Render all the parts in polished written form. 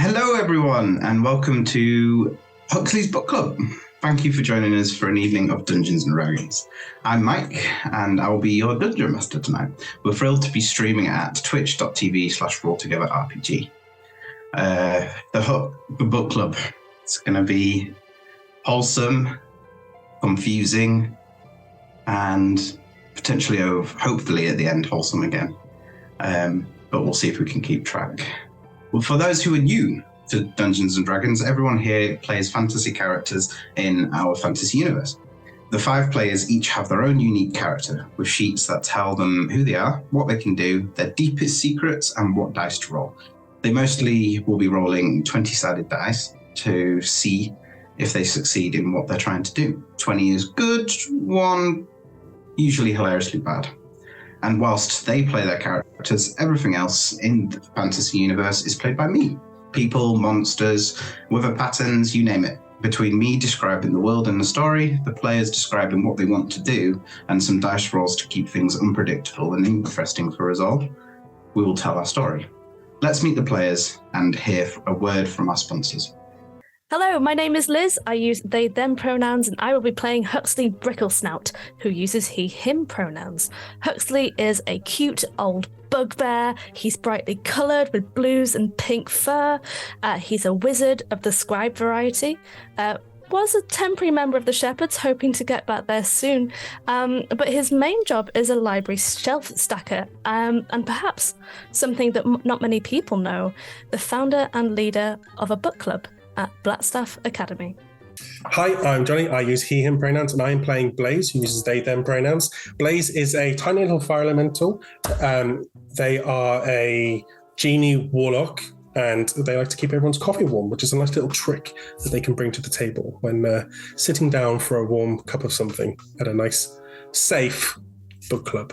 Hello, everyone, and welcome to Huxley's Book Club. Thank you for joining us for an evening of Dungeons & Dragons. I'm Mike, and I will be your Dungeon Master tonight. We're thrilled to be streaming at twitch.tv/RollTogetherRPG. The Book Club, it's going to be wholesome, confusing, and potentially, hopefully at the end, wholesome again. But we'll see if we can keep track. Well, for those who are new to Dungeons & Dragons, everyone here plays fantasy characters in our fantasy universe. The 5 players each have their own unique character, with sheets that tell them who they are, what they can do, their deepest secrets, and what dice to roll. They mostly will be rolling 20-sided dice to see if they succeed in what they're trying to do. 20 is good, 1 usually hilariously bad. And whilst they play their characters, everything else in the fantasy universe is played by me. People, monsters, weather patterns, you name it. Between me describing the world and the story, the players describing what they want to do, and some dice rolls to keep things unpredictable and interesting for us all, we will tell our story. Let's meet the players and hear a word from our sponsors. Hello, my name is Liz. I use they, them pronouns, and I will be playing Huxley Bricklesnout, who uses he, him pronouns. Huxley is a cute old bugbear. He's brightly coloured with blues and pink fur. He's a wizard of the scribe variety. Was a temporary member of the Shepherds, hoping to get back there soon. But his main job is a library shelf stacker, and perhaps something that not many people know, the founder and leader of a book club at Blackstaff Academy. Hi, I'm Johnny. I use he, him pronouns, and I am playing Blaze, who uses they, them pronouns. Blaze is a tiny little fire elemental. They are a genie warlock, and they like to keep everyone's coffee warm, which is a nice little trick that they can bring to the table when sitting down for a warm cup of something at a nice, safe book club.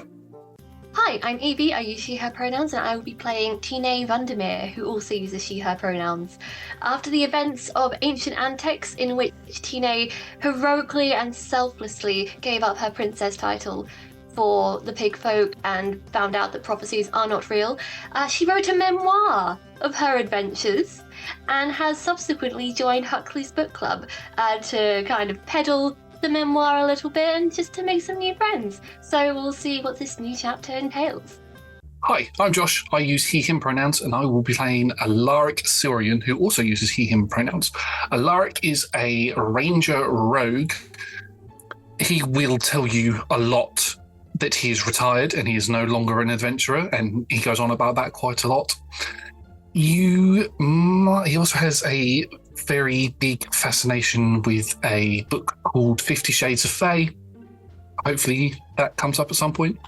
Hi, I'm Evie. I use she, her pronouns, and I will be playing Tine Vandermeer, who also uses she, her pronouns. After the events of Ancient Antics, in which Tine heroically and selflessly gave up her princess title for the pig folk and found out that prophecies are not real, she wrote a memoir of her adventures and has subsequently joined Huxley's Book Club to kind of peddle the memoir a little bit and just to make some new friends. So we'll see what this new chapter entails. Hi, I'm Josh. I use he, him pronouns, and I will be playing Alaric Surian, who also uses he, him pronouns. Alaric is a ranger rogue. He will tell you a lot that he is retired and he is no longer an adventurer, and he goes on about that quite a lot. He also has a very big fascination with a book called 50 Shades of Fae. Hopefully that comes up at some point.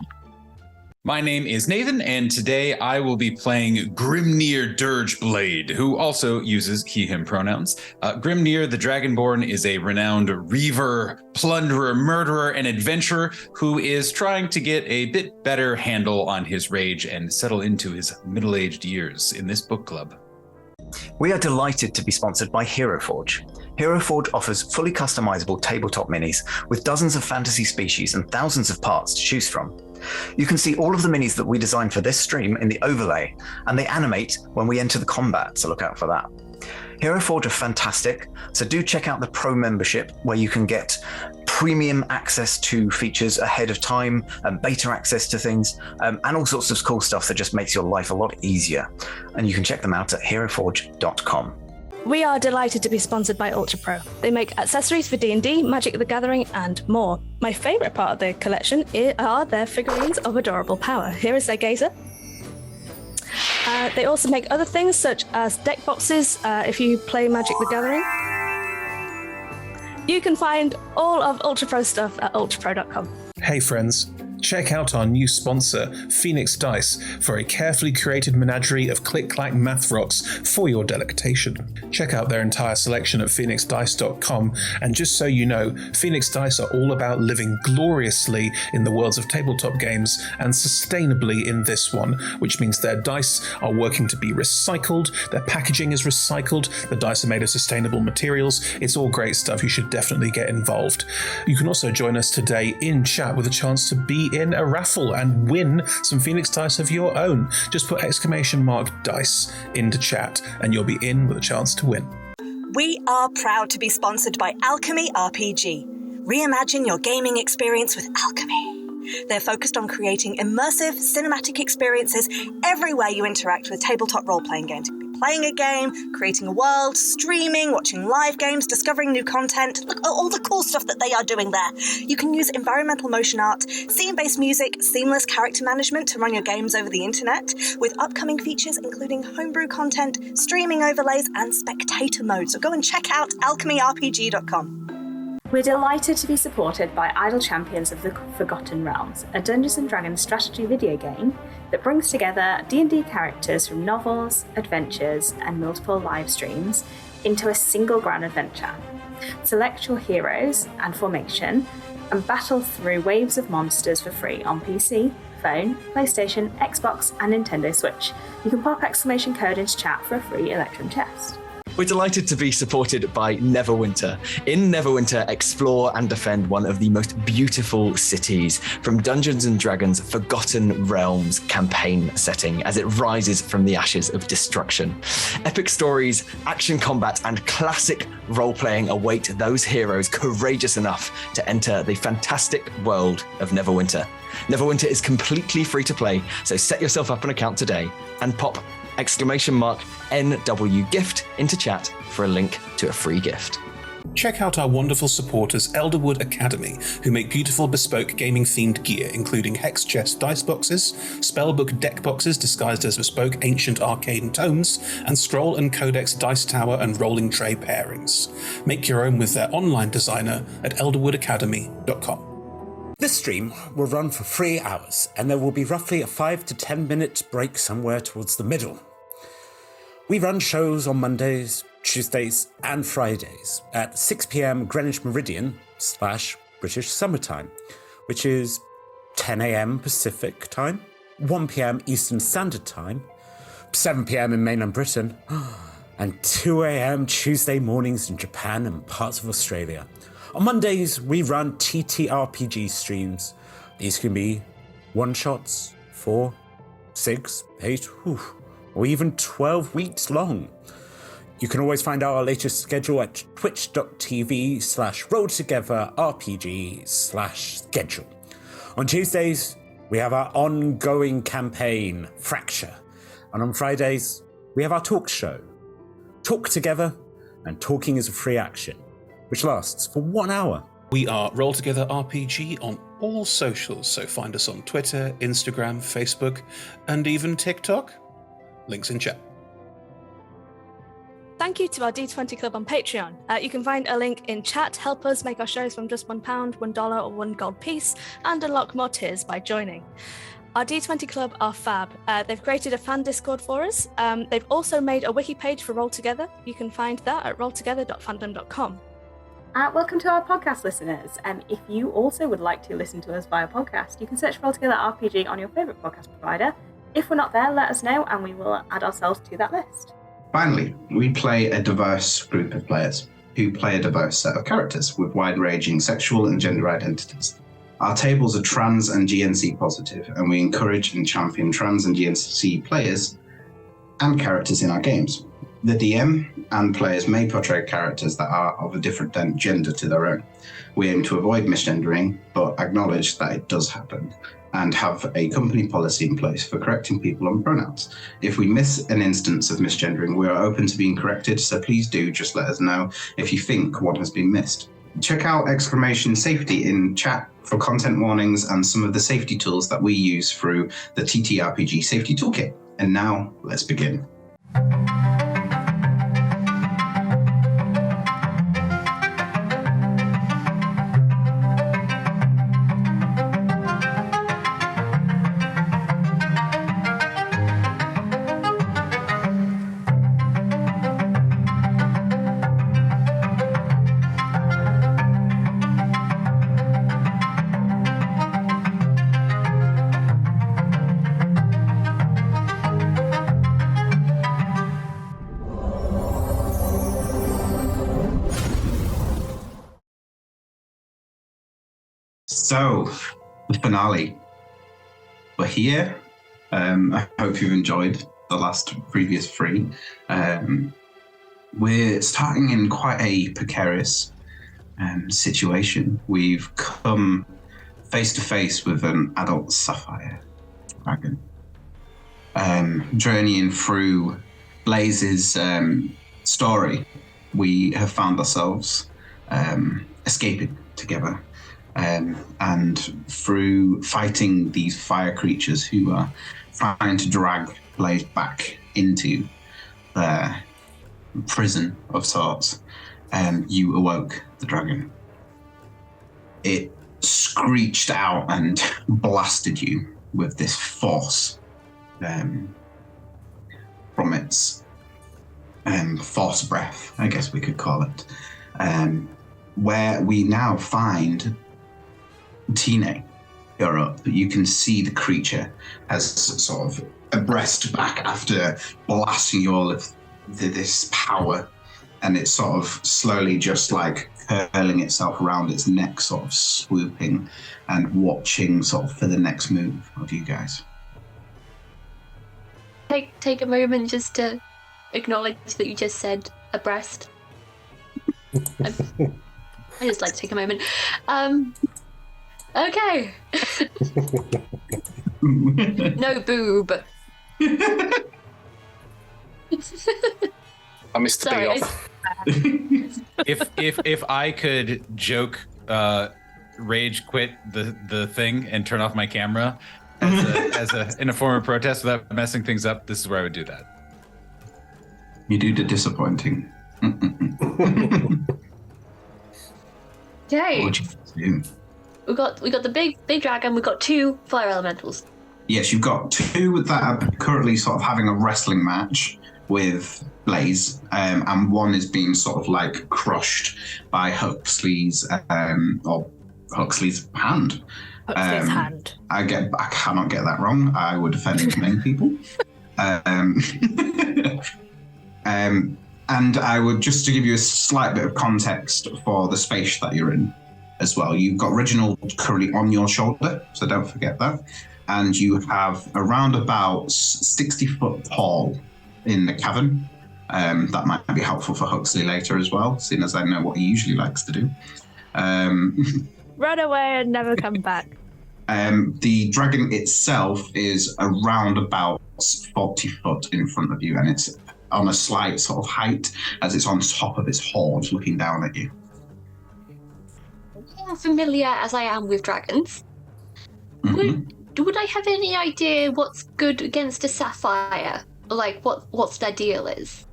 My name is Nathan, and today I will be playing Grimnir Dirgeblade, who also uses he, him pronouns. Grimnir the Dragonborn is a renowned reaver, plunderer, murderer, and adventurer who is trying to get a bit better handle on his rage and settle into his middle-aged years in this book club. We are delighted to be sponsored by HeroForge. HeroForge offers fully customizable tabletop minis with dozens of fantasy species and thousands of parts to choose from. You can see all of the minis that we designed for this stream in the overlay, and they animate when we enter the combat, so look out for that. HeroForge are fantastic, so do check out the Pro membership where you can get premium access to features ahead of time, and beta access to things, and all sorts of cool stuff that just makes your life a lot easier. And you can check them out at heroforge.com. We are delighted to be sponsored by Ultra Pro. They make accessories for D&D, Magic the Gathering, and more. My favourite part of their collection are their figurines of adorable power. Here is their gazer. They also make other things such as deck boxes if you play Magic the Gathering. You can find all of Ultra Pro stuff at ultrapro.com. Hey friends, check out our new sponsor, Phoenix Dice, for a carefully curated menagerie of click-clack math rocks for your delectation. Check out their entire selection at phoenixdice.com, and just so you know, Phoenix Dice are all about living gloriously in the worlds of tabletop games and sustainably in this one, which means their dice are working to be recycled, their packaging is recycled, the dice are made of sustainable materials. It's all great stuff. You should definitely get involved. You can also join us today in chat with a chance to be be in a raffle and win some Phoenix Dice of your own. Just put !dice into chat and you'll be in with a chance to win. We are proud to be sponsored by Alchemy RPG. Reimagine your gaming experience with Alchemy. They're focused on creating immersive, cinematic experiences everywhere you interact with tabletop role-playing games. You could be playing a game, creating a world, streaming, watching live games, discovering new content. Look at all the cool stuff that they are doing there. You can use environmental motion art, scene-based music, seamless character management to run your games over the internet, with upcoming features including homebrew content, streaming overlays, and spectator mode. So go and check out alchemyrpg.com. We're delighted to be supported by Idle Champions of the Forgotten Realms, a Dungeons & Dragons strategy video game that brings together D&D characters from novels, adventures, and multiple live streams into a single grand adventure. Select your heroes and formation and battle through waves of monsters for free on PC, phone, PlayStation, Xbox, and Nintendo Switch. You can pop exclamation code into chat for a free Electrum chest. We're delighted to be supported by Neverwinter. In Neverwinter, explore and defend one of the most beautiful cities from Dungeons & Dragons' Forgotten Realms campaign setting as it rises from the ashes of destruction. Epic stories, action combat, and classic role-playing await those heroes courageous enough to enter the fantastic world of Neverwinter. Neverwinter is completely free to play, so set yourself up an account today and pop !NW gift into chat for a link to a free gift. Check out our wonderful supporters Elderwood Academy, who make beautiful bespoke gaming-themed gear, including hex chest dice boxes, spellbook deck boxes disguised as bespoke ancient arcane tomes, and scroll and codex dice tower and rolling tray pairings. Make your own with their online designer at elderwoodacademy.com. This stream will run for 3 hours, and there will be roughly a 5 to 10 minute break somewhere towards the middle. We run shows on Mondays, Tuesdays, and Fridays at 6 p.m. Greenwich Meridian / British Summertime, which is 10 a.m. Pacific Time, 1 p.m. Eastern Standard Time, 7 p.m. in mainland Britain, and 2 a.m. Tuesday mornings in Japan and parts of Australia. On Mondays, we run TTRPG streams. These can be one-shots, 4, 6, 8, or even 12 weeks long. You can always find out our latest schedule at twitch.tv/rolltogetherrpg/schedule. On Tuesdays, we have our ongoing campaign, Fracture. And on Fridays, we have our talk show, Talk Together, and Talking is a Free Action, which lasts for 1 hour. We are Roll Together RPG on all socials, so find us on Twitter, Instagram, Facebook, and even TikTok. Links in chat. Thank you to our D20 Club on Patreon. You can find a link in chat. Help us make our shows from just £1, $1, or $1 gold piece, and unlock more tiers by joining. Our D20 Club are fab. They've created a fan Discord for us. They've also made a wiki page for Roll Together. You can find that at rolltogether.fandom.com. Welcome to our podcast listeners. If you also would like to listen to us via podcast, you can search Roll Together RPG on your favourite podcast provider. If we're not there, let us know and we will add ourselves to that list. Finally, we play a diverse group of players who play a diverse set of characters with wide-ranging sexual and gender identities. Our tables are trans and GNC positive, and we encourage and champion trans and GNC players and characters in our games. The DM and players may portray characters that are of a different gender to their own. We aim to avoid misgendering, but acknowledge that it does happen, and have a company policy in place for correcting people on pronouns. If we miss an instance of misgendering, we are open to being corrected, so please do just let us know if you think one has been missed. Check out !safety in chat for content warnings and some of the safety tools that we use through the TTRPG Safety Toolkit. And now, let's begin. So, the finale. we're here. I hope you've enjoyed the last previous 3. We're starting in quite a precarious situation. We've come face to face with an adult sapphire dragon. Journeying through Blaze's story, we have found ourselves escaping together. And through fighting these fire creatures who are trying to drag Blaze back into their prison of sorts, you awoke the dragon. It screeched out and blasted you with this force from its force breath, I guess we could call it, where we now find Tine. You're up. You can see the creature has sort of a breast back after blasting you all with this power, and it's sort of slowly just like curling itself around its neck, sort of swooping and watching sort of for the next move of you guys. Take a moment just to acknowledge that you just said a breast. I just like to take a moment. Okay. No boob. I missed the Sorry, beat off. If I could joke, rage quit the thing and turn off my camera in a form of protest without messing things up, this is where I would do that. You do the disappointing. Okay. What would you do? We got the big dragon. We got 2 fire elementals. Yes, you've got 2 that are currently sort of having a wrestling match with Blaze, and one is being sort of like crushed by Huxley's or Huxley's hand. Huxley's hand. I cannot get that wrong. I would offend many people. And I would, just to give you a slight bit of context for the space that you're in as well. You've got Reginald currently on your shoulder, so don't forget that. And you have around about 60 foot tall in the cavern. That might be helpful for Huxley later as well, seeing as I know what he usually likes to do. Run away and never come back. The dragon itself is around about 40 foot in front of you, and it's on a slight sort of height as it's on top of its horns looking down at you. Familiar as I am with dragons, would I have any idea what's good against a sapphire? Like what's their deal is?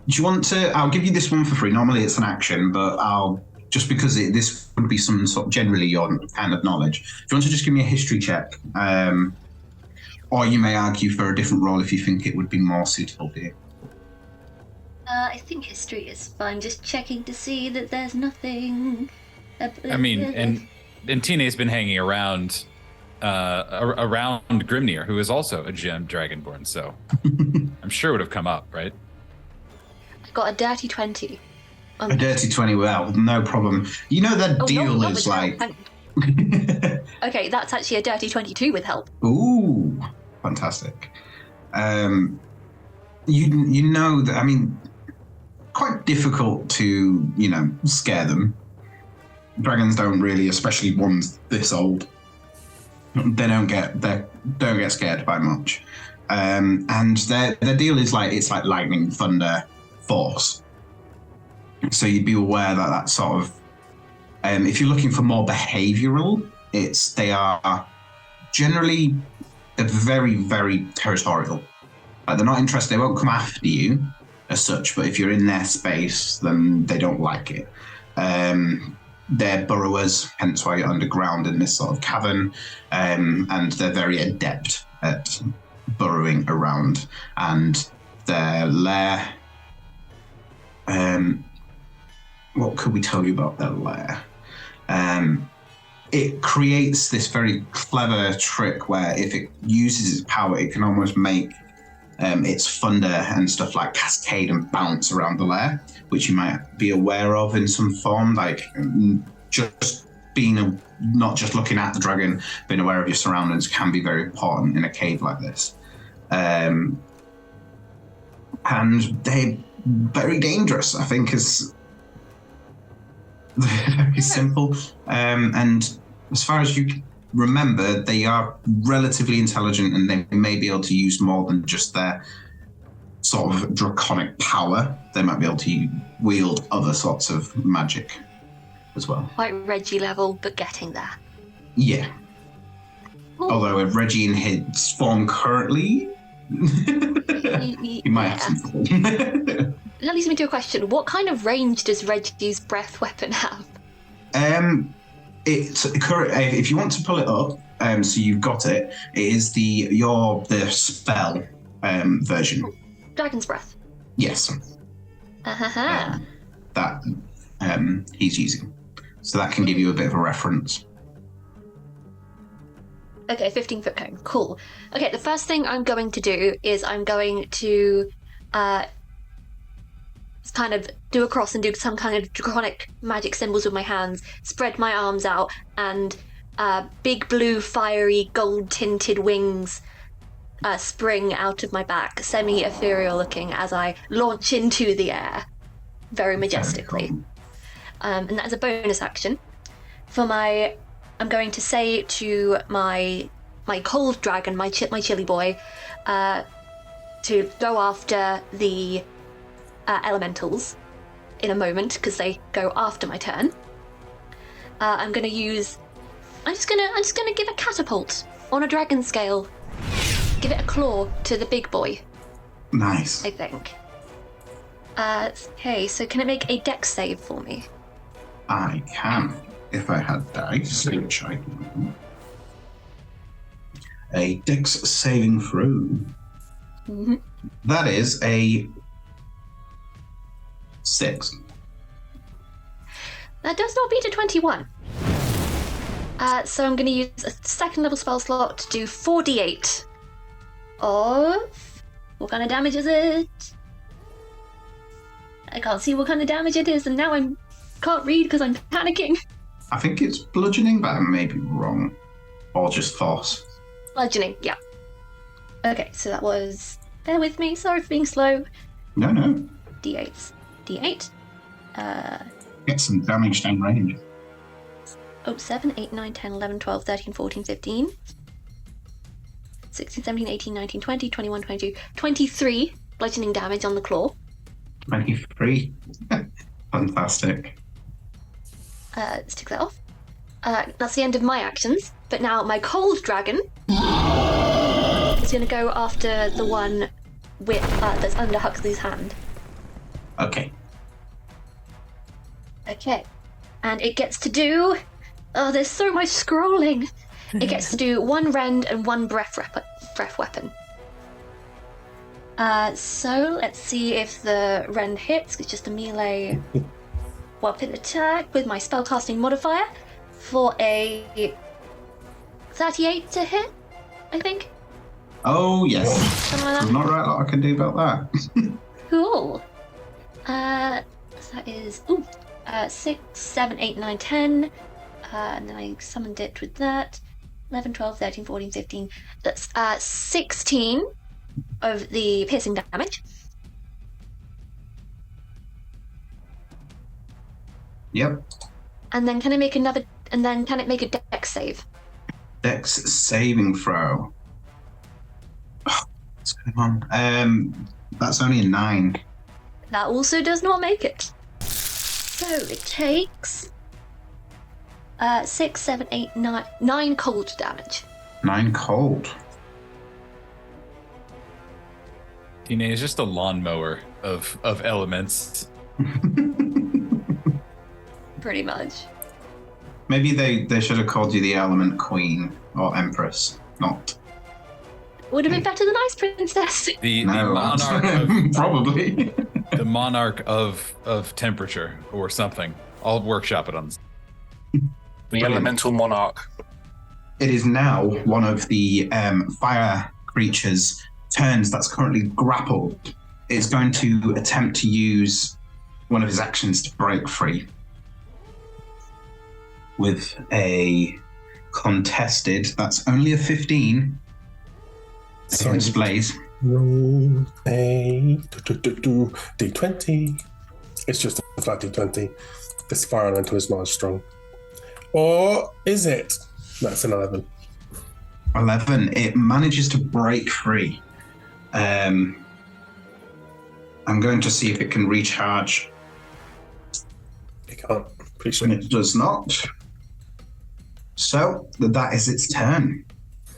Do you want to? I'll give you this one for free. Normally it's an action, but I'll just because this would be some sort of generally your kind of knowledge. Do you want to just give me a history check? Or you may argue for a different role if you think it would be more suitable for you. I think history is fine. Just checking to see that there's nothing. I mean, and Tine's been hanging around Grimnir, who is also a gem dragonborn, so I'm sure it would have come up, right? I got a dirty 20. A dirty 20, well, no problem. You know that deal is like... Okay, that's actually a dirty 22 with help. Ooh, fantastic. You know that, I mean, quite difficult to, scare them. Dragons don't really, especially ones this old, they don't get scared by much. And their deal is like, it's like lightning, thunder, force. So you'd be aware that sort of, if you're looking for more behavioral, they are generally very, very territorial. Like they're not interested, they won't come after you as such, but if you're in their space, then they don't like it. They're burrowers, hence why you're underground in this sort of cavern, and they're very adept at burrowing around. And their lair, what could we tell you about their lair? It creates this very clever trick where if it uses its power, it can almost make its thunder and stuff like cascade and bounce around the lair, which you might be aware of in some form, like just not just looking at the dragon, being aware of your surroundings can be very important in a cave like this. And they're very dangerous, I think, is very simple. And as far as you remember, they are relatively intelligent, and they may be able to use more than just their sort of draconic power. They might be able to wield other sorts of magic as well. Like Reggie level, but getting there. Yeah. Ooh. Although if Reggie in his form currently, he might have some form. That leads me to a question. What kind of range does Reggie's breath weapon have? It's if you want to pull it up, so you've got it. It is the spell version. Dragon's breath. Yes. That he's using, so that can give you a bit of a reference. Okay, 15-foot cone. Cool. Okay, the first thing I'm going to do is I'm going to kind of do a cross and do some kind of draconic magic symbols with my hands, spread my arms out, and big blue, fiery, gold-tinted wings spring out of my back, semi-ethereal looking, as I launch into the air, very majestically. And that is a bonus action. I'm going to say to my cold dragon, my chilly boy, to go after the elementals in a moment, because they go after my turn. I'm just gonna give a catapult on a dragon scale. Give it a claw to the big boy. Nice. I think. Okay, so can it make a dex save for me? I can, if I had dice, which I do. A dex saving throw. Mm-hmm. That is a 6. That does not beat a 21. So I'm going to use a second level spell slot to do 4d8 of... What kind of damage is it? I can't see what kind of damage it is, and now I can't read because I'm panicking. I think it's bludgeoning, but I may be wrong. Or just force. Bludgeoning, yeah. Okay, so that was... Bear with me, sorry for being slow. No. D8s. D8. Get some damage down range. 7, 8, 9, 10, 11, 12, 13, 14, 15. 16, 17, 18, 19, 20, 21, 22, 23 bludgeoning damage on the claw. 23. Fantastic. Let's tick that off. That's the end of my actions. But now my cold dragon is going to go after the one with that's under Huxley's hand. Okay. Okay. And it gets to do... Oh, there's so much scrolling. It gets to do 1 rend and 1 breath weapon. So let's see if the rend hits. It's just a melee weapon attack with my spellcasting modifier for a 38 to hit, I think. Oh, yes. Something like that. There's not a lot I can do about that. Cool. So that is 6, 7, 8, 9, 10. And then I summoned it with that. 11, 12, 13, 14, 15. That's 16 of the piercing damage. Yep. And then can I make another? And then can it make a dex save? Dex saving throw. Oh, what's going on? That's only a 9. That also does not make it. So it takes 6, 7, 8, 9 cold damage. 9 cold. Tina is just a lawnmower of elements. Pretty much. Maybe they should have called you the Element Queen or Empress, not. Would have been better than Ice Princess. The monarch of, probably. the monarch of temperature or something. I'll workshop it on. The elemental monarch. It is now one of the fire creatures' turns that's currently grappled. It's going to attempt to use one of his actions to break free. with a contested. That's only a 15. Against Blaze. Roll a D20. It's just a flat D20. This fire elemental is not as strong. Or is it? That's an 11. 11. It manages to break free. I'm going to see if it can recharge. It can't. Pretty sure. And it does not. So that is its turn.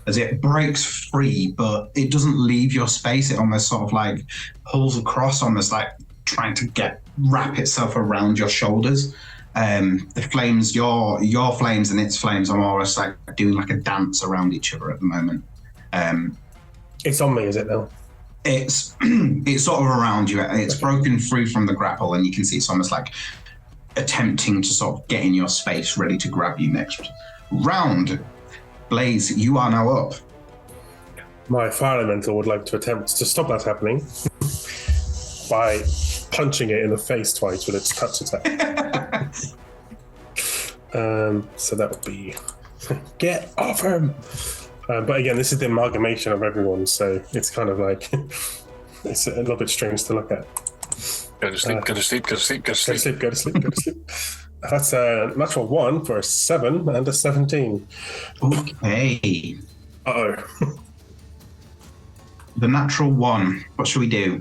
As it breaks free, but it doesn't leave your space. It almost sort of like pulls across, almost like trying to wrap itself around your shoulders. The flames, your flames and its flames are more or less like doing like a dance around each other at the moment. It's on me, is it now? It's sort of around you. It's broken free from the grapple, and you can see it's almost like attempting to sort of get in your space, ready to grab you next round. Blaze, you are now up. My fire elemental would like to attempt to stop that happening by punching it in the face twice with its touch attack. So that would be get off him. But again, this is the amalgamation of everyone, so it's kind of like it's a little bit strange to look at. Go to sleep, go to sleep, go to sleep, go to sleep. Go to sleep, go to sleep. That's a natural 1 for a 7 and a 17. Okay. Uh-oh. The natural 1. What should we do?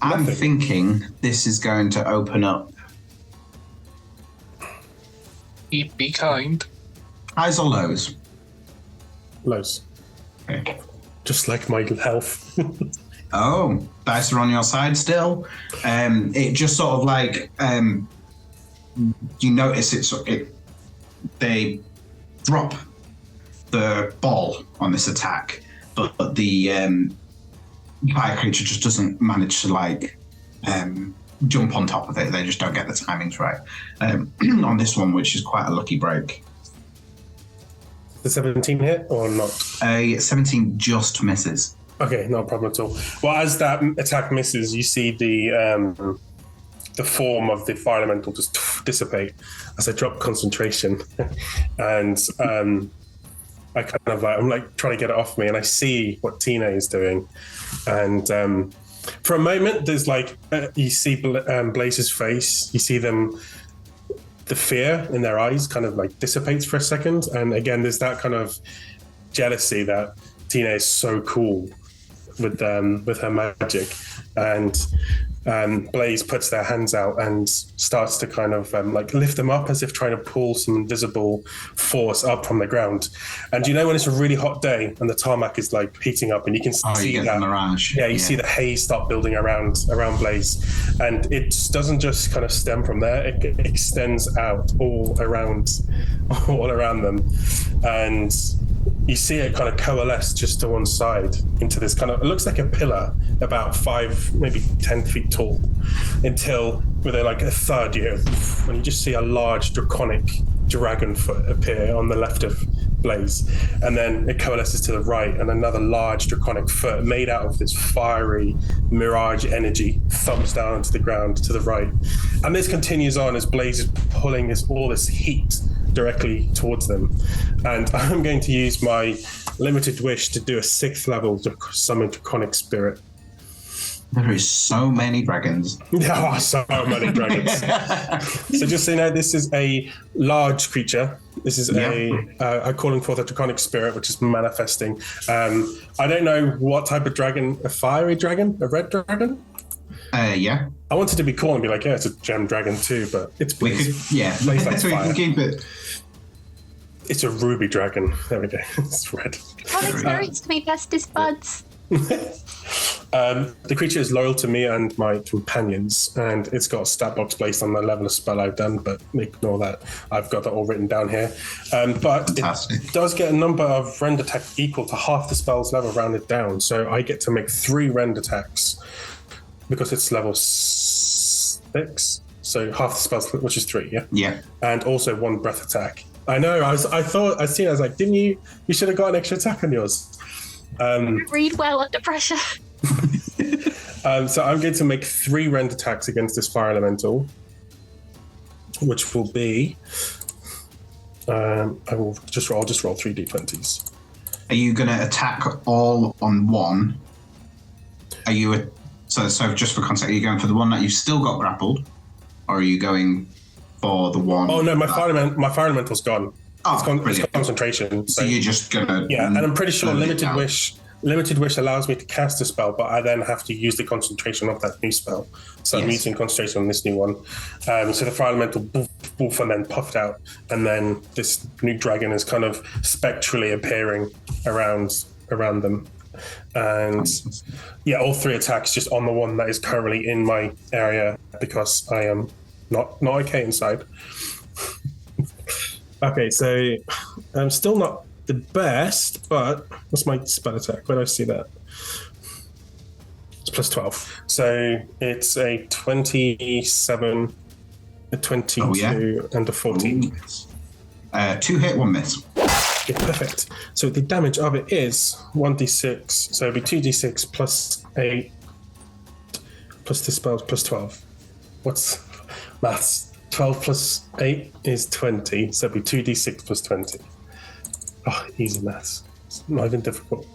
I'm thinking this is going to open up. Be kind. Highs or lows? Lows. Okay. Just like my health. Oh, dice are on your side still. It just sort of like you notice they drop the ball on this attack, but the fire creature just doesn't manage to like jump on top of it. They just don't get the timings right on this one, which is quite a lucky break. The 17 hit or not? 17 just misses. Okay, no problem at all. Well, as that attack misses, you see the form of the fire elemental just dissipate as I drop concentration, and I kind of I'm like trying to get it off me, and I see what Tina is doing, and for a moment there's like you see Blaze's face, you see them. The fear in their eyes kind of like dissipates for a second, and again there's that kind of jealousy that Tina is so cool with her magic, and Blaze puts their hands out and starts to kind of like lift them up as if trying to pull some invisible force up from the ground. And you know when it's a really hot day and the tarmac is like heating up and you can see that mirage. Yeah, you see the haze start building around Blaze, and it doesn't just kind of stem from there; it extends out all around them, and you see it kind of coalesce just to one side into this kind of, it looks like a pillar about 5, maybe 10 feet tall, until with like a third year, when you just see a large draconic dragon foot appear on the left of Blaze, and then it coalesces to the right, and another large draconic foot made out of this fiery mirage energy thumps down to the ground to the right. And this continues on as Blaze is pulling all this heat directly towards them. And I'm going to use my limited wish to do a 6th level to summon Draconic Spirit. There is so many dragons. There are so many dragons. So just so you know, this is a large creature. This is a calling forth a Draconic Spirit, which is manifesting. I don't know what type of dragon, a fiery dragon, a red dragon? Yeah. I wanted to be cool and be like, yeah, it's a gem dragon too, but it's Blaze. Blaze likes so fire. We can keep it. It's a ruby dragon. There we go. It's red. What experience to be bestest buds? The creature is loyal to me and my companions, and it's got a stat box based on the level of spell I've done, but ignore that. I've got that all written down here. But it does get a number of rend attacks equal to half the spell's level rounded down, so I get to make 3 rend attacks because it's level 6, so half the spell's, which is 3, yeah? Yeah. And also 1 breath attack. I know, I was like, didn't you should have got an extra attack on yours. Read well under pressure. So I'm going to make 3 rend attacks against this fire elemental, which will be I will just roll 3d20s. Are you going to attack all on one? Are you so just for context? Are you going for the one that you've still got grappled, or are you going for the one? Oh no, my fire elemental's gone. Oh, it's concentration. So you're just gonna and I'm pretty sure limited wish allows me to cast a spell, but I then have to use the concentration of that new spell. So I'm using concentration on this new one. So the fire elemental boof and then puffed out, and then this new dragon is kind of spectrally appearing around them. And all 3 attacks just on the one that is currently in my area because I am not okay inside. Okay, so I'm still not the best, but what's my spell attack? Where do I see that? It's plus 12. So it's a 27, a 22, and a 14. 2 hit, 1 miss. Okay, perfect. So the damage of it is 1d6. So it'll be 2d6 plus 8 plus the spell plus 12. What's maths? 12 plus 8 is 20. So it'll be 2d6 plus 20. Oh, easy maths. It's not even difficult.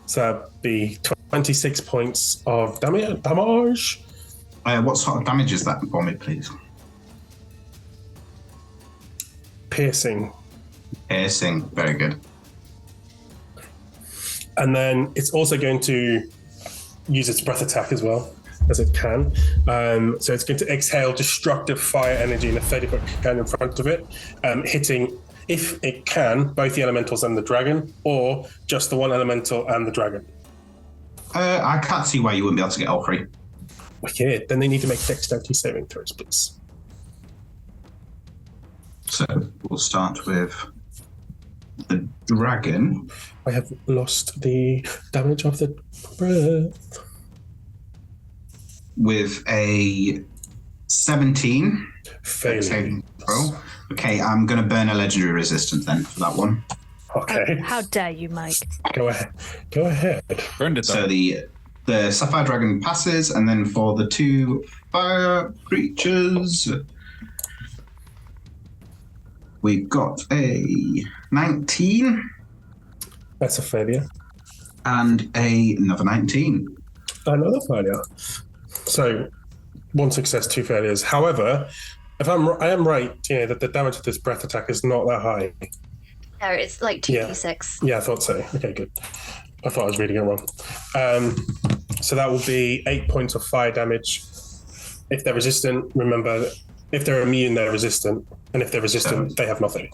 So that'd be 26 points of damage. What sort of damage is that for me, please? Piercing. Very good. And then it's also going to use its breath attack as well, as it can. So it's going to exhale destructive fire energy in a 30-foot cone in front of it, hitting, if it can, both the elementals and the dragon, or just the one elemental and the dragon. I can't see why you wouldn't be able to get all 3. Okay, then they need to make dexterity saving throws, please. So we'll start with the dragon. I have lost the damage of the breath. With a 17. Failing. Okay, I'm going to burn a legendary resistance then for that one. Okay. How dare you, Mike? Go ahead. Burned it though. So the sapphire dragon passes, and then for the 2 fire creatures, we've got a 19. That's a failure. And another 19. Another failure. So 1 success, 2 failures. However, if I am right, that the damage of this breath attack is not that high. No, it's like 2d6. Yeah, I thought so. Okay, good. I thought I was reading it wrong. So that will be 8 points of fire damage. If they're resistant, remember, if they're immune, they're resistant. And if they're resistant, they have nothing.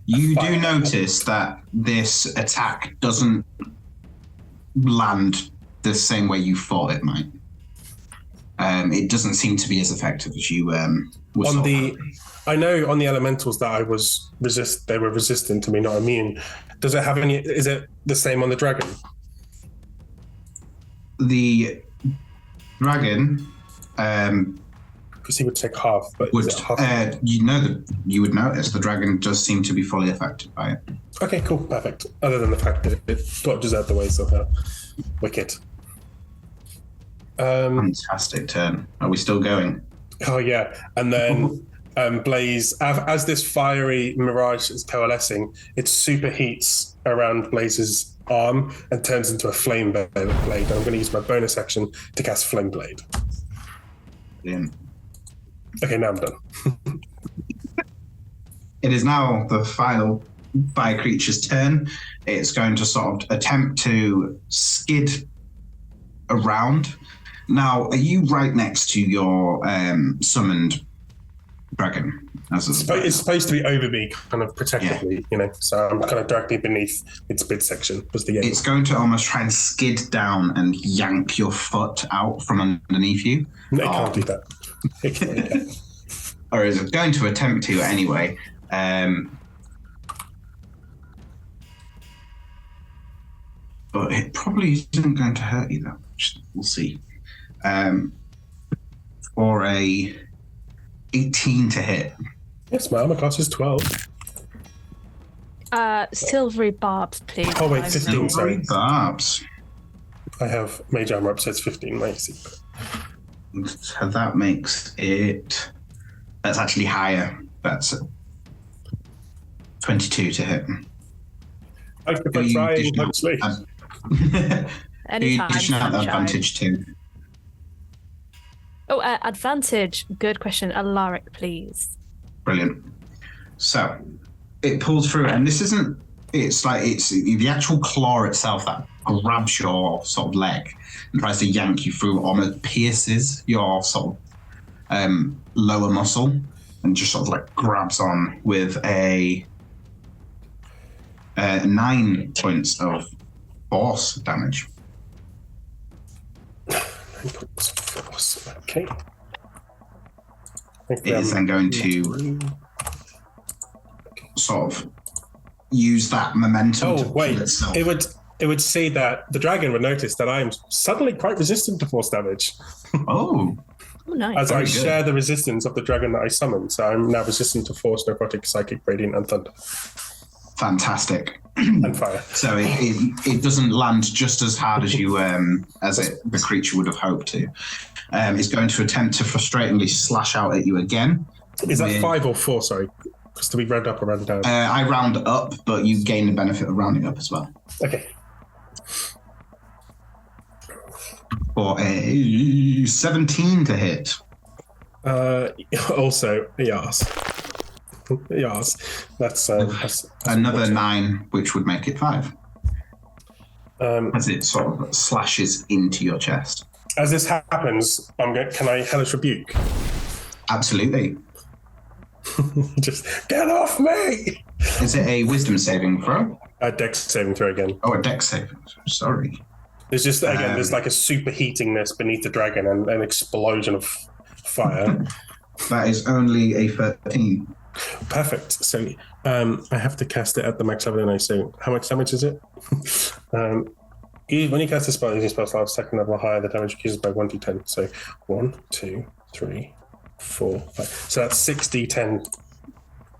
You do notice that this attack doesn't land the same way you thought it might. It doesn't seem to be as effective as you I know on the elementals that they were resistant to me, not immune. Does it have any? Is it the same on the dragon? The dragon, because he would take half, but you would notice the dragon does seem to be fully affected by it. Okay, cool, perfect. Other than the fact that it dodges out the way somehow. Wicked. Fantastic turn. Are we still going? Oh yeah, and then Blaze, as this fiery mirage is coalescing, it superheats around Blaze's arm and turns into a flame blade. And I'm going to use my bonus action to cast Flame Blade. Brilliant. Okay, now I'm done. It is now the final fire creature's turn. It's going to sort of attempt to skid around. Now, are you right next to your summoned dragon? It's supposed to be over me, kind of protectively, so I'm kind of directly beneath its midsection. It's going to almost try and skid down and yank your foot out from underneath you. No, it can't do that. It can't do that. Or is it going to attempt to anyway? But it probably isn't going to hurt you that much. We'll see. For a 18 to hit. Yes, my armor class is 12. Silvery barbs, please. Oh wait, 15. Sorry, barbs. I have mage armor up, so it's 15. My AC. So that makes it. That's actually higher. That's 22 to hit. Thank you for trying, Huxley. Anytime, you dishing out the sunshine. advantage too. Oh, advantage. Good question. Alaric, please. Brilliant. So it pulls through, and this isn't. It's the actual claw itself that grabs your sort of leg and tries to yank you through. Almost pierces your sort of lower muscle and just sort of like grabs on with a 9 points of force damage. 9 points of force. Okay. It is then going to sort of use that momentum. Oh wait, it would say that the dragon would notice that I am suddenly quite resistant to force damage. Oh. Nice. As I share the resistance of the dragon that I summoned, so I'm now resistant to force, necrotic, psychic, radiant, and thunder. Fantastic. And fire. So it doesn't land just as hard as you the creature would have hoped to. It's going to attempt to frustratingly slash out at you again. Is that 5 or 4? Sorry, because do we round up or round down? I round up, but you gain the benefit of rounding up as well. Okay. For a 17 to hit. Also, yes. Yes. That's another 9, which would make it 5. As it sort of slashes into your chest. As this happens, can I hellish rebuke? Absolutely. Just get off me! Is it a wisdom saving throw? A dex saving throw again. Oh, a dex saving. Sorry. There's just there's like a superheatingness beneath the dragon and an explosion of fire. That is only a 13. Perfect. So I have to cast it at the max level anyway. So how much damage is it? When you cast a spell using spell slot second level or higher, the damage increases by 1d10. So 1, 2, 3, 4, 5. So that's 6d10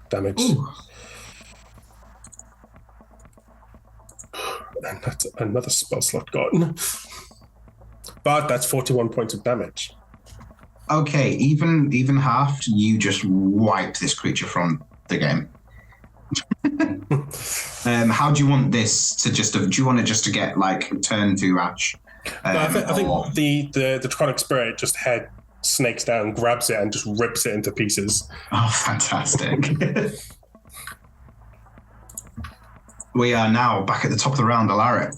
damage. Ooh. And that's another spell slot gone. But that's 41 points of damage. Okay, even halved, you just wipe this creature from the game. How do you want this to do you want it just to get like turned to ash? I think the Draconic Spirit just head snakes down, grabs it, and just rips it into pieces. Oh, fantastic. We are now back at the top of the round, Alaric.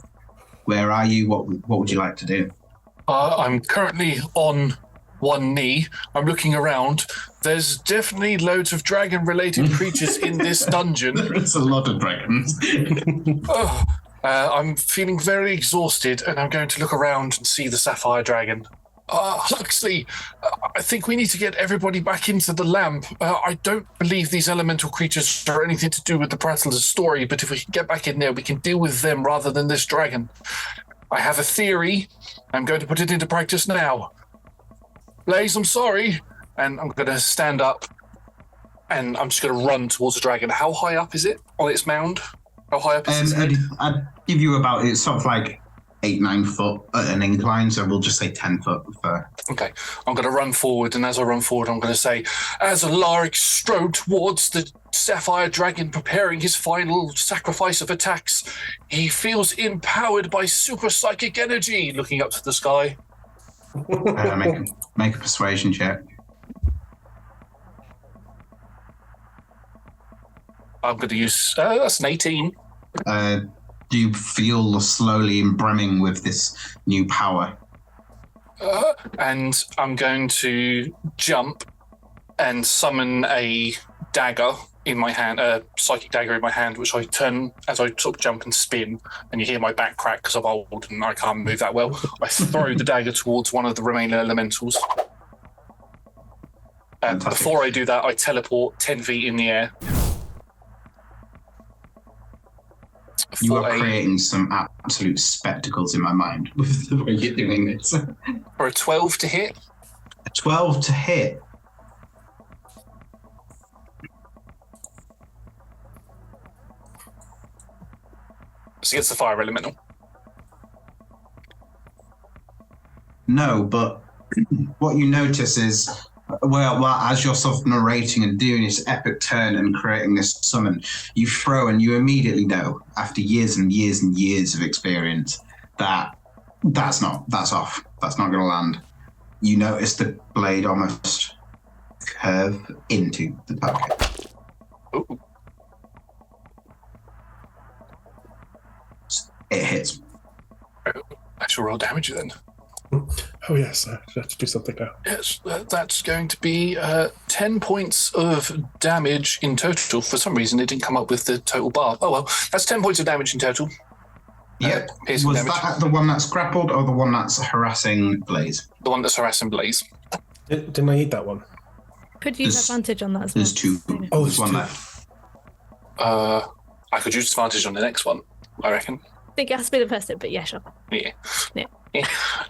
Where are you? What would you like to do? I'm currently on one knee. I'm looking around. There's definitely loads of dragon-related creatures in this dungeon. There's a lot of dragons. I'm feeling very exhausted, and I'm going to look around and see the sapphire dragon. Huxley, I think we need to get everybody back into the lamp. I don't believe these elemental creatures are anything to do with the Prattler's story, but if we can get back in there, we can deal with them rather than this dragon. I have a theory. I'm going to put it into practice now. Laze, I'm sorry. And I'm going to stand up, and I'm just going to run towards the dragon. How high up is it on its mound? How high up is its head? I'd give you it's sort of like 8-9 foot at an incline, so we'll just say 10 foot. Okay, I'm going to run forward, and as I run forward, I'm going to say, as Alaric strode towards the sapphire dragon preparing his final sacrifice of attacks, he feels empowered by super psychic energy, looking up to the sky. Make a persuasion check. I'm going to use, that's an 18. Do you feel slowly brimming with this new power? And I'm going to jump and summon a dagger in my hand, a psychic dagger in my hand, which I turn as I sort of jump and spin, and you hear my back crack because I'm old and I can't move that well. I throw the dagger towards one of the remaining elementals. And before I do that, I teleport 10 feet in the air. You are creating some absolute spectacles in my mind with the way you're doing this. For a 12 to hit? A 12 to hit? It's against the fire elemental. No, but what you notice is, well, as you're sort of narrating and doing this epic turn and creating this summon, you throw and you immediately know, after years and years and years of experience, that's off. That's not going to land. You notice the blade almost curve into the target. Ooh. It hits. I shall roll damage then. Oh yes, I have to do something now. Yes, that's going to be 10 points of damage in total. For some reason, it didn't come up with the total bar. Oh well, that's 10 points of damage in total. Yep. Was damage. that the one that's grappled or the one that's harassing Blaze? The one that's harassing Blaze. Didn't I eat that one? Could use advantage on that as well. There's two. Oh, there's one left. I could use advantage on the next one, I reckon. I think it has to be the first hit, but yeah, sure. Yeah. Yeah.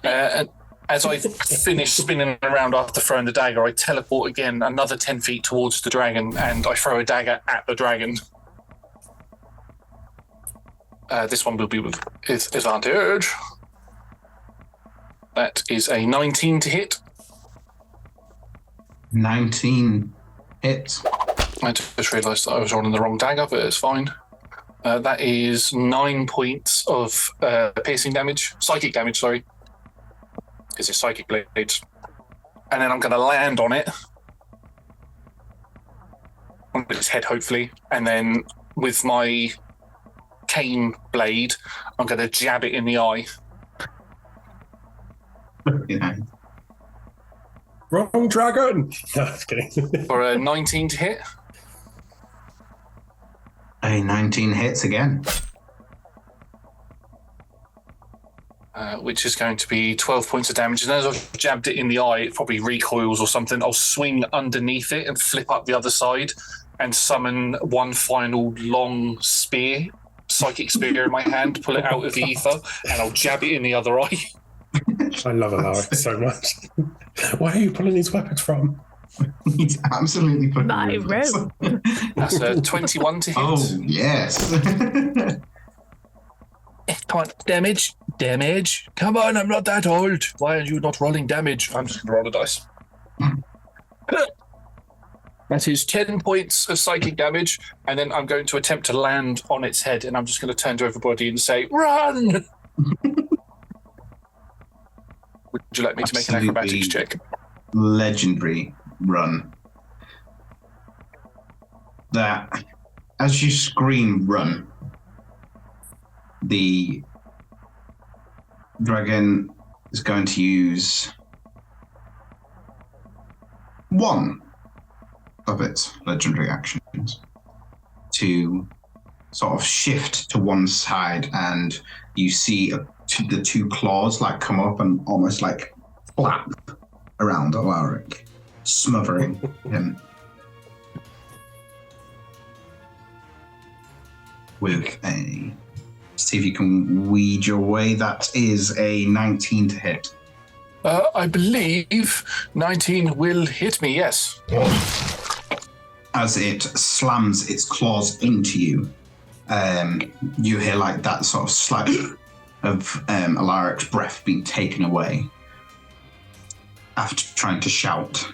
And as I finish spinning around after throwing the dagger, I teleport again another 10 feet towards the dragon, and I throw a dagger at the dragon. This one will be with advantage. That is a 19 to hit. 19 hits. I just realised that I was rolling the wrong dagger, but it's fine. That is 9 points of piercing damage, psychic damage, sorry. Because it's psychic blades. And then I'm going to land on it. On its head, hopefully. And then with my cane blade, I'm going to jab it in the eye. Yeah. Wrong dragon! No, just kidding. For a 19 to hit. A 19 hits again. Which is going to be 12 points of damage. And as I've jabbed it in the eye, it probably recoils or something. I'll swing underneath it and flip up the other side and summon one final long spear, psychic spear in my hand, pull it out of the ether, and I'll jab it in the other eye. I love Alaric so much. Where are you pulling these weapons from? He's absolutely putting My robe. That's a 21 to hit. Oh, yes. Come on, damage. Come on, I'm not that old. Why are you not rolling damage? I'm just going to roll a dice. That is 10 points of psychic damage, and then I'm going to attempt to land on its head, and I'm just going to turn to everybody and say, run! Would you like me to make an acrobatics check? Legendary run. That, as you scream run, the dragon is going to use one of its legendary actions to sort of shift to one side, and you see the two claws like come up and almost like flap around Alaric, smothering him with a... See if you can weed your way. That is a 19 to hit. I believe 19 will hit me, yes. As it slams its claws into you, you hear like that sort of slap of Alaric's breath being taken away after trying to shout.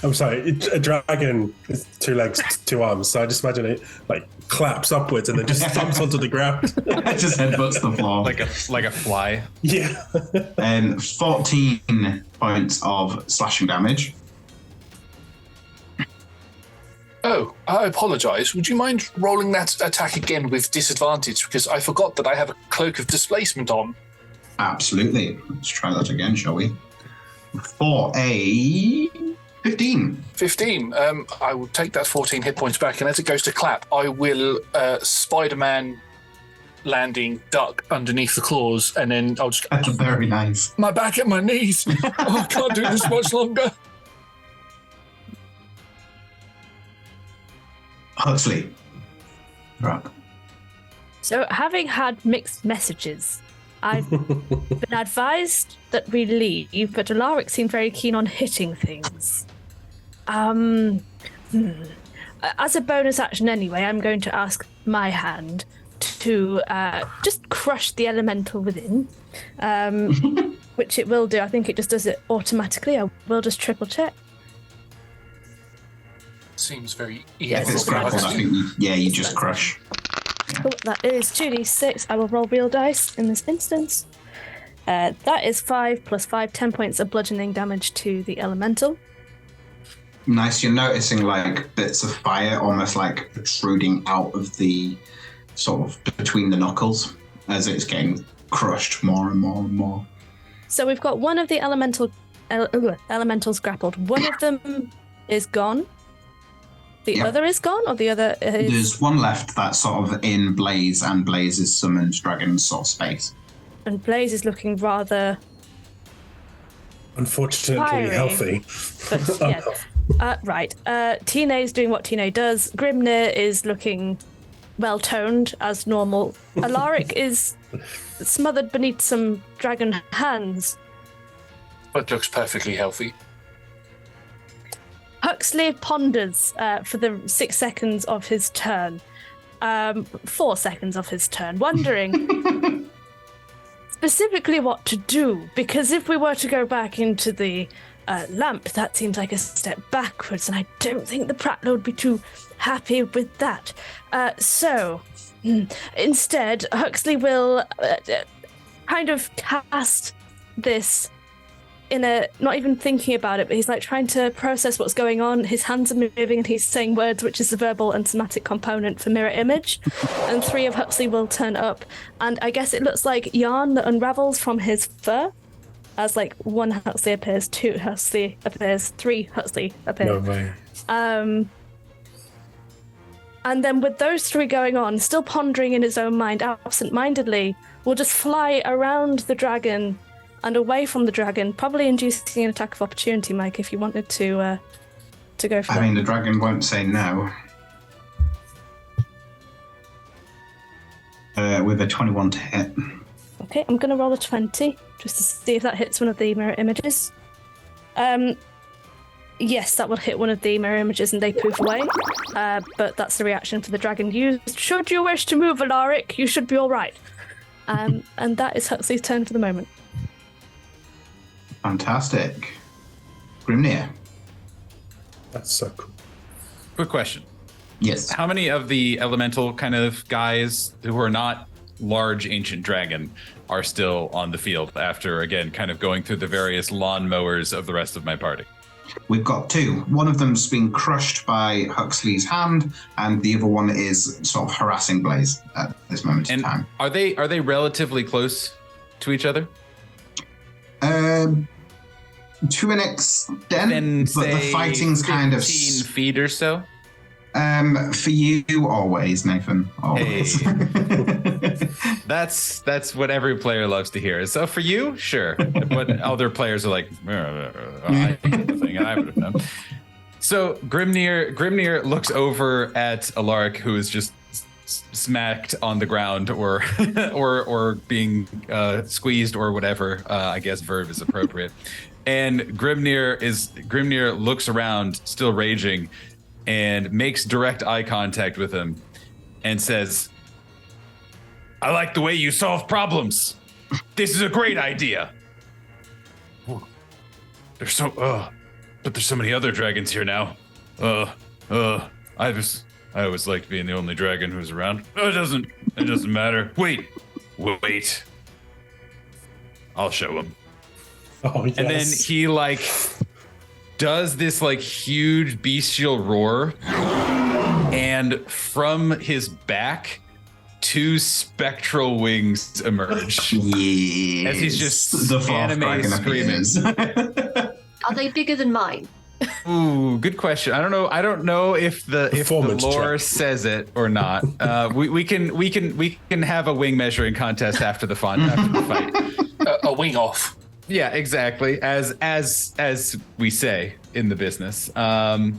I'm sorry, a dragon is 2 legs, 2 arms, so I just imagine it like claps upwards and then just thumps onto the ground. It just headbutts the floor. Like a fly. Yeah. 14 points of slashing damage. Oh, I apologise. Would you mind rolling that attack again with disadvantage? Because I forgot that I have a cloak of displacement on. Absolutely. Let's try that again, shall we? For a 15. 15. I will take that 14 hit points back, and as it goes to clap, I will Spider-Man landing duck underneath the claws, and then I'll just... That's very nice. My back and my knees. Oh, I can't do this much longer. Huxley. Right. So, having had mixed messages, I've been advised that we leave, but Alaric seemed very keen on hitting things. As a bonus action anyway, I'm going to ask my hand to just crush the elemental within, which it will do. I think it just does it automatically. I will just triple check. Seems very easy. If it's grappled, I think you just crush. Cool, that is 2d6. I will roll real dice in this instance. That is 5 plus 5, 10 points of bludgeoning damage to the elemental. Nice. You're noticing like bits of fire almost like protruding out of the sort of between the knuckles as it's getting crushed more and more and more. So we've got one of the elementals grappled. One of them is gone. The other is gone, or the other is... There's one left that's sort of in Blaze, and Blaze is summoned dragon sort of space. And Blaze is looking rather... Unfortunately fiery, healthy. But, yeah. Right. Tine is doing what Tine does. Grimnir is looking well-toned, as normal. Alaric is smothered beneath some dragon hands. But looks perfectly healthy. Huxley ponders for the 6 seconds of his turn. 4 seconds of his turn, wondering specifically what to do, because if we were to go back into the lamp, that seems like a step backwards, and I don't think the Prattler would be too happy with that. So, instead, Huxley will kind of cast this in a, not even thinking about it, but he's like trying to process what's going on. His hands are moving and he's saying words, which is the verbal and somatic component for mirror image. And 3 of Huxley will turn up. And I guess it looks like yarn that unravels from his fur. As like 1 Huxley appears, 2 Huxley appears, 3 Huxley appears. No way. And then with those 3 going on, still pondering in his own mind, absent-mindedly, will just fly around the dragon and away from the dragon, probably inducing an attack of opportunity, Mike, if you wanted to go for that. I mean, the dragon won't say no. With a 21 to hit. Okay, I'm going to roll a 20, just to see if that hits one of the mirror images. Yes, that will hit one of the mirror images and they poof away. But that's the reaction for the dragon used. Should you wish to move, Alaric, you should be all right. And that is Huxley's turn for the moment. Fantastic. Grimnir. That's so cool. Quick question. Yes. How many of the elemental kind of guys who are not large ancient dragon are still on the field after, again, kind of going through the various lawnmowers of the rest of my party? We've got 2. One of them's been crushed by Huxley's hand, and the other one is sort of harassing Blaze at this moment in time. Are they relatively close to each other? To an extent, but the fighting's kind of 15 feet or so. For you, always, Nathan. Always. Hey. That's what every player loves to hear. So for you, sure. But other players are like, I hate the thing, and I would have known. So Grimnir looks over at Alaric, who is just smacked on the ground or being squeezed or whatever. I guess verb is appropriate. And Grimnir looks around, still raging, and makes direct eye contact with him and says, I like the way you solve problems. This is a great idea. There's so many other dragons here now. I always liked being the only dragon who's around. It doesn't matter. Wait. I'll show him. Oh, yes. And then he like does this like huge bestial roar, and from his back 2 spectral wings emerge. Yes. As he's just the anime screaming. Are they bigger than mine? Ooh, good question. I don't know if the lore says it or not. We can have a wing measuring contest after the fight. A wing off. Yeah, exactly. As we say in the business. So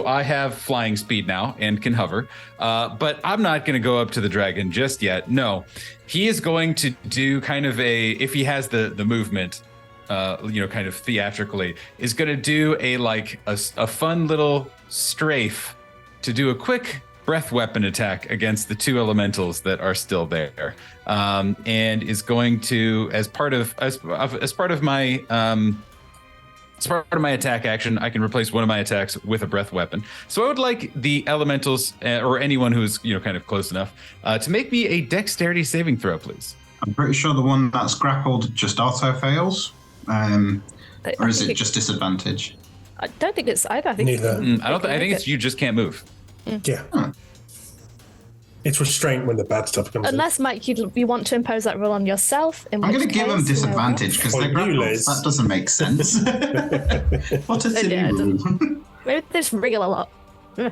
I have flying speed now and can hover. But I'm not going to go up to the dragon just yet. No, he is going to do kind of if he has the movement, kind of theatrically, is going to do a fun little strafe to do a quick breath weapon attack against the two elementals that are still there, and is going to, as part of my attack action, I can replace one of my attacks with a breath weapon. So I would like the elementals or anyone who's kind of close enough to make me a dexterity saving throw, please. I'm pretty sure the one that's grappled just auto fails, or is it just disadvantage? I don't think it's either. I think Neither. I think it's you just can't move. Yeah. It's restraint when the bad stuff comes Unless, Mike, you want to impose that rule on yourself. I'm going to give them disadvantage because they're grappled. That doesn't make sense. What a silly rule. Maybe they just wriggle a lot. Yeah.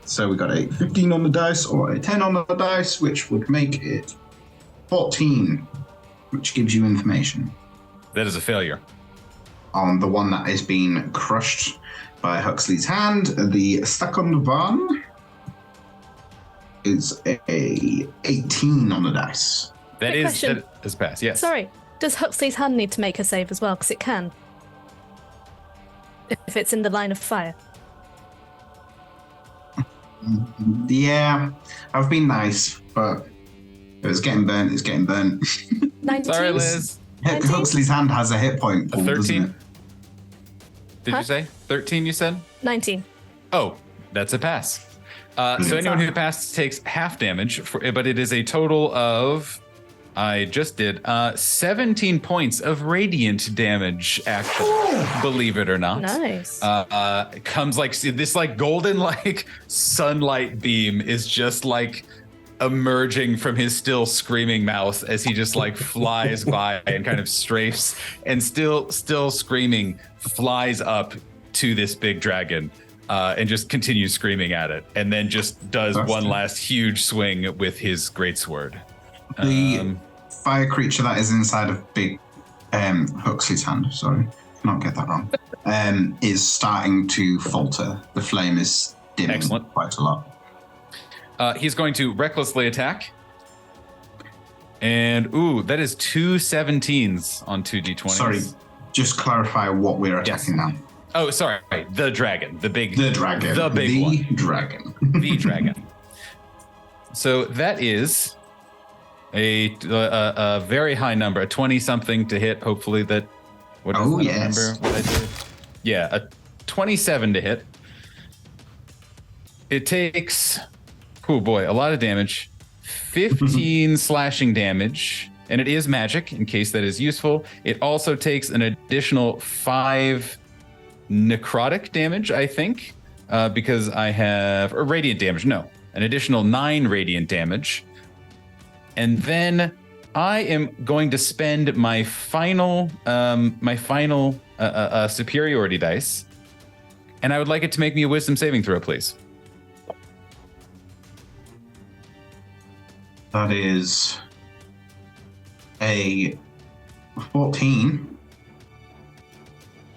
So we got a 15 on the dice or a 10 on the dice, which would make it 14, which gives you information. That is a failure. On the one that is being crushed by Huxley's hand, the second one is a 18 on the dice. That is pass, yes. Sorry, does Huxley's hand need to make a save as well? Because it can. If it's in the line of fire. Yeah, I've been nice, but if it's getting burnt, it's getting burnt. 19? Sorry, Liz. Huxley's hand has a hit point. A 13? Did you say? 13, you said? 19. Oh, that's a pass. So anyone who passed takes half damage, but it is a total of, I just did, 17 points of radiant damage, actually, believe it or not. Nice. Comes like this golden sunlight beam is just emerging from his still screaming mouth as he just flies by and kind of strafes and still screaming flies up to this big dragon. And just continues screaming at it, and then just does one last huge swing with his greatsword. The fire creature that is inside of Big Huxley's hand, sorry, not get that wrong, is starting to falter. The flame is dimming quite a lot. He's going to recklessly attack. And, that is 2 17s on 2d20s. Sorry, just clarify what we're attacking now. Oh, sorry. The dragon. The big dragon. The big one. Dragon. The dragon. So that is a very high number, a 20-something to hit, hopefully that... Remember what I did? Yeah, a 27 to hit. It takes, a lot of damage. 15 slashing damage, and it is magic, in case that is useful. It also takes an additional 5... necrotic damage, I think, because I have radiant damage. No, an additional 9 radiant damage, and then I am going to spend my final superiority dice, and I would like it to make me a wisdom saving throw, please. That is a 14.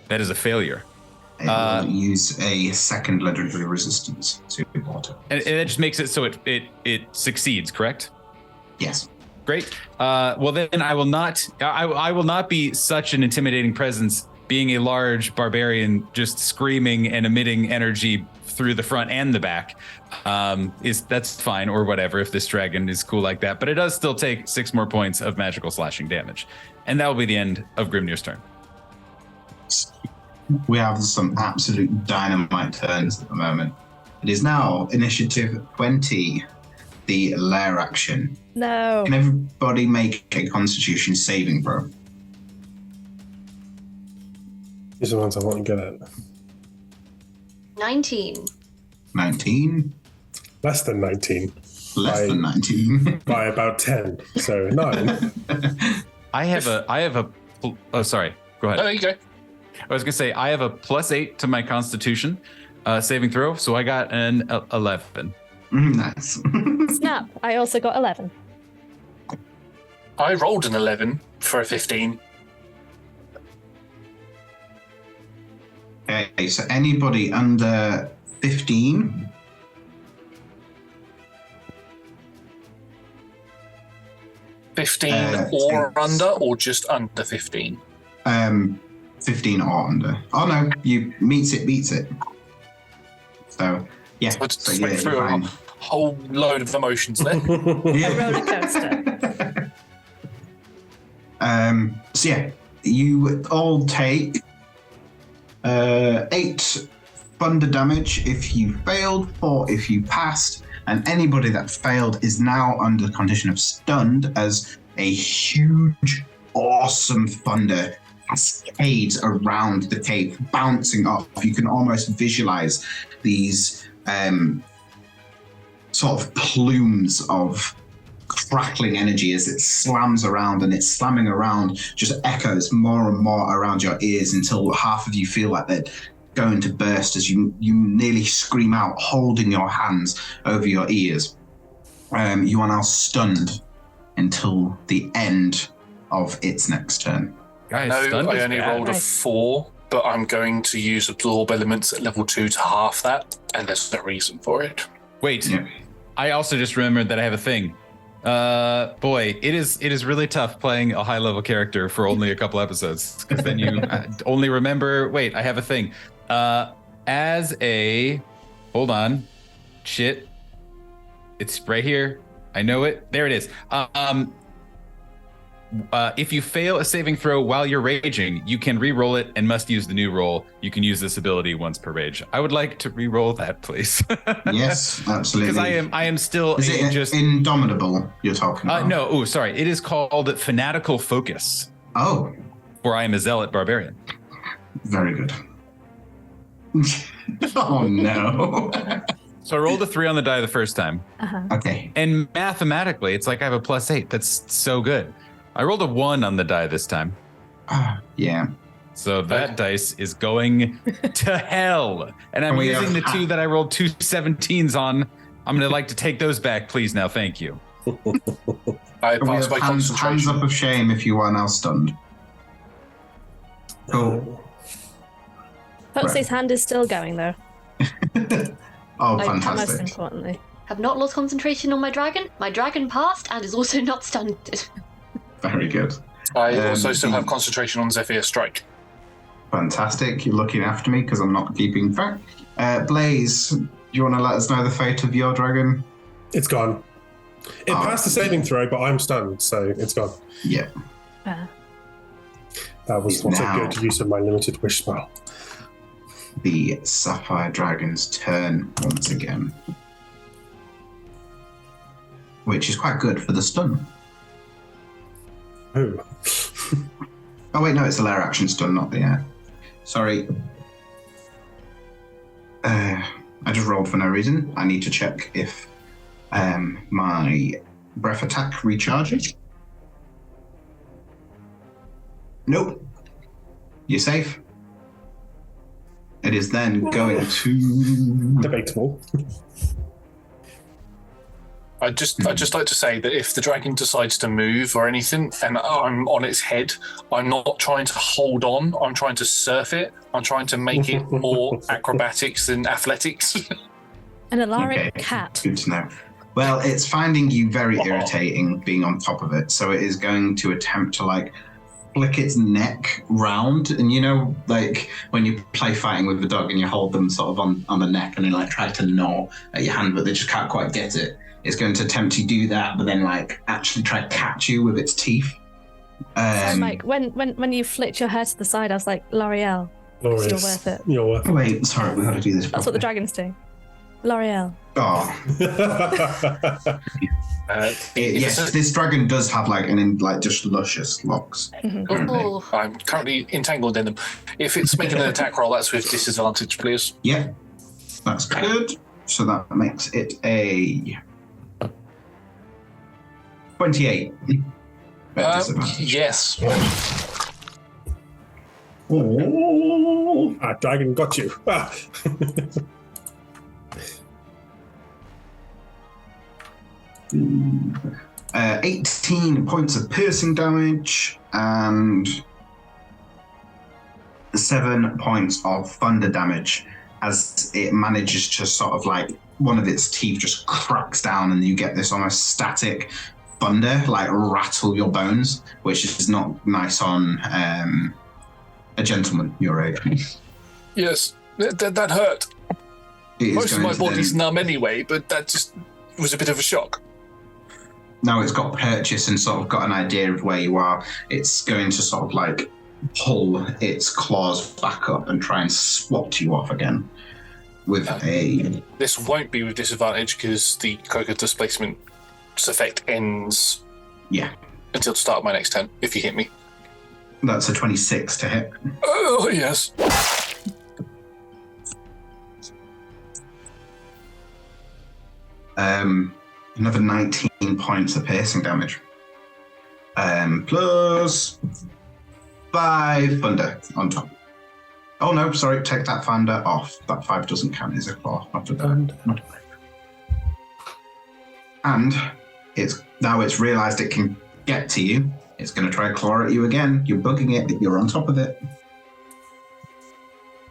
That is a failure. Use a second legendary resistance to water. And it just makes it so it succeeds, correct? Yes. Great. Well, then I will not be such an intimidating presence, being a large barbarian just screaming and emitting energy through the front and the back. That's fine, or whatever, if this dragon is cool like that. But it does still take 6 more points of magical slashing damage. And that will be the end of Grimnir's turn. We have some absolute dynamite turns at the moment. It is now initiative 20, the lair action. No. Can everybody make a constitution saving throw? These are the ones I want to get at. 19. 19. Less than 19. Less than 19. By about 10. So 9. I have a. Oh, sorry. Go ahead. Oh, there you go. I was going to say, I have a +8 to my constitution saving throw, so I got an 11. Nice. Snap. I also got 11. I rolled an 11 for a 15. Okay, so anybody under 15? Or under, or just under 15? 15 or under. Oh no, you beats it. So Yeah. So I just So, went yeah, through you're a fine. whole load of emotions there. A roller coaster. So yeah, you all take 8 thunder damage if you failed, 4 if you passed, and anybody that failed is now under the condition of stunned as a huge, awesome thunder cascades around the cave, bouncing off. You can almost visualize these sort of plumes of crackling energy as it slams around, and it's slamming around just echoes more and more around your ears until half of you feel like they're going to burst as you nearly scream out, holding your hands over your ears. You are now stunned until the end of its next turn. I only rolled a 4, but I'm going to use absorb elements at level 2 to half that, and there's no reason for it. Wait, I also just remembered that I have a thing. Boy, it is really tough playing a high level character for only a couple episodes, because then you only remember. Wait, I have a thing. As a, hold on, shit, it's right here. I know it. There it is. If you fail a saving throw while you're raging, you can re-roll it and must use the new roll. You can use this ability once per rage. I would like to re-roll that, please. Yes, absolutely. Because I am still Is it just Indomitable you're talking about? No. Oh, sorry. It is called Fanatical Focus. Oh. For I am a zealot barbarian. Very good. Oh no. So I rolled a 3 on the die the first time. Okay. And mathematically, it's like I have a +8. That's so good. I rolled a 1 on the die this time. Yeah. So that dice is going to hell. And I'm using the 2 that I rolled 2 17s on. I'm going to like to take those back, please, now. Thank you. I pass my hands concentration. up of shame if you are now stunned. Cool. Huxley's hand is still going, though. Oh, Most fantastic. importantly. Have not lost concentration on my dragon. My dragon passed and is also not stunted. Very good. I also still have concentration on Zephyr Strike. Fantastic. You're looking after me because I'm not keeping track. Blaze, do you want to let us know the fate of your dragon? It's gone. It passed the saving throw, but I'm stunned, so it's gone. Yeah. That was not a good use of my limited wish spell. The Sapphire Dragon's turn once again. Which is quite good for the stun. Oh. Oh wait, no, it's the lair action stun, not the air. Sorry. I just rolled for no reason. I need to check if my breath attack recharges. Nope. You're safe. It is then going to... Debatable. I'd just like to say that if the dragon decides to move or anything and I'm on its head, I'm not trying to hold on, I'm trying to surf it. I'm trying to make it more acrobatics than athletics. An Alaric cat. Good to know. Well, it's finding you very irritating being on top of it, so it is going to attempt to flick its neck round, and you know, like when you play fighting with the dog and you hold them sort of on the neck and they try to gnaw at your hand, but they just can't quite get it. It's going to attempt to do that, but then actually try to catch you with its teeth. So, Mike, when you flicked your hair to the side, I was like, L'Oreal. You're worth it. You're worth it. Wait, sorry, we got to do this. That's what the dragon's doing. L'Oreal. Oh. Yes, this dragon does have just luscious locks. Oh. I'm currently entangled in them. If it's making an attack roll, that's with disadvantage, please. Yeah, that's good. So that makes it a 28. Yes. Oh, dragon got you. 18 points of piercing damage and 7 points of thunder damage as it manages to sort of one of its teeth just cracks down and you get this almost static thunder rattle your bones, which is not nice on a gentleman your age. Yes, that hurt. It is Most of going my to body's then- numb anyway, but that just was a bit of a shock. Now it's got purchase and sort of got an idea of where you are. It's going to sort of like pull its claws back up and try and swat you off again with a... This won't be with disadvantage because the cloak of displacement's effect ends until the start of my next turn, if you hit me. That's a 26 to hit. Oh, yes. Another 19 points of piercing damage. Plus 5 thunder on top. Oh no, sorry, take that thunder off. That 5 doesn't count as a claw. Not a not a 5. And it's realised it can get to you. It's going to try to claw at you again. You're bugging it. You're on top of it.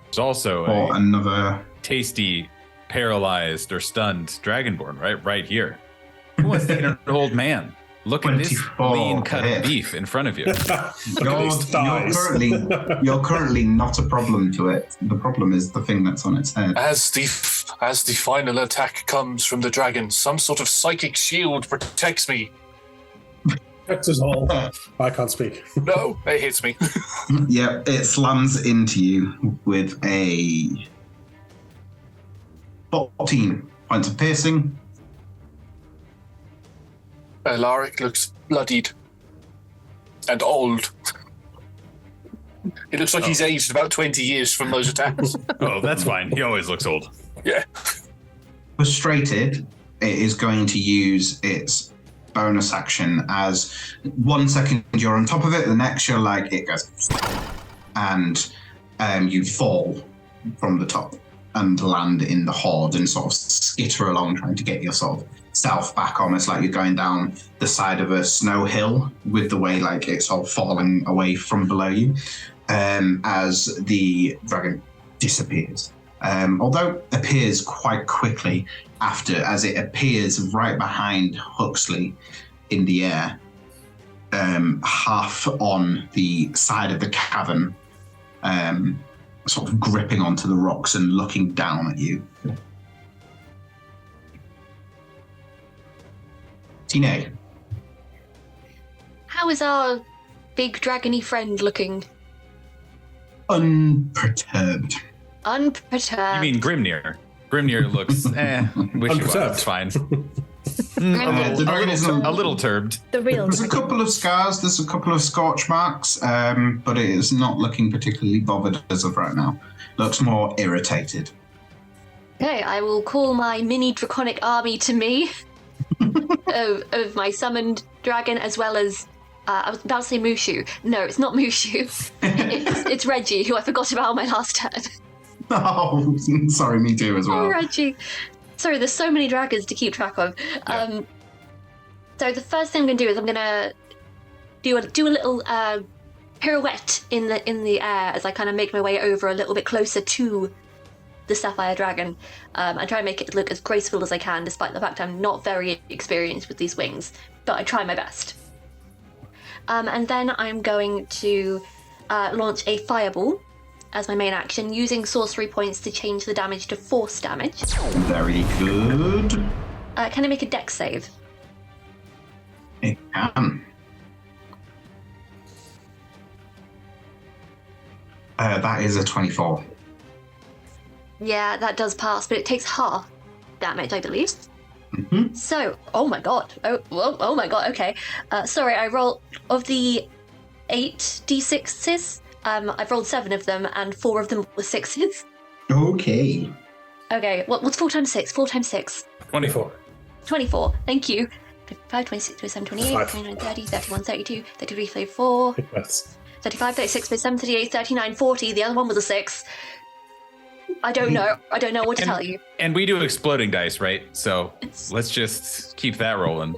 There's also another tasty, paralyzed or stunned dragonborn right here. Who wants to eat an old man? Look at this lean cut of beef in front of you. You're currently not a problem to it. The problem is the thing that's on its head. As the final attack comes from the dragon, some sort of psychic shield protects me. Protects us all. I can't speak. No, it hits me. Yeah, it slams into you with a 14 points of piercing. Alaric looks bloodied and old. It looks like he's aged about 20 years from those attacks. Oh, that's fine. He always looks old. Yeah. Frustrated, it is going to use its bonus action as 1 second you're on top of it, the next you're like, it goes, and you fall from the top and land in the horde and sort of skitter along trying to get your sort of self back, almost like you're going down the side of a snow hill with the way like it's all falling away from below you as the dragon disappears. Although appears quite quickly after, as it appears right behind Huxley in the air, half on the side of the cavern, sort of gripping onto the rocks and looking down at you. Tine. How is our big dragony friend looking? Unperturbed. Unperturbed. You mean Grimnir? Grimnir looks wishy-washy. It's fine. A little turbed. The real. There's a couple of scars. There's a couple of scorch marks, but it is not looking particularly bothered as of right now. Looks more irritated. Okay, I will call my mini draconic army to me of my summoned dragon, as well as I was about to say Mushu. No, it's not Mushu. It's Reggie, who I forgot about on my last turn. Oh, sorry, me too as well. Oh, Reggie. Sorry, there's so many dragons to keep track of. Yeah. So the first thing I'm going to do is I'm going to do a little pirouette in the air as I kind of make my way over a little bit closer to the sapphire dragon, and try and make it look as graceful as I can, despite the fact I'm not very experienced with these wings, but I try my best. And then I'm going to launch a fireball as my main action, using sorcery points to change the damage to force damage. Very good. Can I make a dex save? It can. That is a 24. Yeah, that does pass, but it takes half damage, I believe. Mm-hmm. So, oh my god. Oh my god, okay. Sorry, I rolled, of the 8 d6s, I've rolled 7 of them, and 4 of them were 6s. Okay. Okay, what's 4 times 6? 4 times 6? 24. 24, thank you. 25, 26, 27, 28, 29, 30, 31, 32, 33, 34, 35, 36, 37, 38, 39, 40. The other one was a 6. I don't know. I don't know what to tell you. And we do exploding dice, right? So let's just keep that rolling.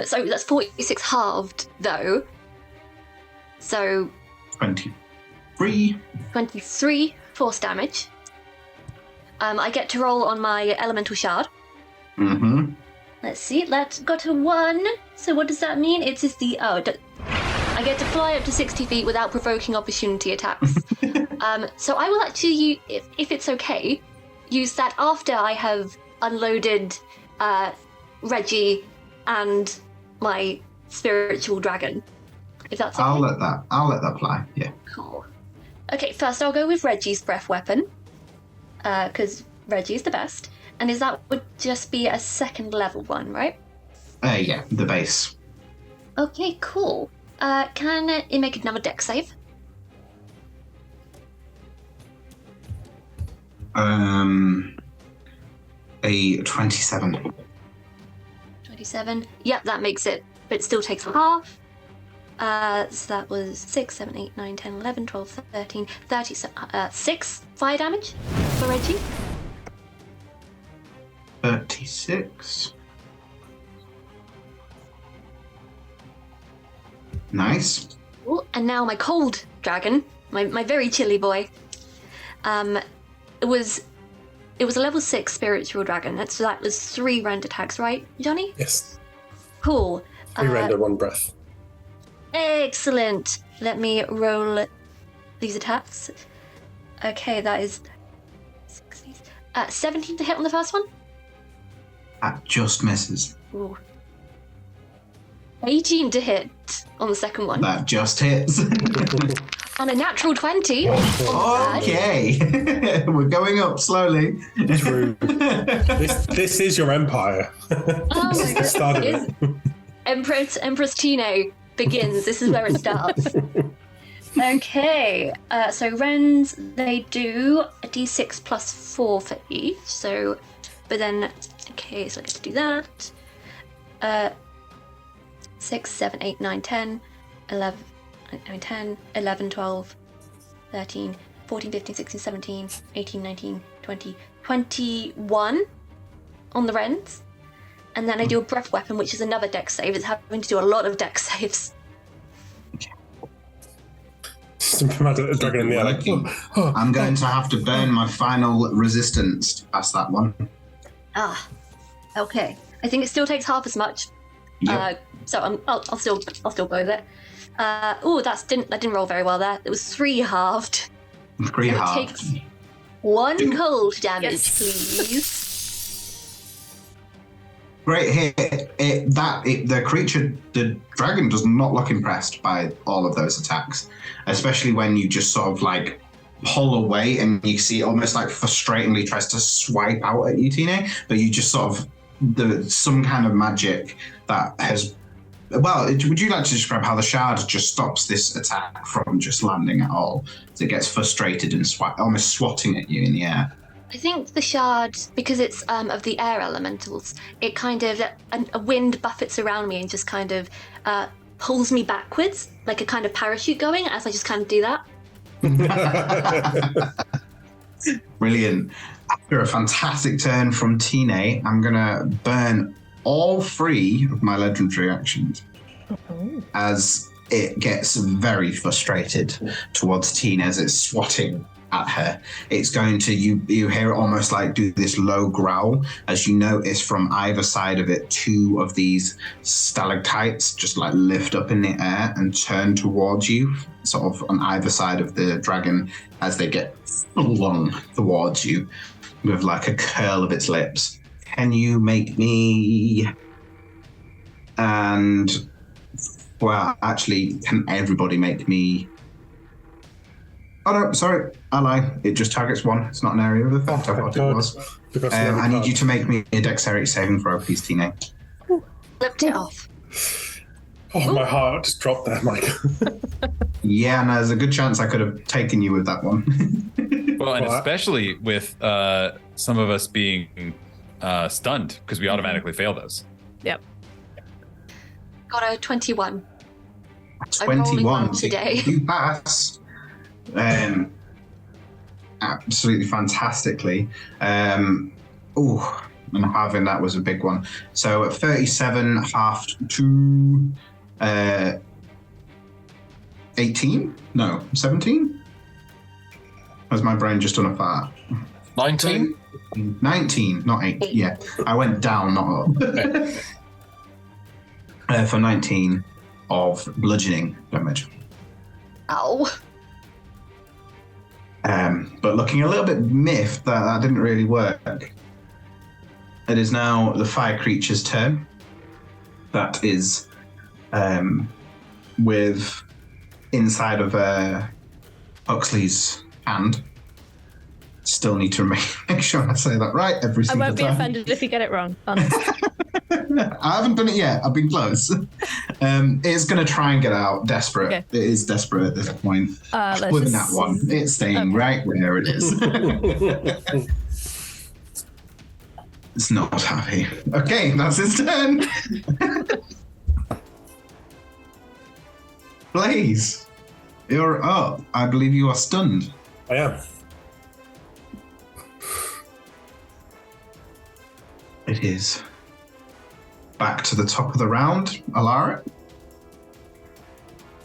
So that's 46 halved, though. So 23. 23 force damage. I get to roll on my elemental shard. Mm-hmm. Let's see. That got a 1. So what does that mean? It is the I get to fly up to 60 feet without provoking opportunity attacks. So I will actually, if it's okay, use that after I have unloaded Reggie and my spiritual dragon. If that's okay. I'll let that fly. Yeah. Cool. Okay, first I'll go with Reggie's breath weapon, because Reggie's the best. And that would just be a second level one, right? Yeah, the base. Okay, cool. Can it make another dex save? A 27. 27. Yep, that makes it, but it still takes half. So that was 6, 7, 8, 9, 10, 11, 12, 13, 30, 6 fire damage for Reggie. 36. Nice. Ooh, and now my cold dragon, my very chilly boy. It was a level 6 spiritual dragon. So that was 3 rend attacks, right, Johnny? Yes. Cool. 3 rend, 1 breath. Excellent. Let me roll these attacks. Okay, that is 17 to hit on the first one. That just misses. Ooh. 18 to hit on the second one. That just hits. And a natural 20. Okay. We're going up slowly. True. This is your empire. Oh my god. Start of it. Empress Tino begins. This is where it starts. Okay. So Rens, they do a d6 plus 4 for each. So, but then, okay, so I get to do that. 6, 7, 8, 9, 10, 11, 9, 10, 11, 12, 13, 14, 15, 16, 17, 18, 19, 20, 21 on the Rens. And then I do a breath weapon, which is another dex save. It's having to do a lot of dex saves. Just imagine a dragon in the air. Like, I'm going to have to burn my final resistance to pass that one. Ah, okay. I think it still takes half as much. Yep. So I'll still go with it. That didn't roll very well there. It was 3 halved. 3 halved. Take 1 cold damage, please. Great hit. The creature, the dragon, does not look impressed by all of those attacks, especially when you just sort of like pull away and you see it almost like frustratingly tries to swipe out at you, Tine, but you just sort of some kind of magic that has. Well, would you like to describe how the shard just stops this attack from just landing at all? As it gets frustrated and almost swatting at you in the air. I think the shard, because it's of the air elementals, it kind of, a wind buffets around me and just kind of pulls me backwards, like a kind of parachute going, as I just kind of do that. Brilliant. After a fantastic turn from Tine, I'm going to burn all 3 of my legendary actions as it gets very frustrated towards Tine as it's swatting at her. It's going to, you hear it almost like do this low growl as you notice from either side of it 2 of these stalactites just like lift up in the air and turn towards you, sort of on either side of the dragon as they get flung towards you with like a curl of its lips. Can you make me... And... Well, actually, can everybody make me... Oh no, sorry, I lie. It just targets 1. It's not an area of effect. I thought it was. I need you to make me a dexterity saving throw, please, Tine. Flipped it off. Oh, my heart just dropped there, Mike. Yeah, and there's a good chance I could have taken you with that one. Well, and especially with some of us being stunned, because we automatically fail those. Yep. Got a 21. 21 today. You pass. Absolutely fantastically. And halving that was a big one. So at 37 halved to 18? No, 17? Has my brain just done a fart? 19? 19, not 8. Yeah, I went down, not up. For 19. of bludgeoning damage. Ow. But looking a little bit miffed that didn't really work. It is now the fire creature's turn. That is with inside of Huxley's hand. Still need to make sure I say that right every single time. I won't be offended if you get it wrong, honestly. I haven't done it yet. I've been close. It's going to try and get out. Desperate. Okay. It is desperate at this point. With that one. It's staying right where it is. It's not happy. Okay, that's its turn. Blaze, you're up. I believe you are stunned. I am. It is back to the top of the round. Alara?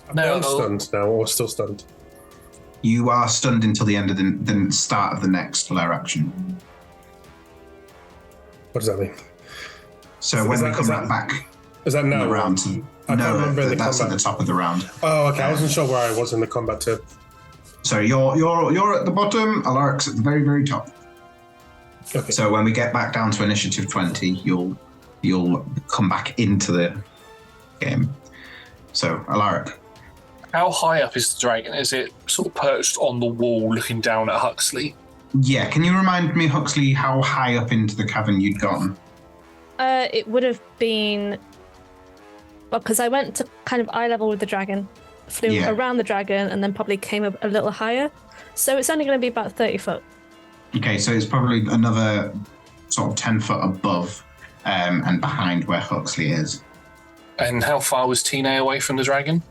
I'm stunned now, or still stunned? You are stunned until the end of the start of the next flare action. What does that mean? So when we come back... Is that now? Round? I can't remember the that's combat. at the top of the round. Oh, okay. I wasn't sure where I was in the combat too. So you're at the bottom, Alaric's at the very, very top. Okay. So when we get back down to initiative 20, you'll come back into the game. So, Alaric. How high up is the dragon? Is it sort of perched on the wall looking down at Huxley? Yeah, can you remind me, Huxley, how high up into the cavern you'd gone? It would have been... Well, because I went to kind of eye level with the dragon, flew around the dragon, and then probably came up a little higher. So it's only going to be about 30 foot. Okay, so it's probably another sort of 10 foot above and behind where Huxley is. And how far was Tina away from the dragon?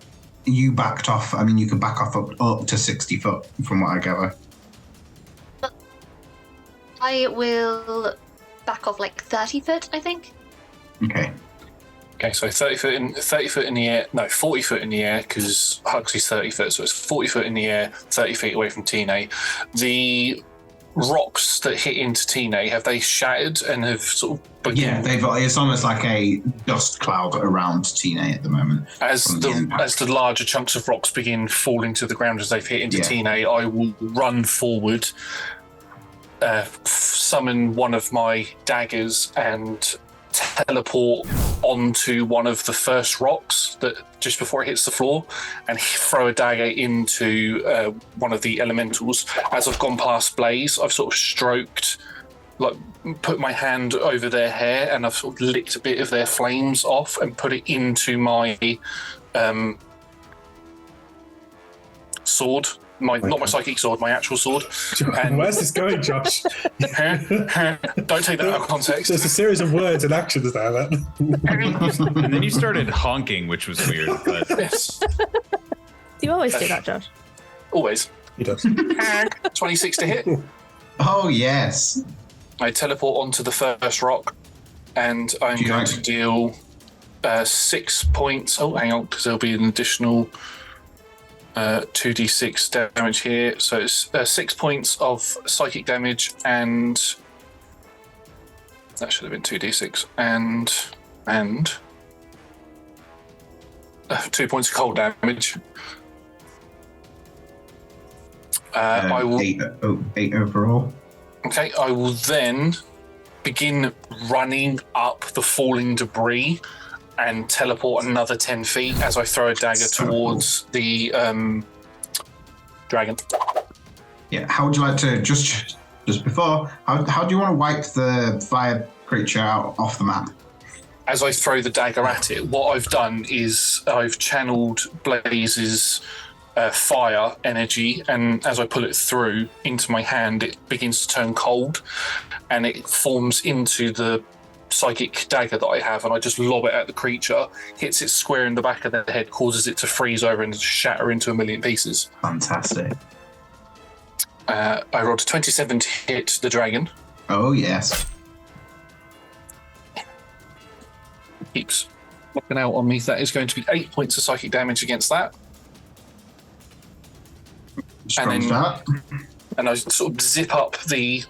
You backed off. I mean, you could back off up to 60 foot from what I gather. I will back off like 30 foot, I think. Okay. Okay, so 30 foot in the air. No, 40 foot in the air because Huxley's 30 foot, so it's 40 foot in the air, 30 feet away from Tina. The rocks that hit into Tina, have they shattered and have sort of... Yeah, it's almost like a dust cloud around Tina at the moment. As the larger chunks of rocks begin falling to the ground as they've hit into Tina, I will run forward, summon one of my daggers and teleport onto one of the first rocks that just before it hits the floor and throw a dagger into one of the elementals. As I've gone past Blaze, I've sort of stroked, like put my hand over their hair and I've sort of licked a bit of their flames off and put it into my sword. Not my psychic sword, my actual sword. And where's this going, Josh? Don't take that out of context. There's a series of words and actions there. And then you started honking, which was weird. But... Yes. You always do that, Josh. Always. He does. 26 to hit. Oh, yes. I teleport onto the first rock and I'm going to deal 6 points. Oh, hang on, because there'll be an additional... 2d6 damage here, so it's 6 points of psychic damage, and that should have been 2d6, and 2 points of cold damage. I will 8 overall. Okay, I will then begin running up the falling debris and teleport another 10 feet as I throw a dagger towards the dragon. Yeah, how would you like to, just before, how do you want to wipe the fire creature out off the map? As I throw the dagger at it, what I've done is I've channeled Blaze's fire energy, and as I pull it through into my hand, it begins to turn cold, and it forms into the psychic dagger that I have, and I just lob it at the creature, hits it square in the back of the head, causes it to freeze over and shatter into a million pieces. Fantastic. I rolled a 27 to hit the dragon. Oh, yes. Keeps knocking out on me. That is going to be 8 points of psychic damage against that. Strong start. And I sort of zip up the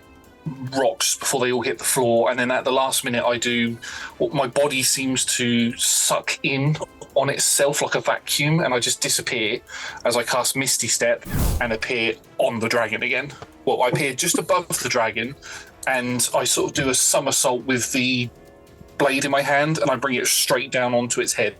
rocks before they all hit the floor, and then at the last minute I do what my body seems to suck in on itself like a vacuum, and I just disappear as I cast Misty Step and appear on the dragon again. Well, I appear just above the dragon, and I sort of do a somersault with the blade in my hand, and I bring it straight down onto its head.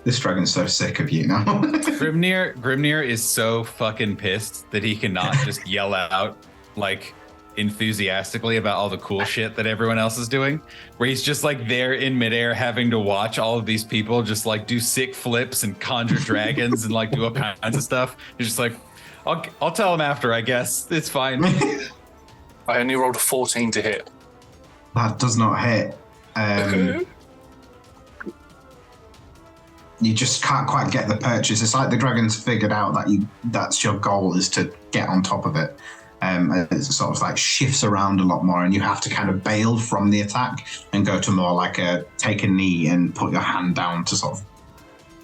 This dragon's so sick of you now. Grimnir is so fucking pissed that he cannot just yell out like enthusiastically about all the cool shit that everyone else is doing, where he's just like there in midair having to watch all of these people just like do sick flips and conjure dragons and like do all kinds of stuff. He's just like, I'll tell him after, I guess. It's fine. I only rolled a 14 to hit. That does not hit. You just can't quite get the purchase. It's like the dragon's figured out that that's your goal, is to get on top of it. It sort of like shifts around a lot more, and you have to kind of bail from the attack and go to more like take a knee and put your hand down to sort of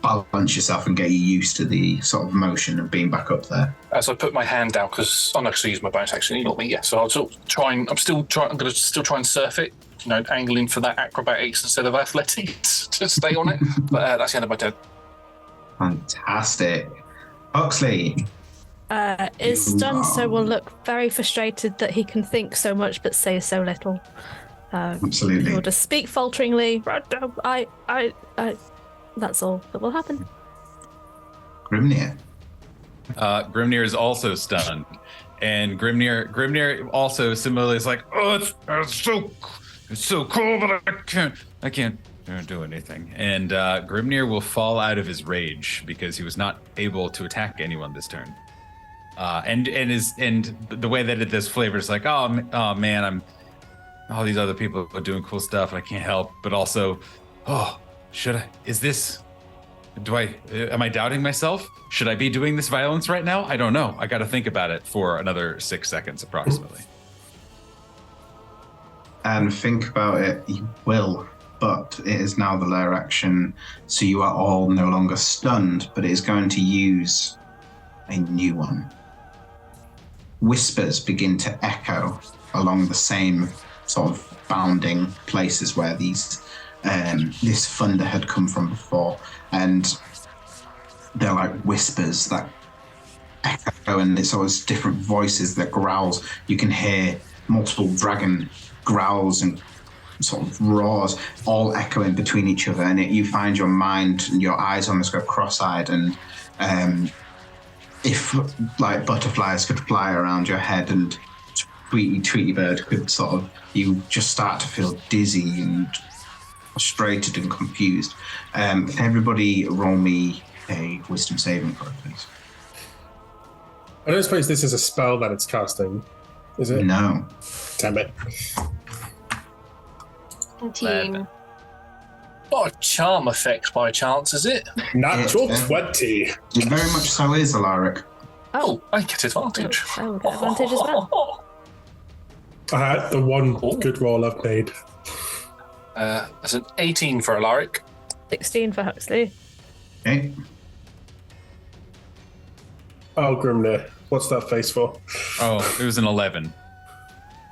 balance yourself and get you used to the sort of motion of being back up there. As I put my hand down, because I'm not going to use my bonus action, you got me, yeah. So I'll sort of try and I'm going to still try and surf it, angling for that acrobatics instead of athletics to stay on it. But that's the end of my turn. Fantastic. Huxley. Is stunned, so will look very frustrated that he can think so much but say so little. Absolutely. He'll just speak falteringly. That's all that will happen. Grimnir. Grimnir is also stunned, and Grimnir also similarly is like, oh, it's so cool, but I can't do anything. And Grimnir will fall out of his rage because he was not able to attack anyone this turn. And the way that this flavor is like, oh man, all these other people are doing cool stuff and I can't help, but also, am I doubting myself? Should I be doing this violence right now? I don't know. I got to think about it for another 6 seconds approximately. And think about it, you will, but it is now the lair action, so you are all no longer stunned, but it is going to use a new one. Whispers begin to echo along the same sort of bounding places where this thunder had come from before, and they're like whispers that echo, and it's always different voices that growls. You can hear multiple dragon growls and sort of roars all echoing between each other, and you find your mind and your eyes almost go cross-eyed, and if like butterflies could fly around your head and Tweety Bird could sort of, you just start to feel dizzy and frustrated and confused. Can everybody roll me a wisdom saving throw, please? I don't suppose this is a spell that it's casting, is it? No. Damn it. 19. Not a charm effect by chance, is it? Natural 20. It very much so is, Alaric. Oh, I get advantage. I will get advantage as well. The one good roll I've made. That's an 18 for Alaric. 16 for Huxley. Okay. Oh, Grimnir, what's that face for? Oh, it was an 11.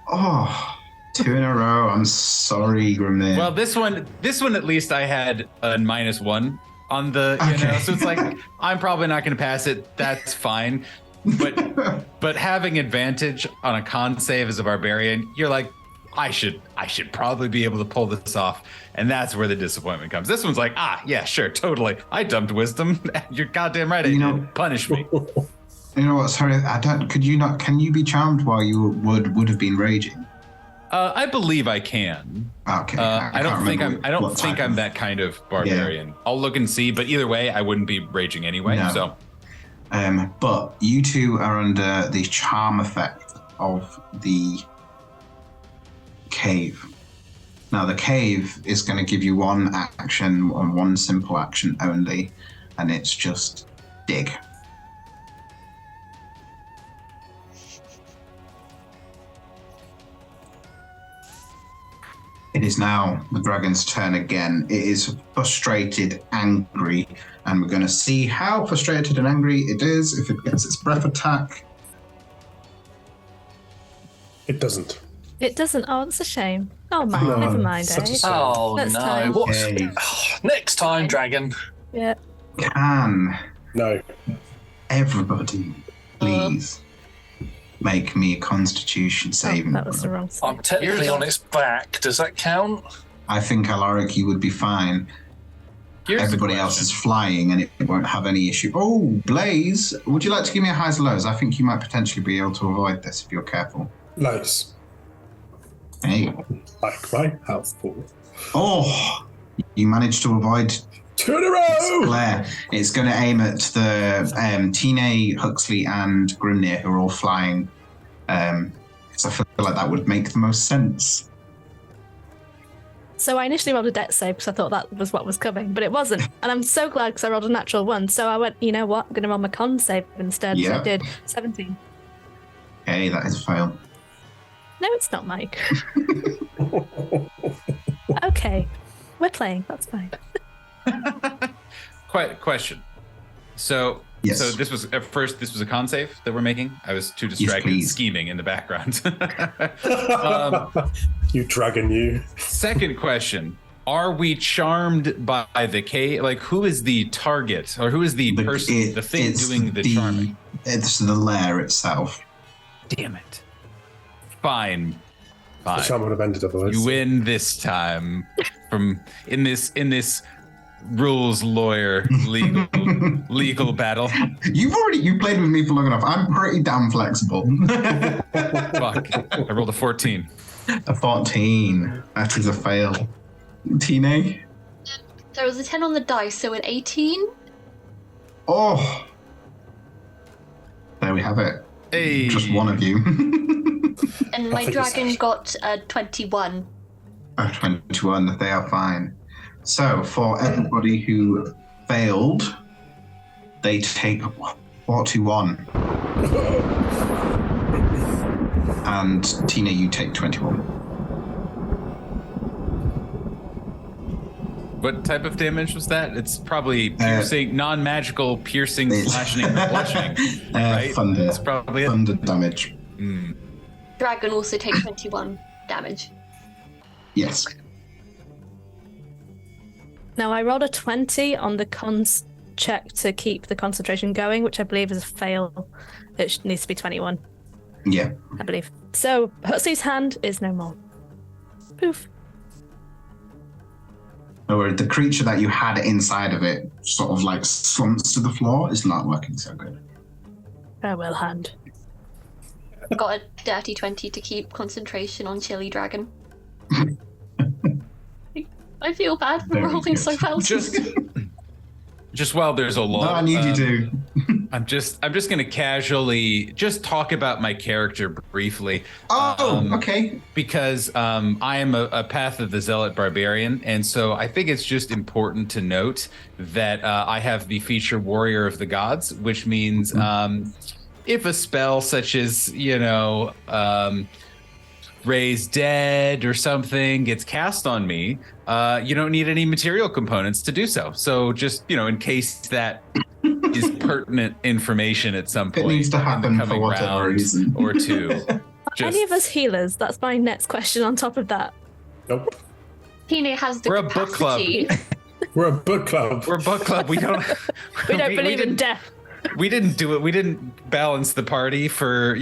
Oh, 2 in a row. I'm sorry, Grimnir. Well, this one at least I had a -1 on the, so it's like, I'm probably not going to pass it. That's fine. But having advantage on a con save as a barbarian, you're like, I should probably be able to pull this off. And that's where the disappointment comes. This one's like, yeah, sure, totally. I dumped wisdom. You're goddamn right. Punish me. You know what? Sorry, can you be charmed while you would have been raging? I believe I can. Okay. I don't think I'm that kind of barbarian. Yeah. I'll look and see, but either way, I wouldn't be raging anyway. No. So. But you two are under the charm effect of the cave. Now, the cave is going to give you one action, one simple action only, and it's just dig. It is now the dragon's turn again. It is frustrated, angry, and we're going to see how frustrated and angry it is if it gets its breath attack. It doesn't. It doesn't. Oh, it's a shame. Oh, man. No, Never mind, such a eh? shame. Oh Next no! time. What's Okay. next time, Dragon? Yeah. Can No. everybody please make me a Constitution saving that was the throw? wrong side. I'm technically on its back. Does that count? I think Alaric, you would be fine. Everybody else is flying and it won't have any issue. Oh, Blaze, would you like to give me a highs and lows? I think you might potentially be able to avoid this if you're careful. Lows. Hey. Like my house pool. Oh, you managed to avoid 2 in a row! Blair. It's going to aim at the Tine, Huxley, and Grimnir, who are all flying. Because I feel like that would make the most sense. So I initially rolled a dex save because I thought that was what was coming, but it wasn't. And I'm so glad because I rolled a natural 1. So I went, you know what? I'm going to roll my con save instead. So I did 17. Okay, that is a fail. No, it's not, Mike. Okay, we're playing. That's fine. Question. So, Yes. so this was at first. This was a con save that we're making. I was too distracted please. scheming in the background. You dragon, you. Second question: are we charmed by the cave? Like, who is the target, or who is the person, the thing it's doing the charming? It's the lair itself. Damn it! Fine. The charm would have ended otherwise. You win this time. From in this rules lawyer legal battle. You played with me for long enough. I'm pretty damn flexible. Fuck! I rolled a 14. A 14. That is a fail. Tine? There was a 10 on the dice, so an 18. Oh. There we have it. Hey. Just one of you. And my dragon got a 21. 21. They are fine. So, for everybody who failed, they take 41. And Tina, you take 21. What type of damage was that? It's probably piercing, non-magical piercing, slashing, and bludgeoning, right? Thunder. That's probably thunder damage. Dragon also takes 21 damage. Yes. Now, I rolled a 20 on the cons check to keep the concentration going, which I believe is a fail. It needs to be 21. Yeah. I believe. So, Huxley's hand is no more. Poof. Or the creature that you had inside of it sort of like slumps to the floor. It's not working so good. Farewell, hand. Got a dirty 20 to keep concentration on Chili Dragon. I feel bad for Very rolling good. so well. Just while there's a lull. No, I need you to. I'm just gonna casually just talk about my character briefly. Oh, okay. Because I am a Path of the Zealot Barbarian, and so I think it's just important to note that I have the feature Warrior of the Gods, which means if a spell such as Raise Dead or something gets cast on me, you don't need any material components to do so. So just, in case that is pertinent information at some point. It needs to happen in the for whatever round reason. or two. Any of us healers? That's my next question on top of that. Nope. Tina has the We're a book club. capacity. We're a book club. We're a book club. We don't We don't believe in death. We didn't do it. We didn't balance the party for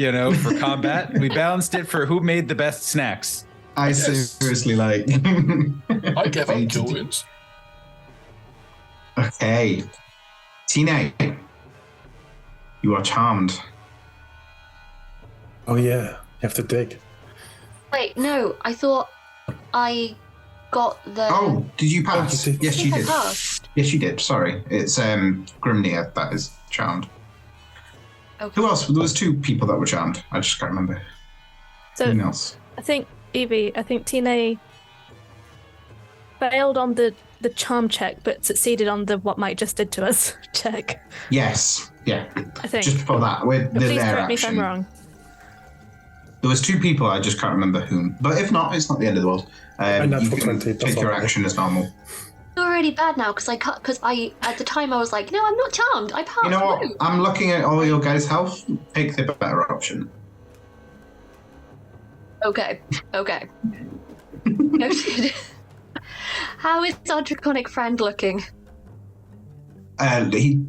combat. We balanced it for who made the best snacks. I seriously like. I give up kill wins. Okay. Tina, you are charmed. Oh yeah, you have to dig. Wait, no, I thought I got the... Oh, did you pass? Oh, you did. Yes, I you think I did. passed. Yes, you did. Sorry. It's Grimnir that is charmed. Okay. Who else? There was 2 people that were charmed. I just can't remember. So Who else? I think Tina failed on the charm check, but succeeded on the what Mike just did to us check. Yes. Yeah. I think. Just before that, with But the please lair correct me if I'm action. wrong. There was 2 people. I just can't remember whom. But if not, it's not the end of the world. A natural you can 20, that's take your all right. action as normal. It's already bad now because I at the time I was like, no, I'm not charmed. I passed. You know what? No. I'm looking at all your guys' health. Pick the better option. Okay. Noted. How is our draconic friend looking? He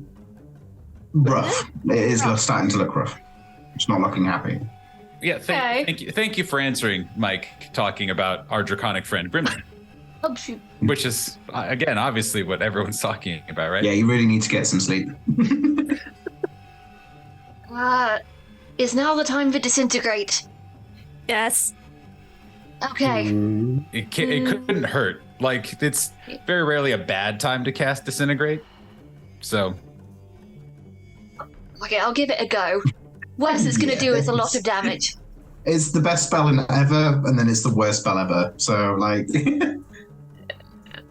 rough. It is starting to look rough. It's not looking happy. Yeah, thank you for answering, Mike, talking about our draconic friend Grimnir. Oh, shoot. Which is, again, obviously what everyone's talking about, right? Yeah, you really need to get some sleep. Is now the time for disintegrate? Yes. Okay. It couldn't hurt. Like, it's very rarely a bad time to cast disintegrate. So. Okay, I'll give it a go. Worst it's going to do is a lot of damage. It's the best spell ever, and then it's the worst spell ever. So, like...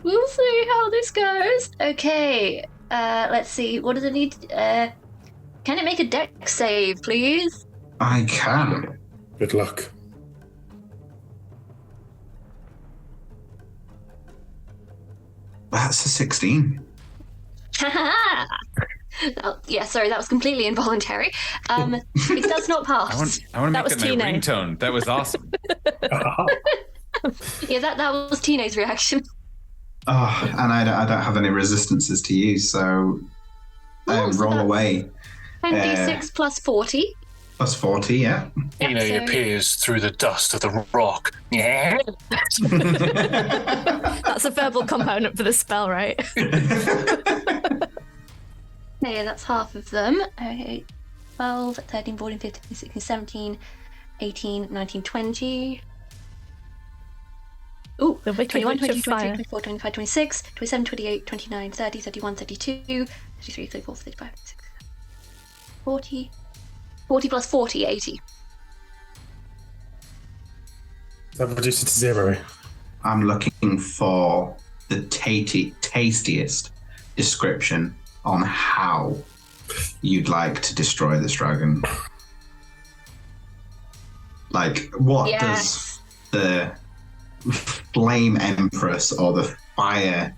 We'll see how this goes. Okay, let's see. What does it need? Can it make a dex save, please? I can. Good luck. That's a 16. Yeah, sorry, that was completely involuntary. It does not pass. I want to make that my ringtone. That was awesome. Yeah, that was Tina's reaction. Oh, and I don't have any resistances to use, so roll away. 26 plus 40. Plus 40, yeah. Tina appears through the dust of the rock. Yeah. That's a verbal component for the spell, right? Yeah, that's half of them. Okay, 12, 13, 14, 15, 16, 17, 18, 19, 20. Ooh, 21, 22, 23, 24, 25, 26, 27, 28, 29, 30, 31, 32, 33, 34, 35, 36, 40. 40 plus 40, 80. That reduces it to 0. I'm looking for the tastiest description on how you'd like to destroy this dragon. Like, what does the Flame Empress or the Fire...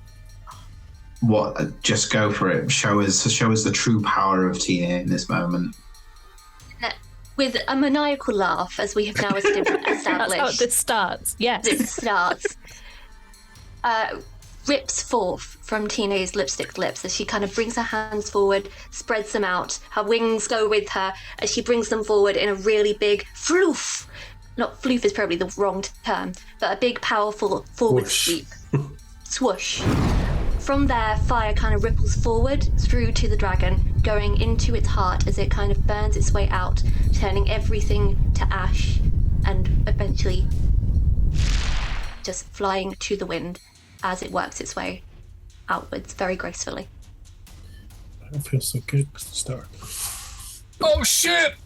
Just go for it. Show us the true power of Tina in this moment. With a maniacal laugh, as we have now established. That's how this starts, yes. This starts. Rips forth from Tina's lipstick lips as she kind of brings her hands forward, spreads them out. Her wings go with her as she brings them forward in a really big floof. Not floof is probably the wrong term, but a big, powerful forward sweep. Swoosh. From there, fire kind of ripples forward through to the dragon, going into its heart as it kind of burns its way out, turning everything to ash, and eventually just flying to the wind as it works its way outwards very gracefully. I don't feel so good at the start. Oh, shit!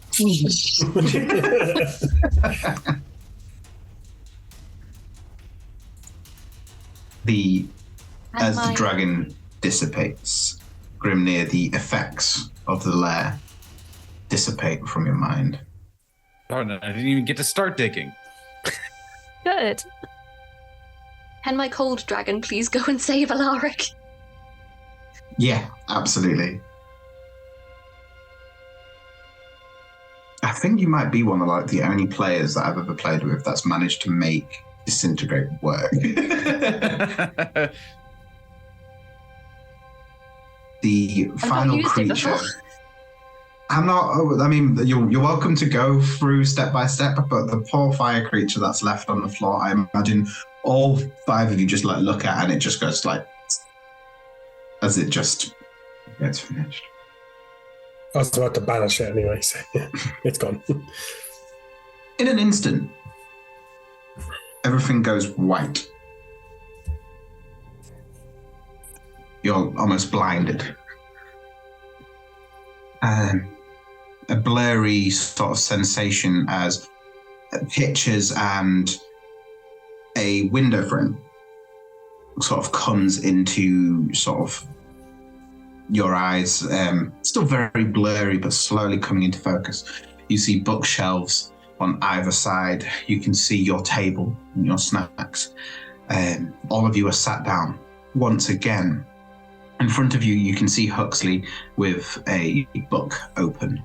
As the dragon dissipates, Grimnir, the effects of the lair dissipate from your mind. Oh no, I didn't even get to start digging. Good. Can my cold dragon please go and save Alaric? Yeah, absolutely. I think you might be one of the only players that I've ever played with that's managed to make disintegrate work. The final creature. You're welcome to go through step by step, but the poor fire creature that's left on the floor, I imagine all 5 of you just look at, and it just goes as it just gets finished. I was about to banish it anyway, so yeah, it's gone. In an instant, everything goes white. You're almost blinded. A blurry sort of sensation as pictures and a window frame sort of comes into sort of your eyes. Still very blurry, but slowly coming into focus. You see bookshelves on either side. You can see your table and your snacks. All of you are sat down once again. In front of you, you can see Huxley with a book open.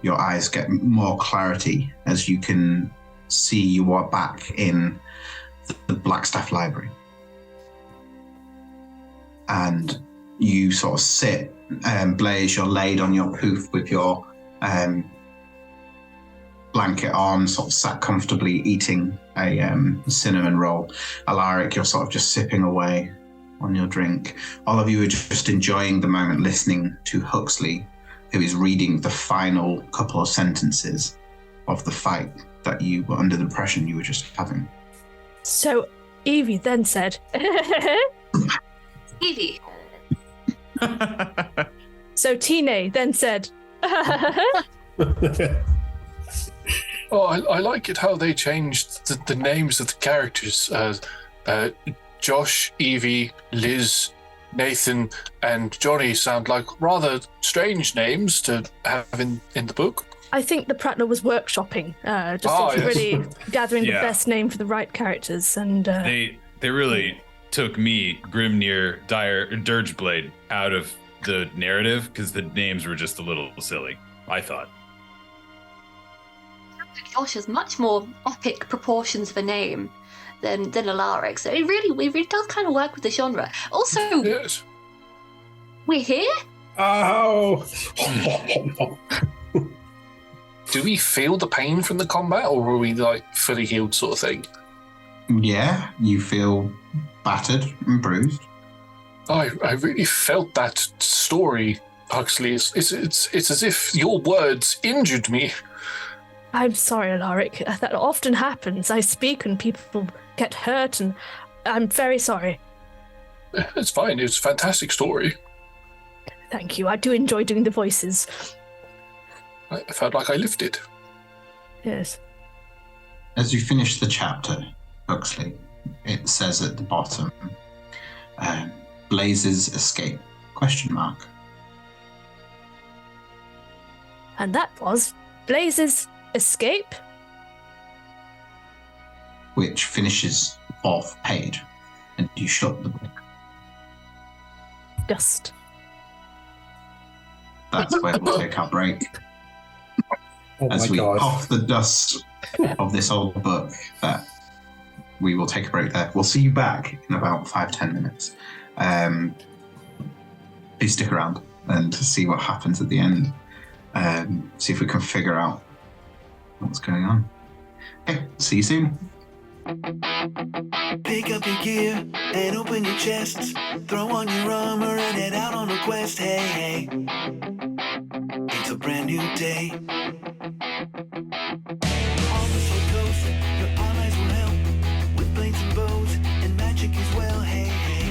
Your eyes get more clarity as you can see you are back in the Blackstaff Library. And you sort of sit, Blaze, you're laid on your poof with your blanket on, sort of sat comfortably eating a cinnamon roll. Alaric, you're sort of just sipping away on your drink. All of you are just enjoying the moment, listening to Huxley, who is reading the final couple of sentences of the fight that you were under the impression you were just having. So Evie then said, Evie. So Tine then said, Oh, I like it how they changed the names of the characters. Josh, Evie, Liz, Nathan, and Johnny sound like rather strange names to have in the book. I think the Prattler was workshopping, really gathering the best name for the right characters. And They really took me, Grimnir, Dirgeblade, out of the narrative because the names were just a little silly, I thought. Josh has much more epic proportions of a name than Alaric, so it really does kind of work with the genre. Also, Yes. we're here? Oh! Do we feel the pain from the combat, or are we like fully healed sort of thing? Yeah, you feel battered and bruised. I really felt that story, Huxley. It's as if your words injured me. I'm sorry, Alaric. That often happens. I speak and people get hurt, and I'm very sorry. It's fine. It's a fantastic story. Thank you. I do enjoy doing the voices. I felt like I lived it. Yes. As you finish the chapter, Huxley, it says at the bottom, Blaze's escape, ? And that was Blaze's escape. Which finishes off page, and you shut the book. Dust. That's where we'll take our break. As we off the dust of this old book, that we will take a break there. We'll see you back in about 5-10 minutes. Please stick around and see what happens at the end. See if we can figure out what's going on. Okay, see you soon. Pick up your gear and open your chests. Throw on your armor and head out on a quest. Hey, hey. It's a brand new day. On the South Coast, your allies will help with blades and bows and magic as well. Hey, hey.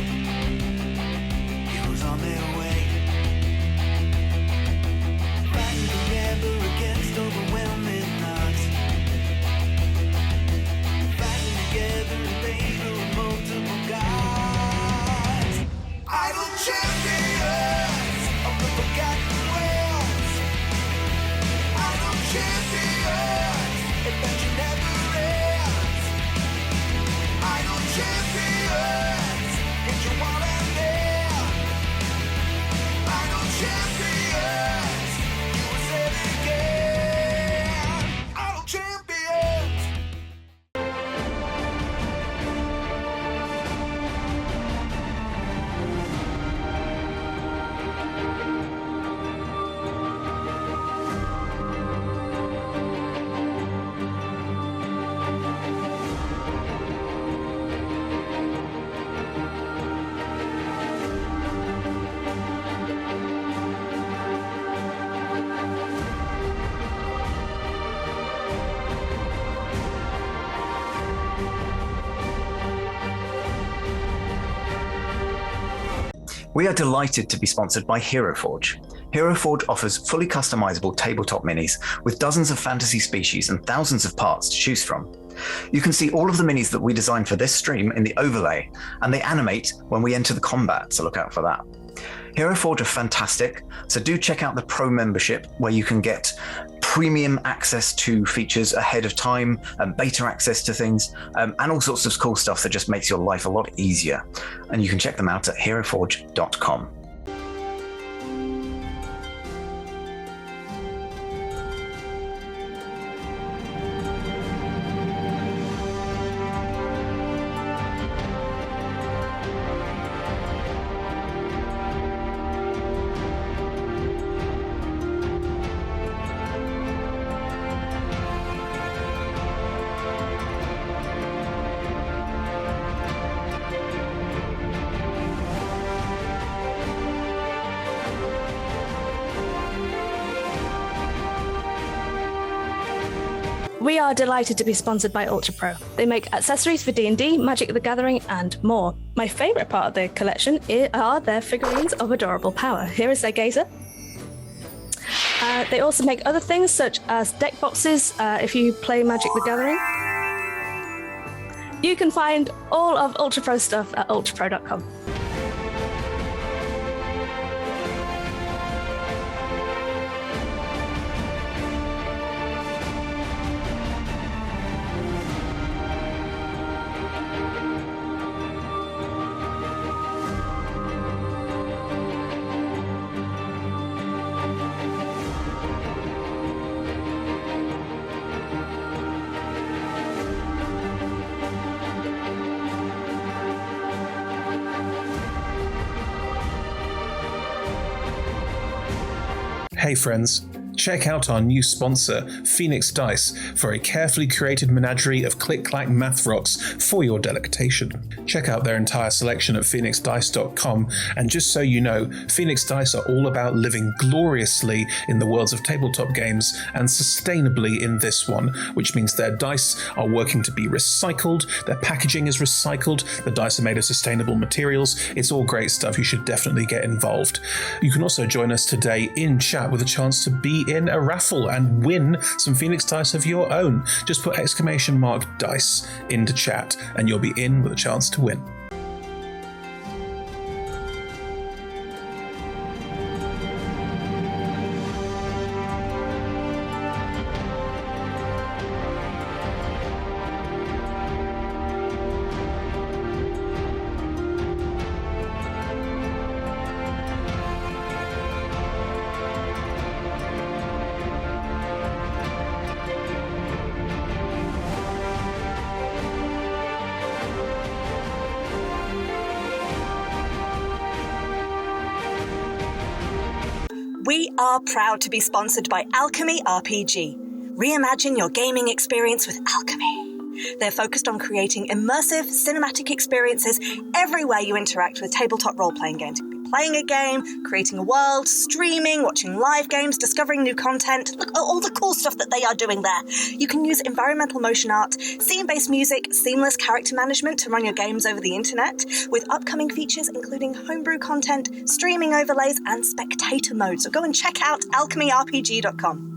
Heroes on their way. Fighting together against overwhelming odds. Fighting together in favor of multiple gods. Idle champions of the forgotten realms. Idle champions, adventure never ends. Idle champions, get your wallet there. Idle champions, you will say it again. Idle champions. We are delighted to be sponsored by HeroForge. HeroForge offers fully customizable tabletop minis with dozens of fantasy species and thousands of parts to choose from. You can see all of the minis that we designed for this stream in the overlay, and they animate when we enter the combat, so look out for that. HeroForge are fantastic, so do check out the Pro membership where you can get premium access to features ahead of time, beta access to things, and all sorts of cool stuff that just makes your life a lot easier. And you can check them out at heroforge.com. We are delighted to be sponsored by Ultra Pro. They make accessories for D&D, Magic the Gathering, and more. My favourite part of their collection are their figurines of adorable power. Here is their gazer. They also make other things such as deck boxes if you play Magic the Gathering. You can find all of Ultra Pro stuff at ultrapro.com. Hey friends, check out our new sponsor, Phoenix Dice, for a carefully curated menagerie of click-clack math rocks for your delectation. Check out their entire selection at phoenixdice.com, and just so you know, Phoenix Dice are all about living gloriously in the worlds of tabletop games and sustainably in this one, which means their dice are working to be recycled, their packaging is recycled, the dice are made of sustainable materials. It's all great stuff. You should definitely get involved. You can also join us today in chat with a chance to be in a raffle and win some Phoenix Dice of your own. Just put !dice into chat and you'll be in with a chance to win. We are proud to be sponsored by Alchemy RPG. Reimagine your gaming experience with Alchemy. They're focused on creating immersive cinematic experiences everywhere you interact with tabletop role-playing games. Playing a game, creating a world, streaming, watching live games, discovering new content. Look at all the cool stuff that they are doing there. You can use environmental motion art, scene-based music, seamless character management to run your games over the internet, with upcoming features including homebrew content, streaming overlays, and spectator mode. So go and check out alchemyrpg.com.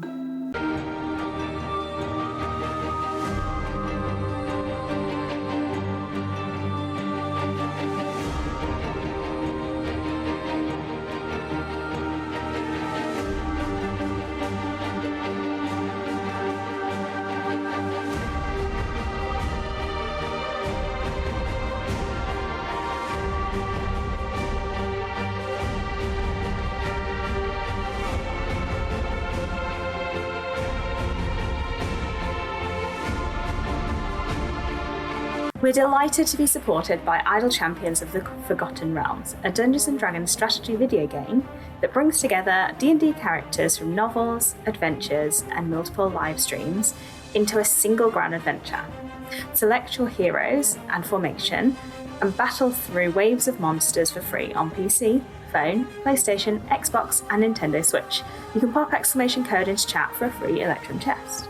We're delighted to be supported by Idle Champions of the Forgotten Realms, a Dungeons & Dragons strategy video game that brings together D&D characters from novels, adventures, and multiple live streams into a single grand adventure. Select your heroes and formation and battle through waves of monsters for free on PC, phone, PlayStation, Xbox, and Nintendo Switch. You can pop ! code into chat for a free Electrum test.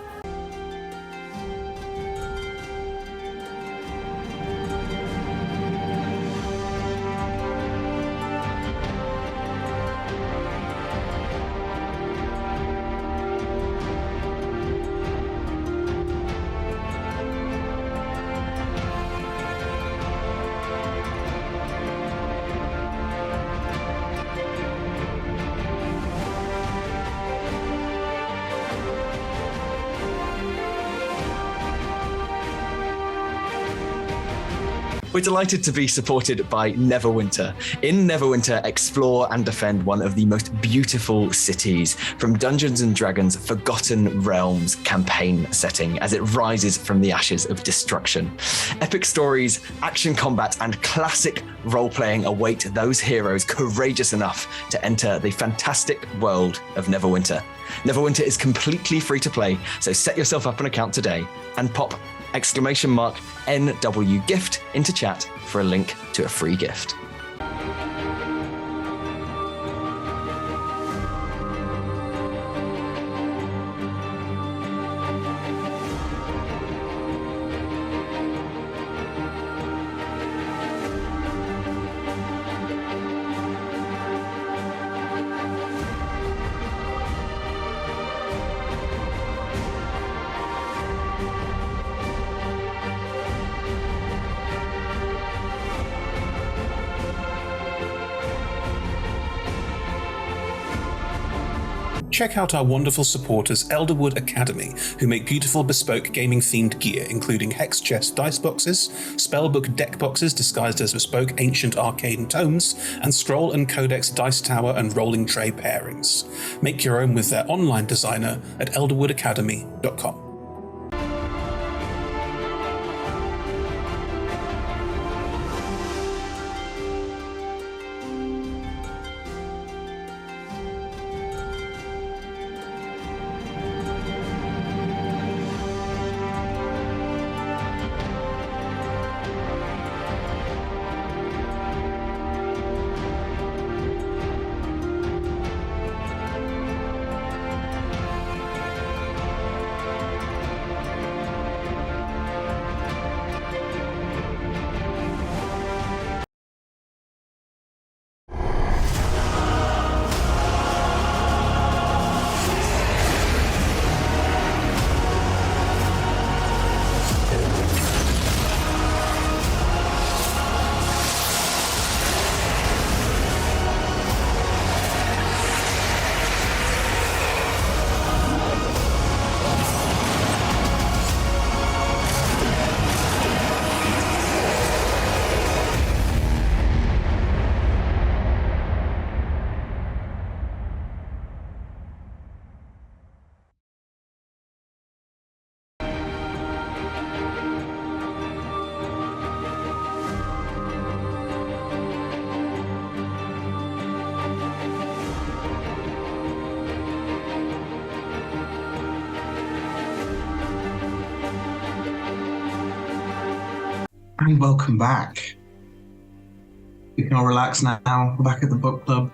We're delighted to be supported by Neverwinter. In Neverwinter, explore and defend one of the most beautiful cities from Dungeons & Dragons' Forgotten Realms campaign setting as it rises from the ashes of destruction. Epic stories, action combat, and classic role-playing await those heroes courageous enough to enter the fantastic world of Neverwinter. Neverwinter is completely free to play, so set yourself up an account today and pop !NW gift into chat for a link to a free gift. check out our wonderful supporters Elderwood Academy, who make beautiful bespoke gaming-themed gear, including hex chest dice boxes, spellbook deck boxes disguised as bespoke ancient arcane tomes, and scroll and codex dice tower and rolling tray pairings. Make your own with their online designer at elderwoodacademy.com. And welcome back. You can all relax now. We're back at the book club.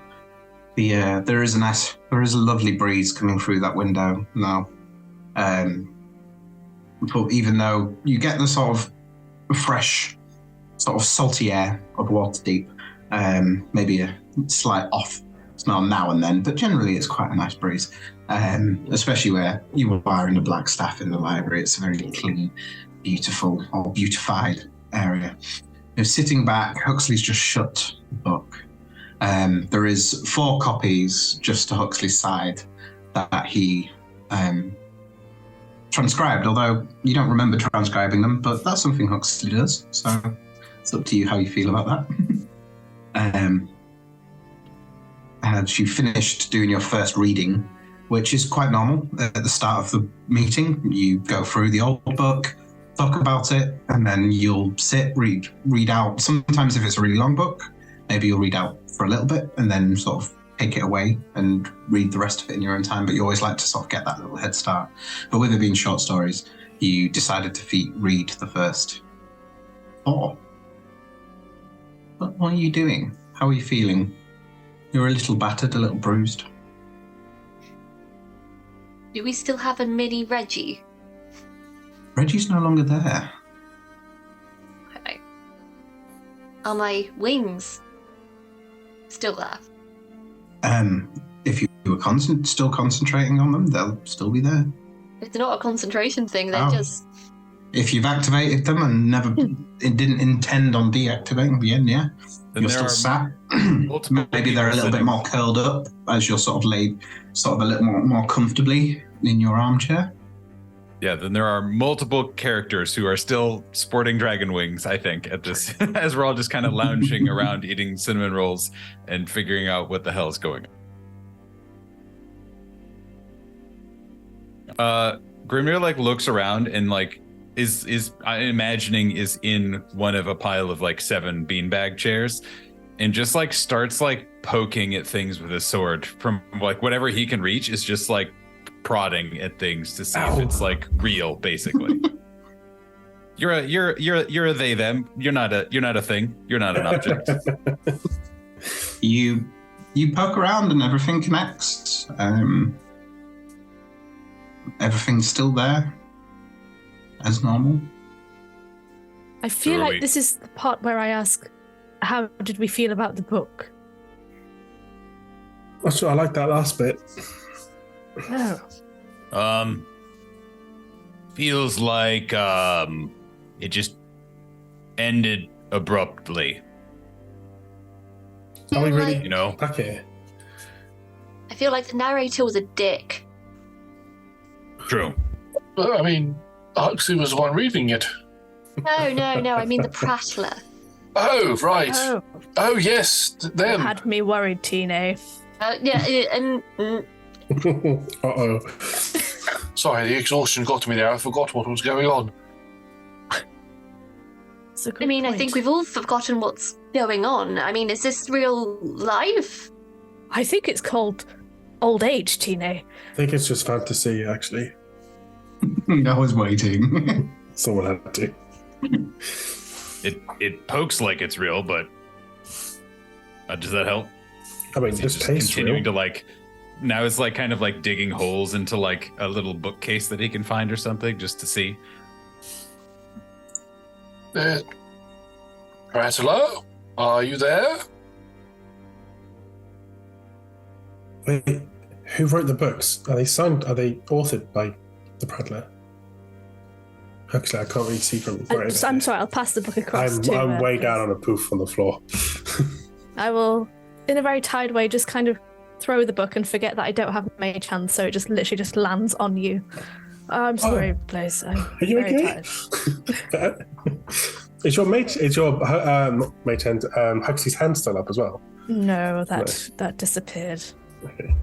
There is a lovely breeze coming through that window now. But even though you get the sort of fresh, sort of salty air of Waterdeep, maybe a slight off smell now and then, but generally it's quite a nice breeze. Especially where you are in the Blackstaff in the library. It's a very clean, beautiful, or beautified area. Sitting back, Huxley's just shut the book. There is 4 copies just to Huxley's side that he transcribed, although you don't remember transcribing them, but that's something Huxley does, so it's up to you how you feel about that. As you finished doing your first reading, which is quite normal at the start of the meeting, you go through the old book, talk about it, and then you'll sit, read out. Sometimes if it's a really long book, maybe you'll read out for a little bit and then sort of take it away and read the rest of it in your own time, but you always like to sort of get that little head start. But with it being short stories, you decided to read the first 4. What are you doing? How are you feeling? You're a little battered, a little bruised. Do we still have a mini Reggie? Reggie's no longer there. Okay. Are my wings still there? If you were still concentrating on them, they'll still be there. It's not a concentration thing, they're just... If you've activated them and didn't intend on deactivating the end, yeah. Then you're still sat. Maybe they're a little bit more curled up as you're sort of laid sort of a little more comfortably in your armchair. Yeah, then there are multiple characters who are still sporting dragon wings, I think, at this, as we're all just kind of lounging around eating cinnamon rolls and figuring out what the hell is going on. Grimnir looks around and is imagining is in one of a pile of 7 beanbag chairs and just starts poking at things with a sword from whatever he can reach is just prodding at things to see if it's real, basically. You're a they them. You're not a thing. You're not an object. You poke around and everything connects. Everything's still there as normal. I feel like this is the part where I ask, how did we feel about the book? I like that last bit. Oh. Feels like it just ended abruptly. Are we really back here? I I feel like the narrator was a dick. True. Well, I mean, Huxley was the one reading it. No, I mean the Prattler. Oh, right. Oh, Oh, yes, them. had me worried, Tine. And Uh-oh. Sorry, the exhaustion got to me there. I forgot what was going on. That's a good I mean, I point. think we've all forgotten what's going on. I mean, is this real life? I think it's called old age, Tine. I think it's just fantasy, actually. I was waiting. Someone had to. It pokes like it's real, but does that help? I mean, Is he this just tastes continuing real. to like. Now it's like kind of like digging holes into like a little bookcase that he can find or something just to see. Prattler, are you there? Wait, who wrote the books? Are they signed? Are they authored by the Prattler? Actually, I can't really see from where it is. I'm sorry, I'll pass the book across to I'm way Liz. down on a poof on the floor. I will, in a very tired way, just kind of throw the book and forget that I don't have mage hands, so it just literally just lands on you. I'm sorry, Blaze. I'm Are you very okay? tired. Is your mate hand, Huxley's hand still up as well? No, that disappeared. Okay.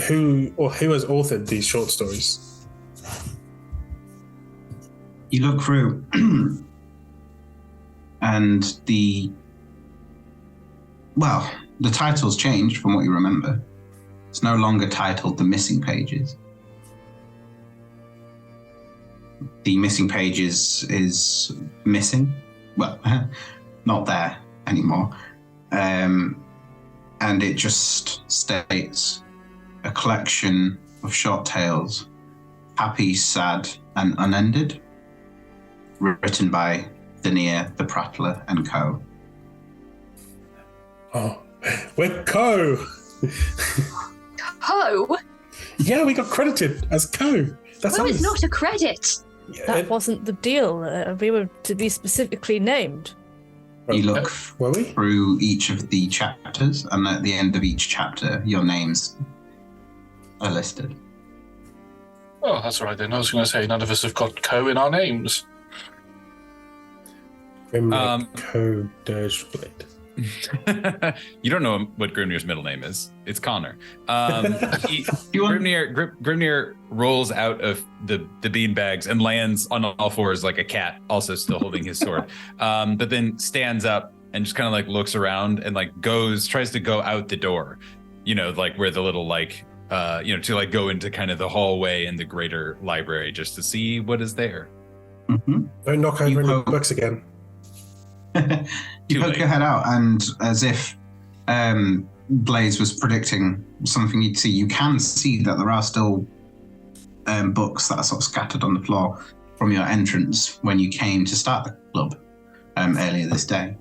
Who has authored these short stories? You look through, and the title's changed from what you remember. It's no longer titled The Missing Pages. The Missing Pages is missing. Well, not there anymore. And it just states a collection of short tales, happy, sad, and unended, written by Denier, the Prattler, and Co. Oh, we're Co. Co? Yeah, we got credited as Co. That's Co us. is not a credit. That wasn't the deal. We were to be specifically named. You look Were we? through each of the chapters, and at the end of each chapter, your names are listed. Oh, that's all right then. I was going to say none of us have got Co in our names. Co Dirgeblade. You don't know what Grimnir's middle name is. It's Connor. Grimnir rolls out of the bean bags and lands on all fours like a cat, also still holding his sword. But then stands up and just kind of like looks around and like tries to go out the door. You know, like where the little like to like go into kind of the hallway in the greater library just to see what is there. Mm-hmm. Don't knock over any books again. You poke your head out, and as if Blaze was predicting something you'd see, you can see that there are still books that are sort of scattered on the floor from your entrance when you came to start the club earlier this day.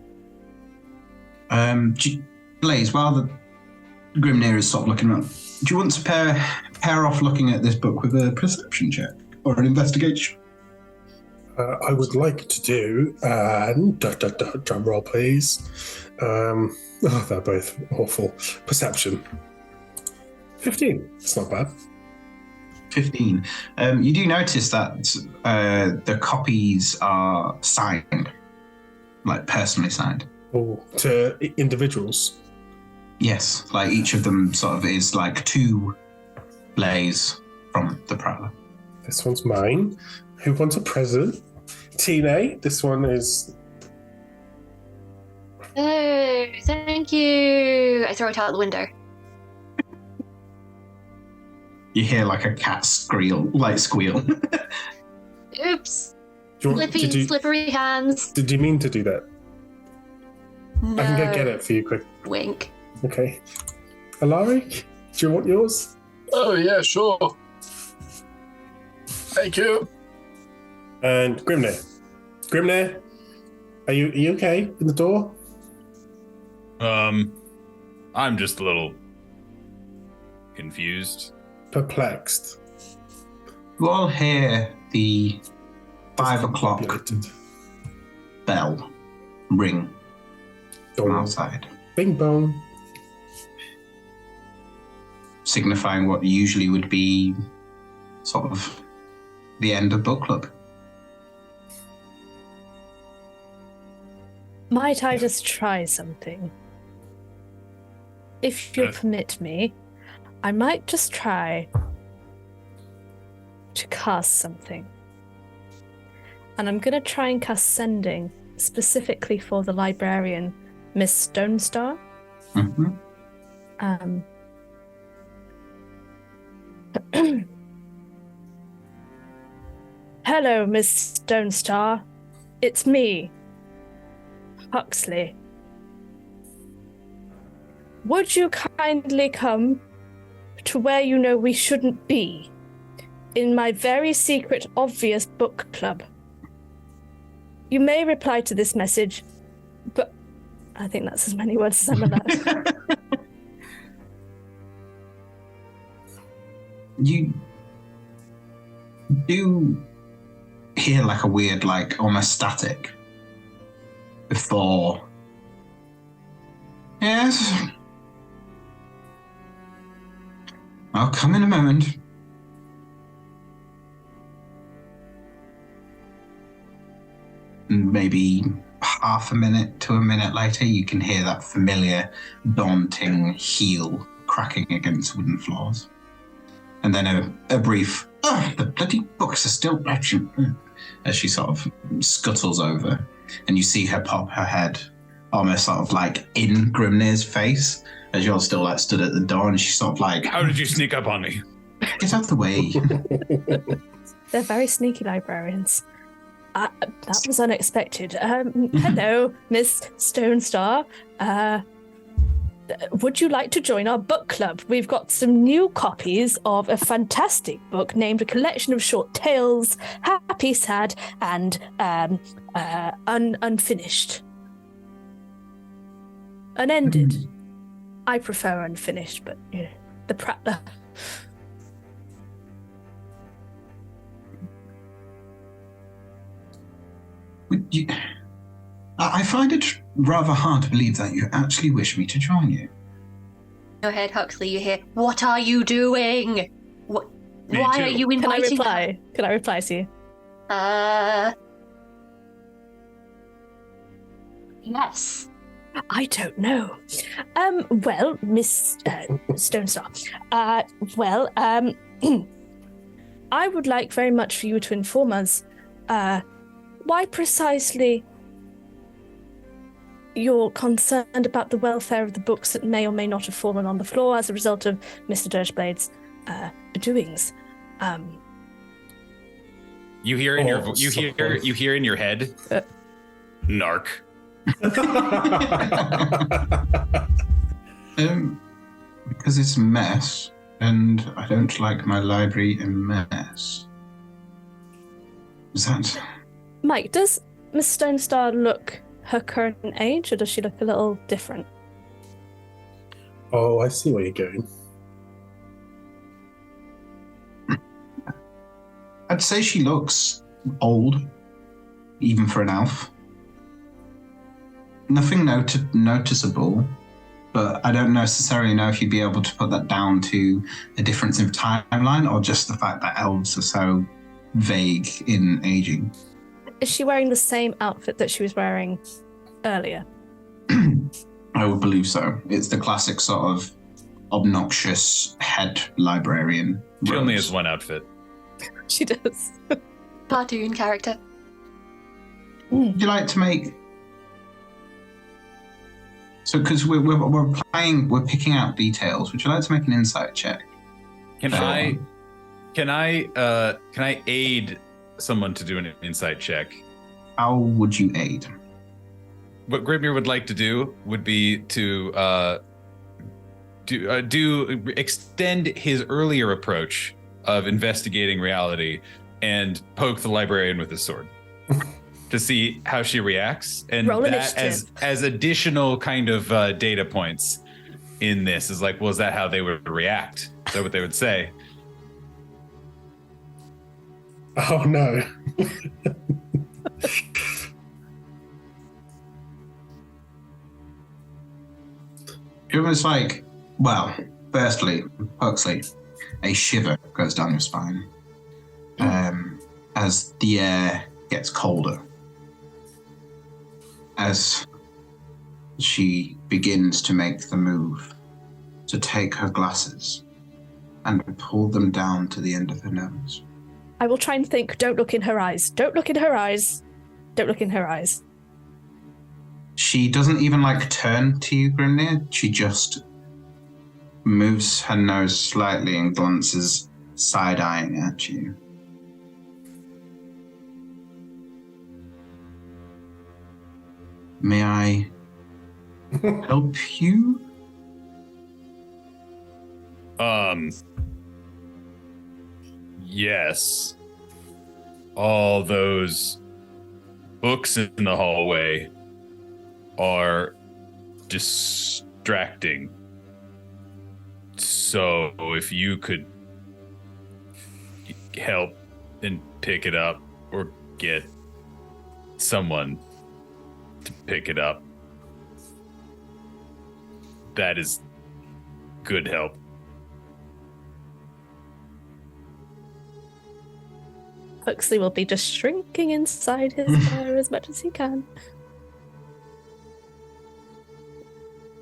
Blaze, while the Grimnir is sort of looking around, do you want to pair off looking at this book with a perception check or an investigation? I would like to do, drum roll please. They're both awful. Perception. 15. It's not bad. 15. You do notice that the copies are signed, like personally signed. Oh, to individuals? Yes, like each of them sort of is like to Blaze from the Prattler. This one's mine. Who wants a present? Tine, this one is... Oh, thank you. I throw it out the window. You hear like a cat squeal. Oops. Slippery hands. Did you mean to do that? No. I can go get it for you quick. Wink. Okay. Alaric, do you want yours? Oh, yeah, sure. Thank you. And Grimnir. Grimnir, are you okay in the door? I'm just a little confused. Perplexed. You all hear the 5 o'clock bell ring from outside. Bing bong. signifying what usually would be sort of the end of book club. Might I just try something? If you'll permit me, I might just try to cast something. And I'm going to try and cast Sending, specifically for the librarian, Miss Stonestar. Mm-hmm. Hello, Miss Stonestar. It's me, Huxley. Would you kindly come to where you know we shouldn't be, in my very secret, obvious book club? You may reply to this message, but I think that's as many words as I'm allowed. You do hear like a weird, like almost static before. Yes. I'll come in a moment. Maybe half a minute to a minute later, you can hear that familiar, daunting heel cracking against wooden floors. And then a brief, the bloody books are still action, as she sort of scuttles over. And you see her pop her head almost sort of like in Grimnir's face, as you're still like stood at the door, and she's sort of like, how did you sneak up on me? Get out the way. They're very sneaky librarians. That was unexpected. Hello, Miss Stonestar. Would you like to join our book club? We've got some new copies of a fantastic book named A Collection of Short Tales, Happy, Sad, and Unfinished. Unended. I prefer unfinished, but you know, the Prattler. I find it rather hard to believe that you actually wish me to join you. Go ahead, Huxley. You hear? What are you doing? What? Why are you inviting? Can I reply to you? Yes. I don't know. Well, Miss Stonestar. I would like very much for you to inform us, why precisely you're concerned about the welfare of the books that may or may not have fallen on the floor as a result of Mr. Dirgeblade's doings. You hear in you hear in your head, narc. Because it's a mess, and I don't like my library a mess. Is that? Mike, does Miss Stonestar look her current age, or does she look a little different? Oh, I see where you're going. I'd say she looks old, even for an elf. Nothing noticeable, but I don't necessarily know if you'd be able to put that down to a difference in timeline or just the fact that elves are so vague in aging. Is she wearing the same outfit that she was wearing earlier? I would believe so. It's the classic sort of obnoxious head librarian. She only has one outfit. She does. Cartoon character. Would you like to make... So, because we're picking out details. Would you like to make an insight check? Can I aid someone to do an insight check? How would you aid? What Grimnir would like to do would be to extend his earlier approach of investigating reality and poke the librarian with his sword to see how she reacts, and that as additional kind of data points in this is like, well, is that how they would react? Is that what they would say? Oh no. It was like, well, firstly, Huxley, a shiver goes down your spine as the air gets colder. As she begins to make the move to take her glasses and pull them down to the end of her nose. I will try and think, don't look in her eyes. Don't look in her eyes. Don't look in her eyes. She doesn't even turn to you, Grimnir. She just moves her nose slightly and glances side-eyeing at you. May I help you? Yes. All those books in the hallway are distracting. So if you could help and pick it up or get someone to pick it up, that is good help. Huxley will be just shrinking inside his fire as much as he can.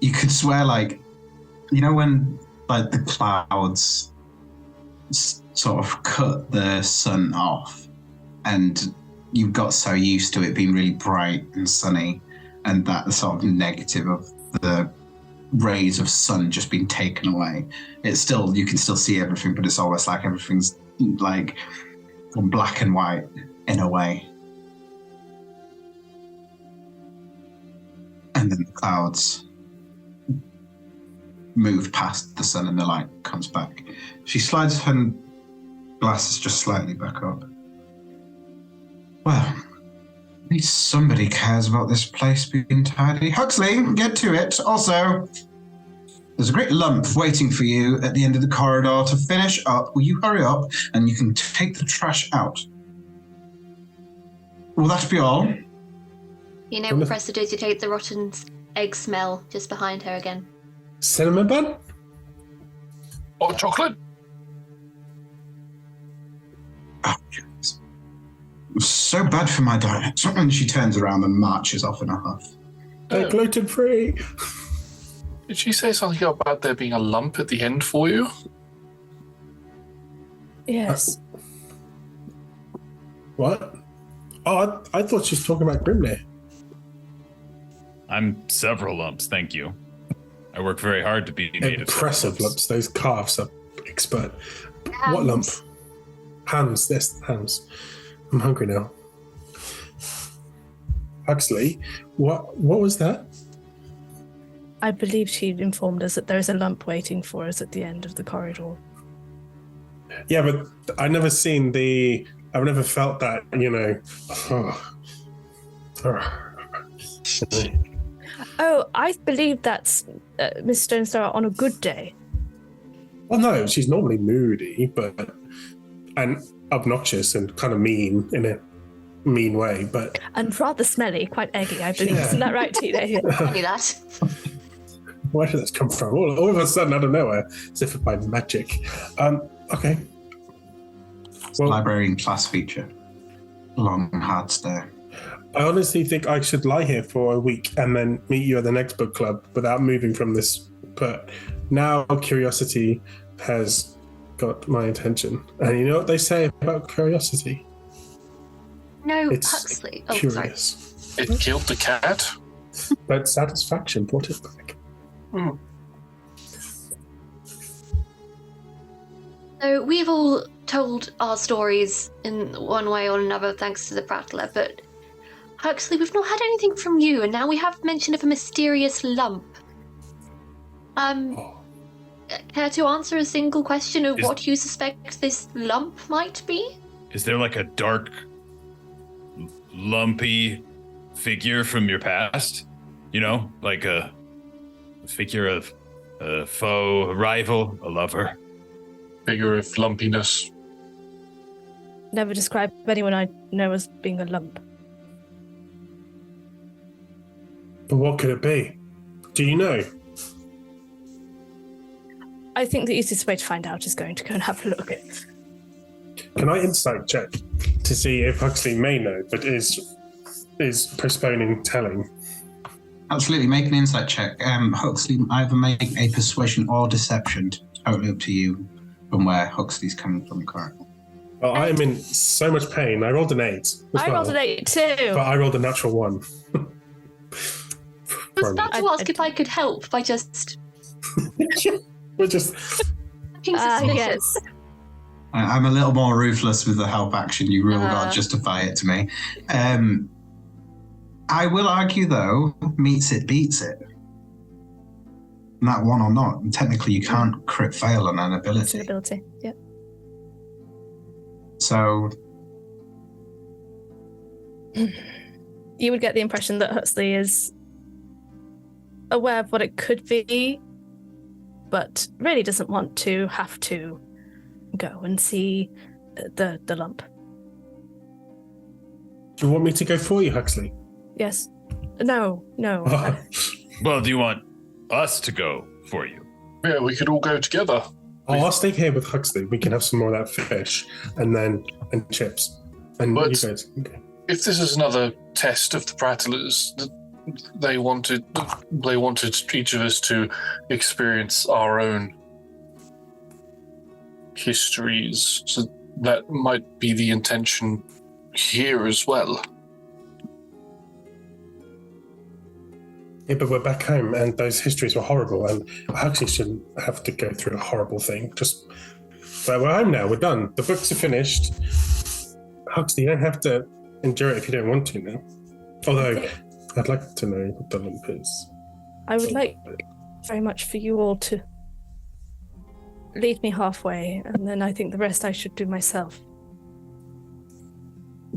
You could swear, when the clouds sort of cut the sun off, and you've got so used to it being really bright and sunny, and that sort of negative of the rays of sun just being taken away. It's still, you can still see everything, but it's almost like everything's from black and white in a way. And then the clouds move past the sun and the light comes back. She slides her glasses just slightly back up. Well, at least somebody cares about this place being tidy. Huxley, get to it. Also, there's a great lump waiting for you at the end of the corridor to finish up. Will you hurry up and you can take the trash out? Will that be all? Will prestidigitate the rotten egg smell just behind her again. Cinnamon bun? Hot chocolate? Oh, goodness. So bad for my diet. And she turns around and marches off in a huff. Gluten-free. Did she say something about there being a lump at the end for you? Yes. What? Oh, I thought she was talking about Grimnir. I'm several lumps, thank you. I work very hard to be made impressive of lumps. Those calves are expert. Hams. What lump? Hams. Yes, hams. I'm hungry now. Huxley, what was that? I believe she informed us that there is a lump waiting for us at the end of the corridor. Yeah, but I've never felt that, Oh, I believe that's Miss Stonestar on a good day. Well, no, she's normally moody, and obnoxious and kind of mean in a mean way, but... And rather smelly, quite eggy, I believe. Yeah. Isn't that right, Tina? Tell me that. Where did that come from? All of a sudden, out of nowhere, as if by magic. Okay. Librarian class feature. Long and hard stare. I honestly think I should lie here for a week and then meet you at the next book club without moving from this. But now curiosity has got my attention. And you know what they say about curiosity? No, It's Huxley. Oh, curious. sorry. It killed the cat. But satisfaction brought it back. So we've all told our stories in one way or another thanks to the Prattler, but Huxley, we've not had anything from you, and now we have mention of a mysterious lump. Care to answer a single question of what you suspect this lump might be? Is there like a dark, lumpy figure from your past? Like a figure of a foe, a rival, a lover? Figure of lumpiness. Never describe anyone I know as being a lump. But what could it be? Do you know? I think the easiest way to find out is going to go and have a look. Can I insight check to see if Huxley may know, but is postponing telling? Absolutely, make an insight check. Huxley, either make a persuasion or deception. Totally up to you from where Huxley's coming from currently. Well, I am in so much pain. I rolled an 8. I rolled an 8 too. But I rolled a natural 1. I was about to ask if I could help by just... We're just... Yes. I'm a little more ruthless with the help action. You really got to justify it to me. I will argue, though, meets it, beats it. That one or not. And technically, you can't crit fail on an ability. It's an ability, yeah. So... You would get the impression that Huxley is aware of what it could be, but really doesn't want to have to go and see the lump. Do you want me to go for you, Huxley? Yes. No. Well, do you want us to go for you? Yeah, we could all go together. I'll stay here with Huxley. We can have some more of that fish and chips. And But- you guys. Okay. If this is another test of the Prattlers, they wanted each of us to experience our own histories, so that might be the intention here as well. Yeah, but we're back home, and those histories were horrible, and Huxley shouldn't have to go through a horrible thing. But we're home now. We're done. The books are finished. Huxley, you don't have to endure it if you don't want to now. Although, I'd like to know what the lump is. I would like very much for you all to lead me halfway, and then I think the rest I should do myself.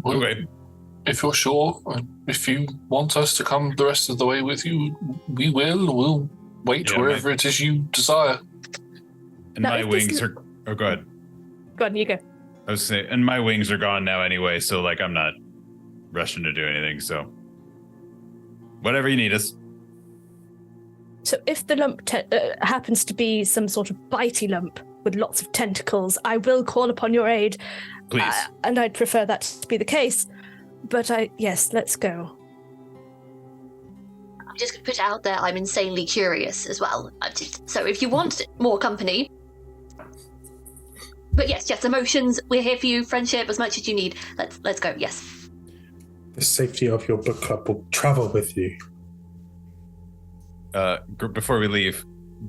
Well, Okay. if you're sure, if you want us to come the rest of the way with you, we will. We'll wait wherever it is you desire. And Now, my if this wings is- are... Oh, go ahead. Go on, you go. I was saying, and my wings are gone now anyway, so, like, I'm not rushing to do anything, so... Whatever you need us. So if the lump happens to be some sort of bitey lump with lots of tentacles, I will call upon your aid. Please. And I'd prefer that to be the case. But yes, let's go. I'm just going to put it out there, I'm insanely curious as well. So if you want more company... But yes, emotions, we're here for you, friendship, as much as you need. Let's go, yes. The safety of your book club will travel with you. Before we leave,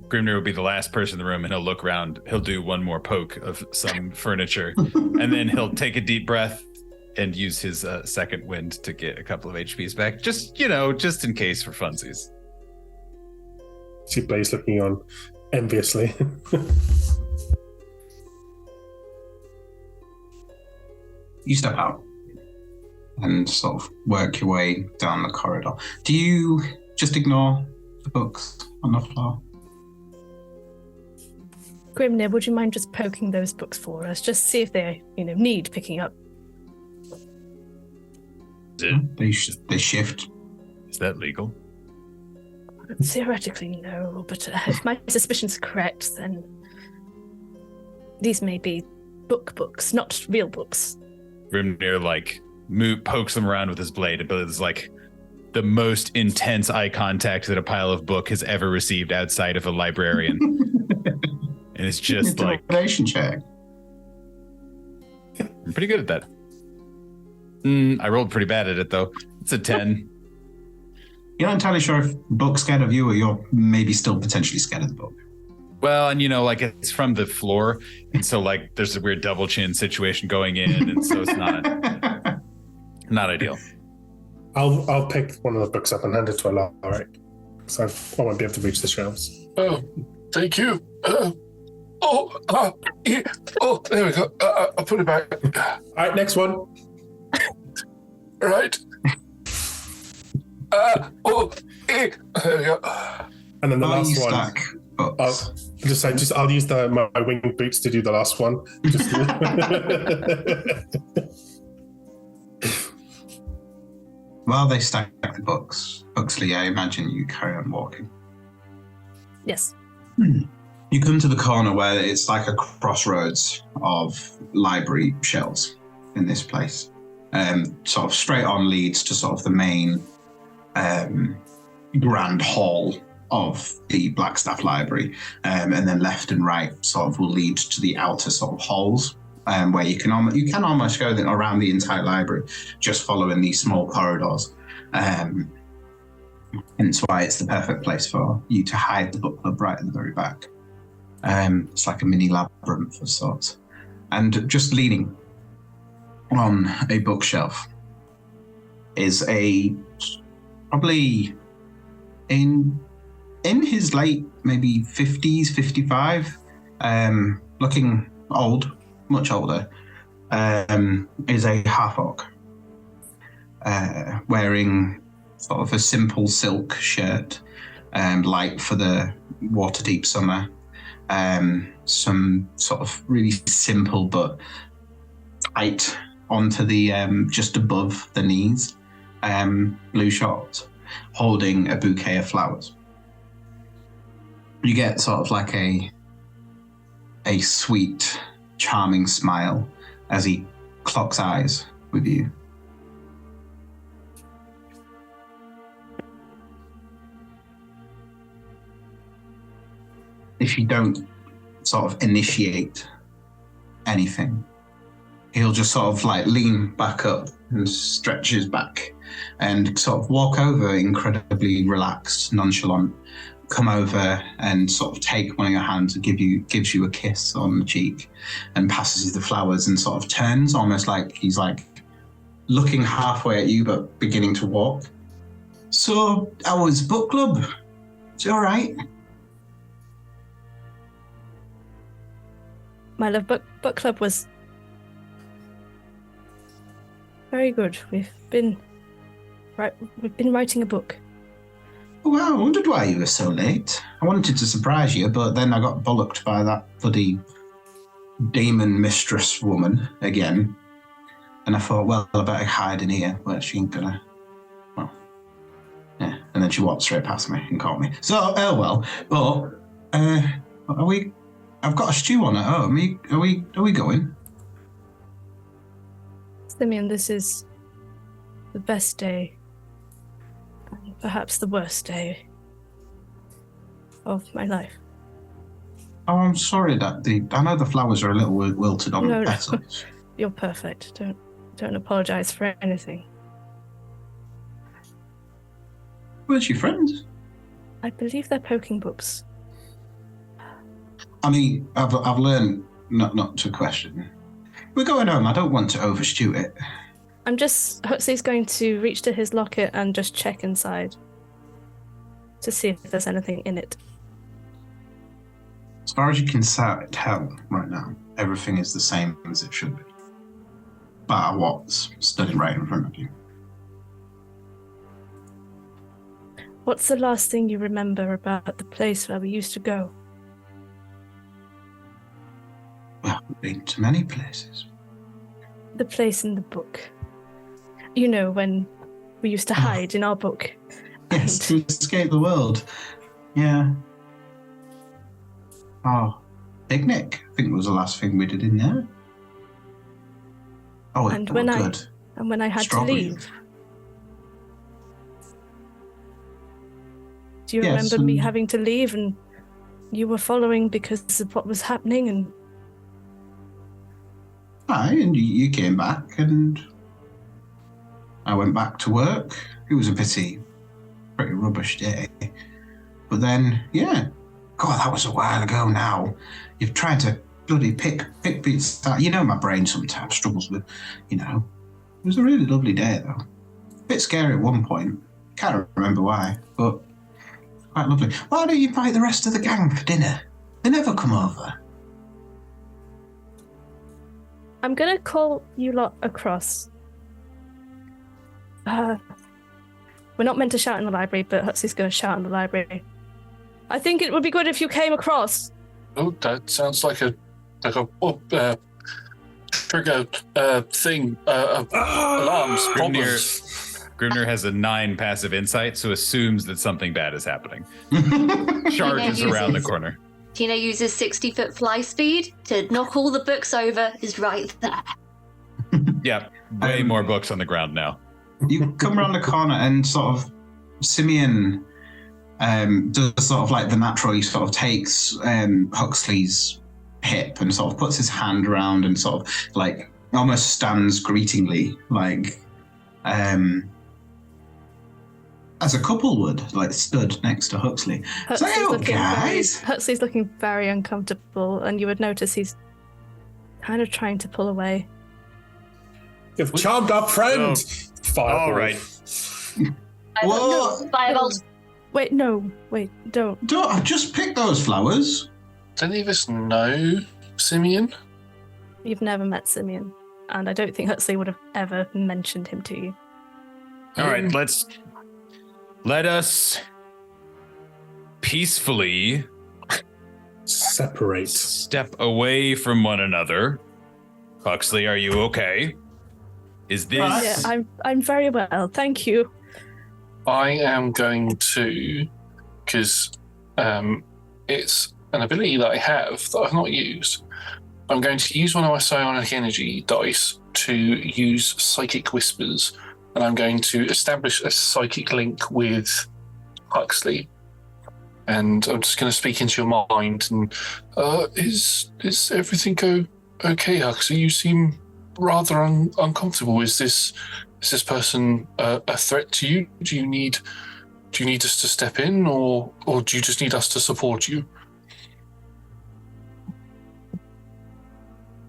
Grimnir will be the last person in the room, and he'll look around. He'll do one more poke of some furniture, and then he'll take a deep breath and use his second wind to get a couple of HPs back. Just in case for funsies. See Blaze looking on enviously. You step out and sort of work your way down the corridor. Do you just ignore the books on the floor? Grimnir, would you mind just poking those books for us? Just see if they, need picking up. They shift. Is that legal? Theoretically, no, but if my suspicions are correct, then these may be books, not real books. Grimnir pokes them around with his blade, but it's like the most intense eye contact that a pile of book has ever received outside of a librarian. And it's just like intimidation check. I'm pretty good at that. I rolled pretty bad at it though. It's a 10. You're not entirely sure if the book's scared of you or you're maybe still potentially scared of the book. Well, and it's from the floor, and so there's a weird double chin situation going in, and so it's not ideal. I'll pick one of the books up and hand it to Alaric, so I won't be able to reach the shelves. Oh, thank you. There we go. I'll put it back. All right, next one. Right. There we go. And then the While you last one. stack books. I'll use my winged boots to do the last one. While they stack the books, Huxley, I imagine you carry on walking. Yes. You come to the corner where it's like a crossroads of library shelves in this place. Sort of straight on leads to sort of the main grand hall of the Blackstaff Library, and then left and right sort of will lead to the outer sort of halls, where you can almost go around the entire library just following these small corridors. Hence why it's the perfect place for you to hide the book club right at the very back. It's like a mini labyrinth of sorts. And just leaning on a bookshelf is probably in his late, maybe 50s, 55, looking old, much older, is a half-orc, wearing sort of a simple silk shirt, light for the water-deep summer, some sort of really simple but tight onto the just above the knees, blue shorts, holding a bouquet of flowers. You get sort of like a sweet, charming smile as he clocks eyes with you. If you don't sort of initiate anything, he'll just sort of like lean back up and stretch his back and sort of walk over, incredibly relaxed, nonchalant, come over and sort of take one of your hands and gives you a kiss on the cheek and passes you the flowers and sort of turns almost like he's like looking halfway at you but beginning to walk. So, how was book club? Is it all right? My love, book club was very good. We've been writing a book. Oh, wow, I wondered why you were so late. I wanted to surprise you, but then I got bollocked by that bloody demon mistress woman again. And I thought, well, I better hide in here where she ain't gonna... Well, yeah. And then she walked straight past me and caught me. So, well. But, are we... I've got a stew on at home. Are we going? Simeon, this is the best day, and perhaps the worst day of my life. Oh, I'm sorry that I know the flowers are a little wilted on the petals. You're perfect. Don't apologize for anything. Where's your friends? I believe they're poking books. I mean, I've learned not to question. We're going home. I don't want to overstew it. Huxley's going to reach to his locket and just check inside to see if there's anything in it. As far as you can tell right now, everything is the same as it should be. Bar what's stood right in front of you. What's the last thing you remember about the place where we used to go? Well, we've been to many places. The place in the book. You know, when we used to hide in our book. Yes, to escape the world. Yeah. Oh, picnic, I think was the last thing we did in there. Oh, and when I had to leave. Do you remember me having to leave and you were following because of what was happening and... Aye, and you came back and I went back to work. It was a pretty rubbish day. But then, yeah. God, that was a while ago now. You're trying to bloody pick bits out. You know my brain sometimes struggles with, It was a really lovely day though. A bit scary at one point. Can't remember why, but quite lovely. Why don't you invite the rest of the gang for dinner? They never come over. I'm gonna call you lot across. We're not meant to shout in the library, but Huxley's gonna shout in the library. I think it would be good if you came across. Oh, that sounds like a trigger thing. Alarms. Grimnir has a 9 passive insight, so assumes that something bad is happening. Charges around the corner. Tina uses 60-foot fly speed to knock all the books over, is right there. Yeah, way more books on the ground now. You come around the corner and sort of Simeon does sort of like the natural. He sort of takes Huxley's hip and sort of puts his hand around and sort of like almost stands greetingly, like as a couple would, like stood next to Huxley. Huxley's looking very uncomfortable, and you would notice he's kind of trying to pull away. You've charmed our friend. Fireball. All right. What? Fireballs. Wait, no. Wait, don't. I just picked those flowers. Do any of us know Simeon? You've never met Simeon, and I don't think Huxley would have ever mentioned him to you. All right, let us peacefully step away from one another. Huxley, are you okay? Is this? Yeah, I'm very well, thank you. I am going to, because it's an ability that I have that I've not used. I'm going to use one of my psionic energy dice to use psychic whispers, and I'm going to establish a psychic link with Huxley. And I'm just going to speak into your mind. And is everything okay, Huxley? You seem rather uncomfortable. Is this person a threat to you? Do you need us to step in, or do you just need us to support you?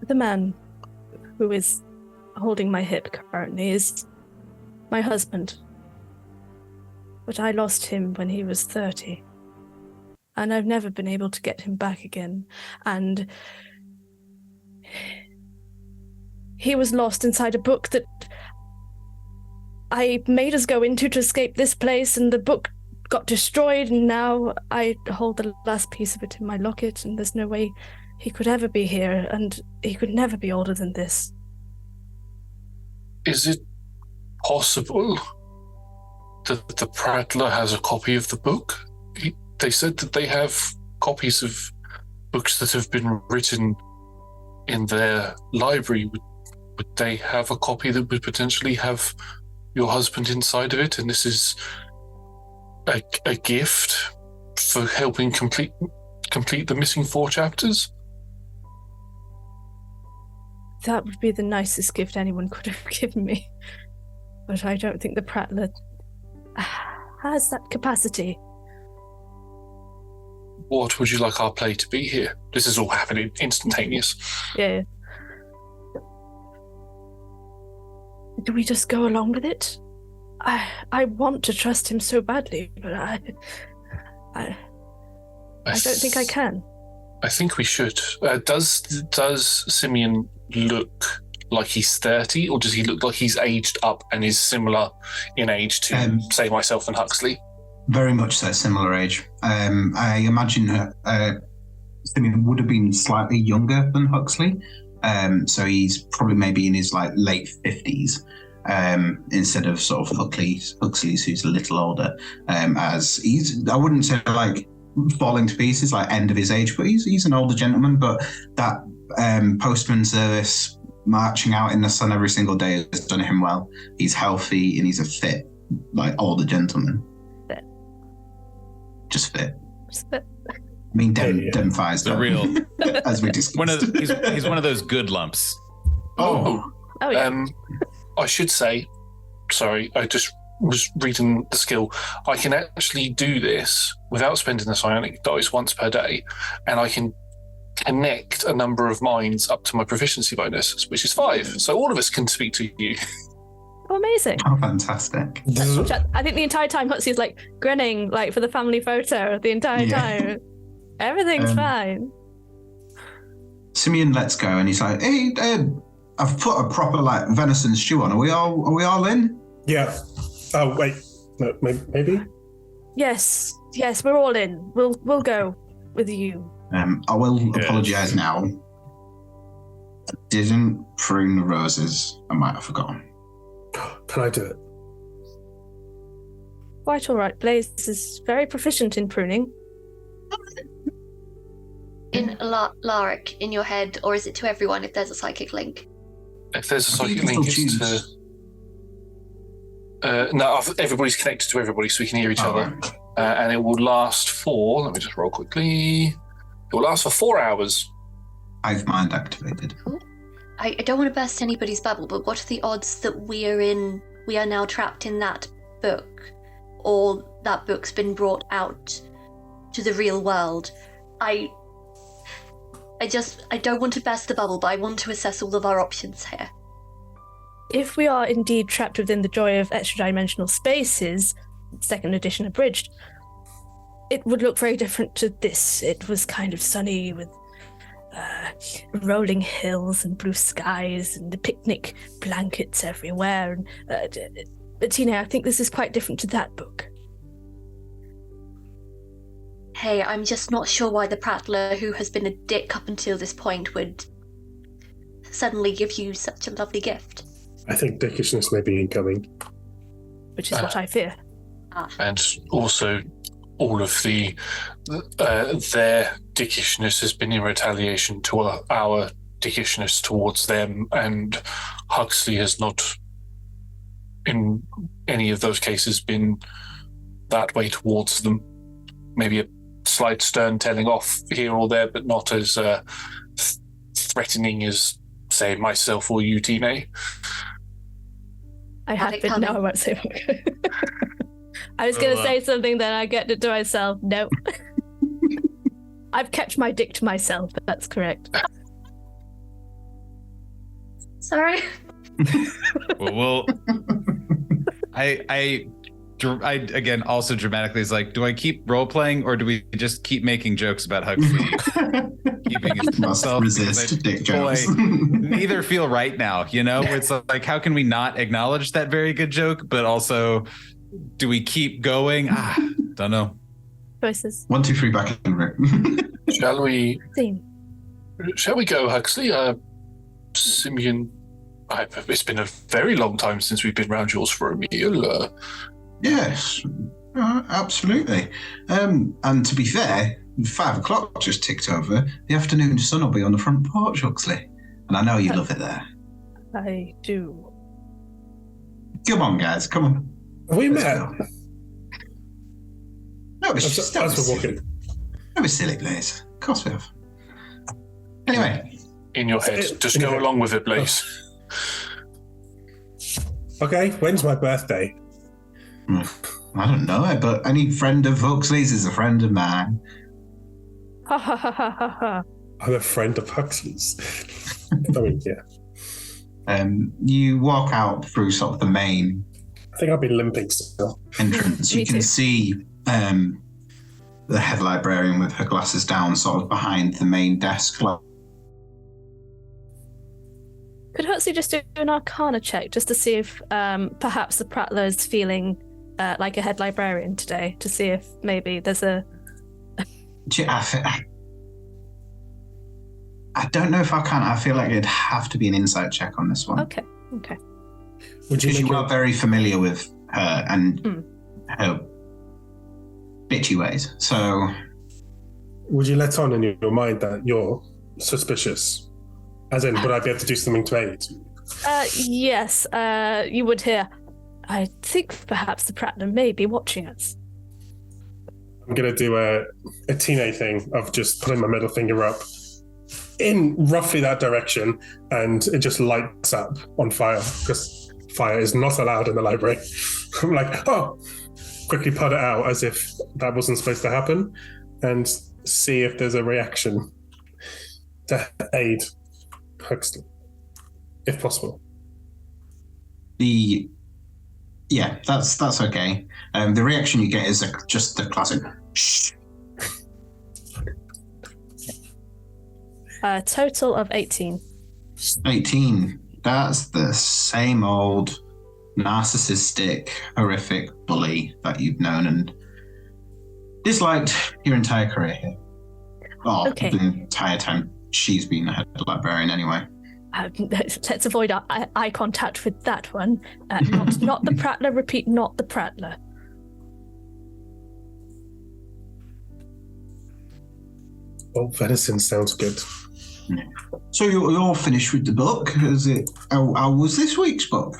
The man who is holding my hip currently is my husband. But I lost him when he was 30. And I've never been able to get him back again. And he was lost inside a book that I made us go into to escape this place, and the book got destroyed, and now I hold the last piece of it in my locket, and there's no way he could ever be here, and he could never be older than this. Is it possible that the Prattler has a copy of the book? They said that they have copies of books that have been written in their library. Would they have a copy that would potentially have your husband inside of it, and this is a gift for helping complete the missing 4 chapters? That would be the nicest gift anyone could have given me. But I don't think the Prattler has that capacity. What would you like our play to be here? This is all happening instantaneous. Yeah. Do we just go along with it? I want to trust him so badly, but I don't think I can. I think we should. Does Simeon look like he's 30, or does he look like he's aged up and is similar in age to, say, myself and Huxley? Very much so, similar age. I imagine Simeon would have been slightly younger than Huxley, so he's probably maybe in his late 50s. Instead of sort of Huxley's who's a little older, as he's, I wouldn't say falling to pieces, end of his age, but he's an older gentleman. But that postman service, marching out in the sun every single day, has done him well. He's healthy and he's a fit, older gentleman. Fit. Just fit. Just fit. I mean, Dem fires the real, as we discussed. He's one of those good lumps. Oh yeah. I should say, sorry, I just was reading the skill. I can actually do this without spending the psionic dice once per day, and I can connect a number of minds up to my proficiency bonus, which is 5. So all of us can speak to you. Oh, amazing. Oh, fantastic. I think the entire time Huxley's grinning, for the family photo the entire time. Everything's fine. Simeon lets go and he's like, hey, I've put a proper venison stew on. Are we all in? Yeah. Oh wait, no, maybe. Yes, we're all in. We'll go with you. I will apologise now. I didn't prune the roses. I might have forgotten. Can I do it? Quite all right. Blaze is very proficient in pruning. Lark in your head, or is it to everyone if there's a psychic link? If there's a psychic link, it's to... no, everybody's connected to everybody, so we can hear each other. Right. And it will last for... Let me just roll quickly. It will last for 4 hours. Hive mind activated. I don't want to burst anybody's bubble, but what are the odds that we are now trapped in that book, or that book's been brought out to the real world? I don't want to burst the bubble, but I want to assess all of our options here. If we are indeed trapped within the joy of extra-dimensional spaces, 2nd edition abridged, it would look very different to this. It was kind of sunny with rolling hills and blue skies and the picnic blankets everywhere. And, but Tina, I think this is quite different to that book. Hey, I'm just not sure why the Prattler, who has been a dick up until this point, would suddenly give you such a lovely gift. I think dickishness may be incoming. Which is what I fear. And also, all of their dickishness has been in retaliation to our dickishness towards them, and Huxley has not, in any of those cases, been that way towards them. Maybe a slight stern telling off here or there, but not as threatening as, say, myself or you, Tina. I had been, now I won't say more. I was going to say something, then I get it to myself. No. I've kept my dick to myself, that's correct. Sorry. Well, I again also dramatically is like, do I keep role playing or do we just keep making jokes about Huxley keeping himself? Resist dick jokes. Neither feel right now, you know? It's like, how can we not acknowledge that very good joke, but also, do we keep going? Don't know. Choices. 1, 2, 3 back in the room. Shall we? Scene. Shall we go, Huxley? Simeon, it's been a very long time since we've been round yours for a meal. Yes, absolutely. And to be fair, 5 o'clock just ticked over. The afternoon sun will be on the front porch, Huxley. And I know you love it there. I do. Come on, guys, come on. Have we met? No, it's just don't be silly, Blaze. Of course we have. Anyway. In your head. Just go along with it, Blaze. Okay, when's my birthday? I don't know, but any friend of Huxley's is a friend of mine. Ha ha ha ha ha ha. I'm a friend of Huxley's. I mean, yeah. You walk out through sort of the main. I think I've been limping still. Entrance. You can see the head librarian with her glasses down, sort of behind the main desk. Could Huxley just do an Arcana check just to see if perhaps the Prattler is feeling like a head librarian today, to see if maybe there's a... I don't know if I can. I feel like it'd have to be an insight check on this one. Okay. Because you are very familiar with her and her bitchy ways. So, would you let on in your mind that you're suspicious? As in, would I be able to do something to aid? Yes, you would hear. I think perhaps the Prattler may be watching us. I'm going to do a teenage thing of just putting my middle finger up in roughly that direction, and it just lights up on fire, because fire is not allowed in the library. I'm like, oh, quickly put it out as if that wasn't supposed to happen, and see if there's a reaction to aid Huxley, if possible. Yeah, that's okay. The reaction you get is just the classic shh. A total of 18. 18. That's the same old narcissistic, horrific bully that you've known and disliked your entire career here. Well, Okay. the entire time she's been a head librarian anyway. Let's avoid eye contact with that one. Not the Prattler. Repeat, not the Prattler. Oh, venison sounds good. So you're all finished with the book? Is it? How was this week's book?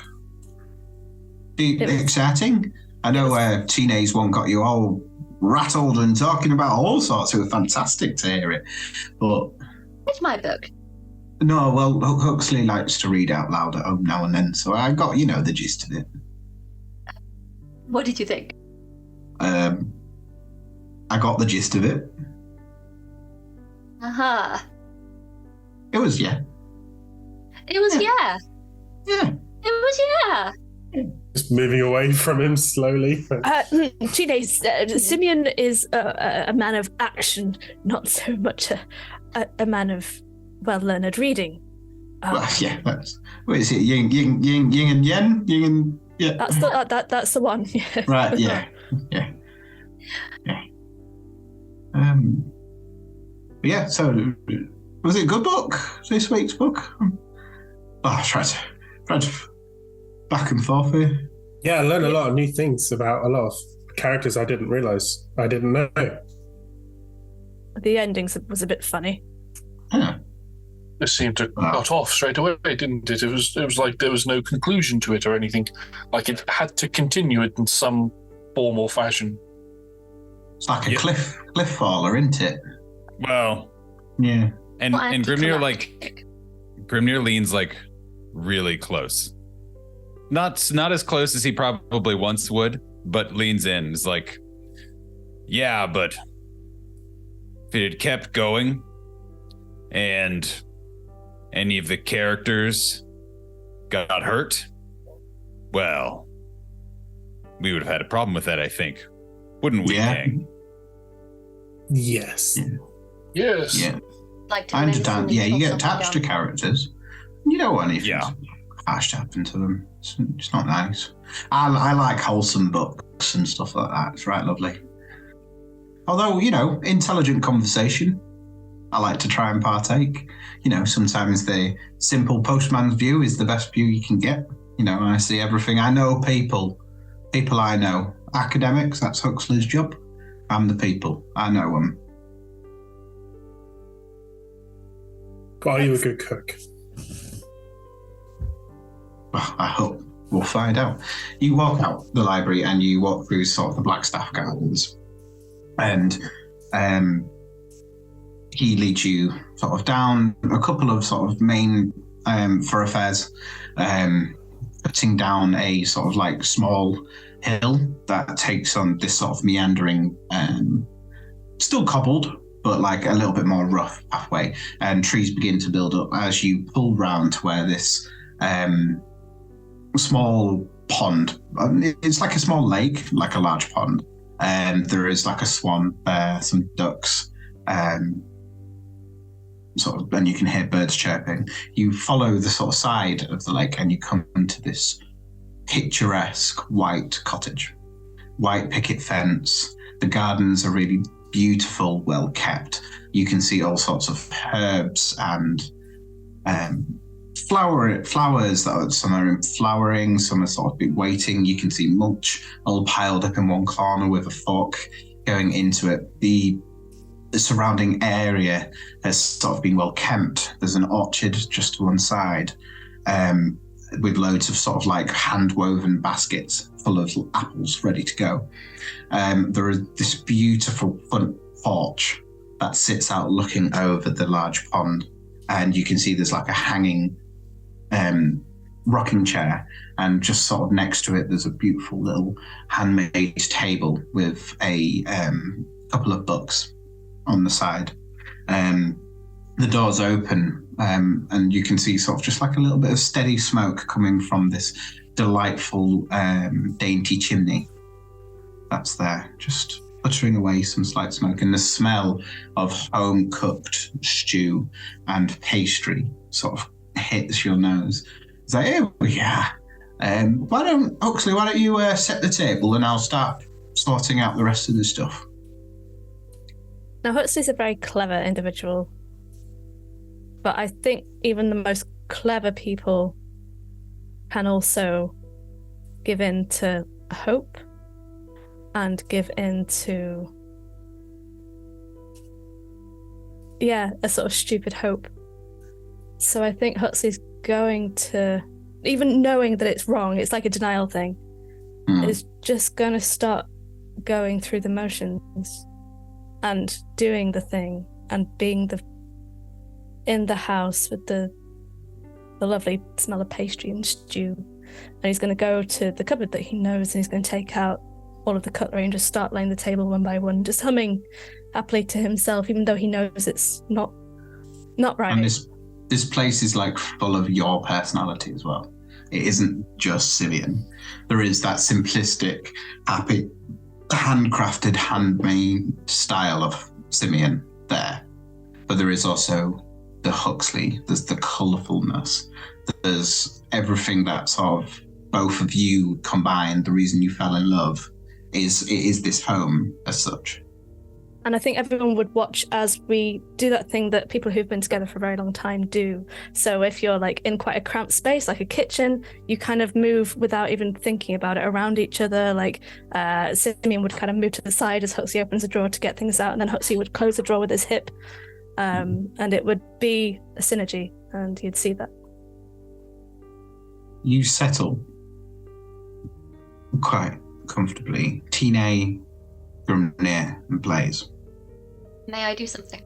Exciting? I know Teenage one got you all rattled and talking about all sorts. It was fantastic to hear it. But It's my book. no, well, Huxley likes to read out loud at home now and then, so I got, the gist of it. What did you think? I got the gist of it. Uh-huh. It was, yeah. It was, yeah. Yeah. It was, yeah. Just moving away from him slowly. Teenage Simeon is a man of action, not so much a man of well-learned reading. Well, yeah, what is it? Yin and yen? Yin and yeah. That's the one. Yeah. Right. Yeah. Yeah. Yeah. So, was it a good book? This week's book? I tried to back and forth here. Yeah, I learned a lot of new things about a lot of characters I didn't realise. I didn't know. The ending was a bit funny. Yeah. It seemed to cut off straight away, didn't it? It was like there was no conclusion to it or anything. Like it had to continue it in some form or fashion. It's like a cliff faller, isn't it? Well, yeah. And Grimnir leans really close. Not as close as he probably once would, but leans in. Is like, yeah, but if it had kept going and any of the characters got hurt, well, we would have had a problem with that, I think. Wouldn't we, King? Yes. Yes. Yeah. Like I understand. Yeah, you get attached to characters. You don't want anything harsh to happen to them. It's not nice. I like wholesome books and stuff like that. It's right lovely. Although, intelligent conversation, I like to try and partake. Sometimes the simple postman's view is the best view you can get. I see everything. I know people I know. Academics, that's Huxley's job. I'm the people. I know them. Are you a good cook? Well, I hope. We'll find out. You walk out the library and you walk through sort of the Blackstaff Gardens. And he leads you sort of down a couple of sort of main thoroughfares, putting down a sort of small hill that takes on this sort of meandering, still cobbled, but a little bit more rough pathway. And trees begin to build up as you pull round to where this small pond, it's like a small lake, like a large pond. There is a swan there, some ducks, and you can hear birds chirping. You follow the sort of side of the lake and you come to this picturesque white cottage, white picket fence. The gardens are really beautiful, well kept. You can see all sorts of herbs and flowers that some are flowering, some are sort of been waiting. You can see mulch all piled up in one corner with a fork going into it. The surrounding area has sort of been well kept. There's an orchard just to one side, with loads of sort of hand woven baskets full of apples ready to go. There is this beautiful front porch that sits out looking over the large pond, and you can see there's a hanging rocking chair, and just sort of next to it there's a beautiful little handmade table with a couple of books on the side. The door's open, and you can see sort of just a little bit of steady smoke coming from this delightful dainty chimney that's there, just puttering away some slight smoke, and the smell of home-cooked stew and pastry sort of hits your nose. It's oh yeah. Huxley, why don't you set the table and I'll start sorting out the rest of the stuff. Now, Huxley's a very clever individual, but I think even the most clever people can also give in to hope and give in to a sort of stupid hope. So I think Huxley's going to, even knowing that it's wrong, it's like a denial thing, is just going to start going through the motions and doing the thing and being in the house with the lovely smell of pastry and stew. And he's going to go to the cupboard that he knows, and he's going to take out all of the cutlery and just start laying the table one by one, just humming happily to himself, even though he knows it's not right. And this place is like full of your personality as well. It isn't just Simeon. There is that simplistic, happy, handcrafted, handmade style of Simeon there. But there is also the Huxley, there's the colourfulness, there's everything that sort of both of you combined, the reason you fell in love is this home as such. And I think everyone would watch as we do that thing that people who've been together for a very long time do. So if you're like in quite a cramped space, like a kitchen, you kind of move without even thinking about it around each other. Like Simeon would kind of move to the side as Huxley opens a drawer to get things out, and then Huxley would close the drawer with his hip. And it would be a synergy, and you'd see that. You settle quite comfortably. Tine, Grimnir, and Blaze. May I do something?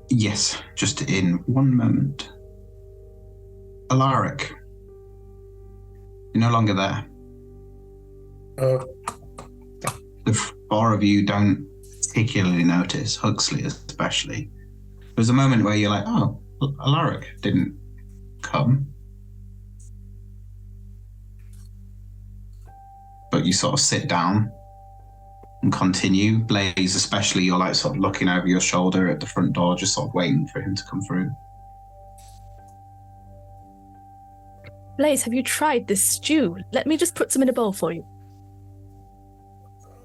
Yes, just in one moment. Alaric, you're no longer there. The four of you don't particularly notice, Huxley especially. There's a moment where you're like, oh, Alaric didn't come. But you sort of sit down and continue. Blaze, especially, you're like sort of looking over your shoulder at the front door, just sort of waiting for him to come through. Blaze, have you tried this stew? Let me just put some in a bowl for you.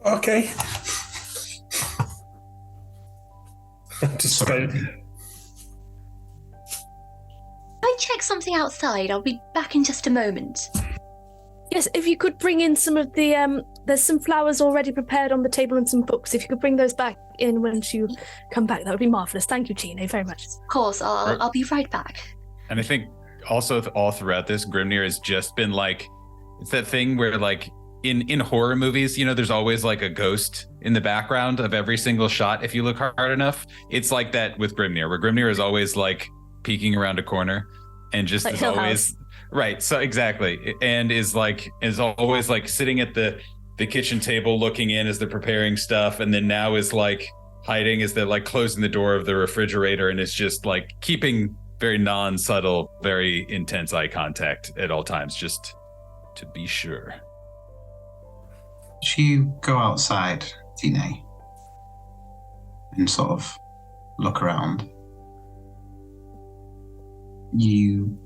Okay. I check something outside. I'll be back in just a moment. Yes, if you could bring in some of the, there's some flowers already prepared on the table and some books. If you could bring those back in once you come back, that would be marvellous. Thank you, Tine, very much. Of course, I'll be right back. And I think also all throughout this, Grimnir has just been like, it's that thing where like in horror movies, you know, there's always like a ghost in the background of every single shot if you look hard enough. It's like that with Grimnir, where Grimnir is always like peeking around a corner and just like is Hill always House. Right. So exactly. And is always like sitting at the kitchen table looking in as they're preparing stuff, and then now is like hiding as they're like closing the door of the refrigerator, and it's just like keeping very non-subtle, very intense eye contact at all times, just to be sure. You go outside, Tine, and sort of look around. You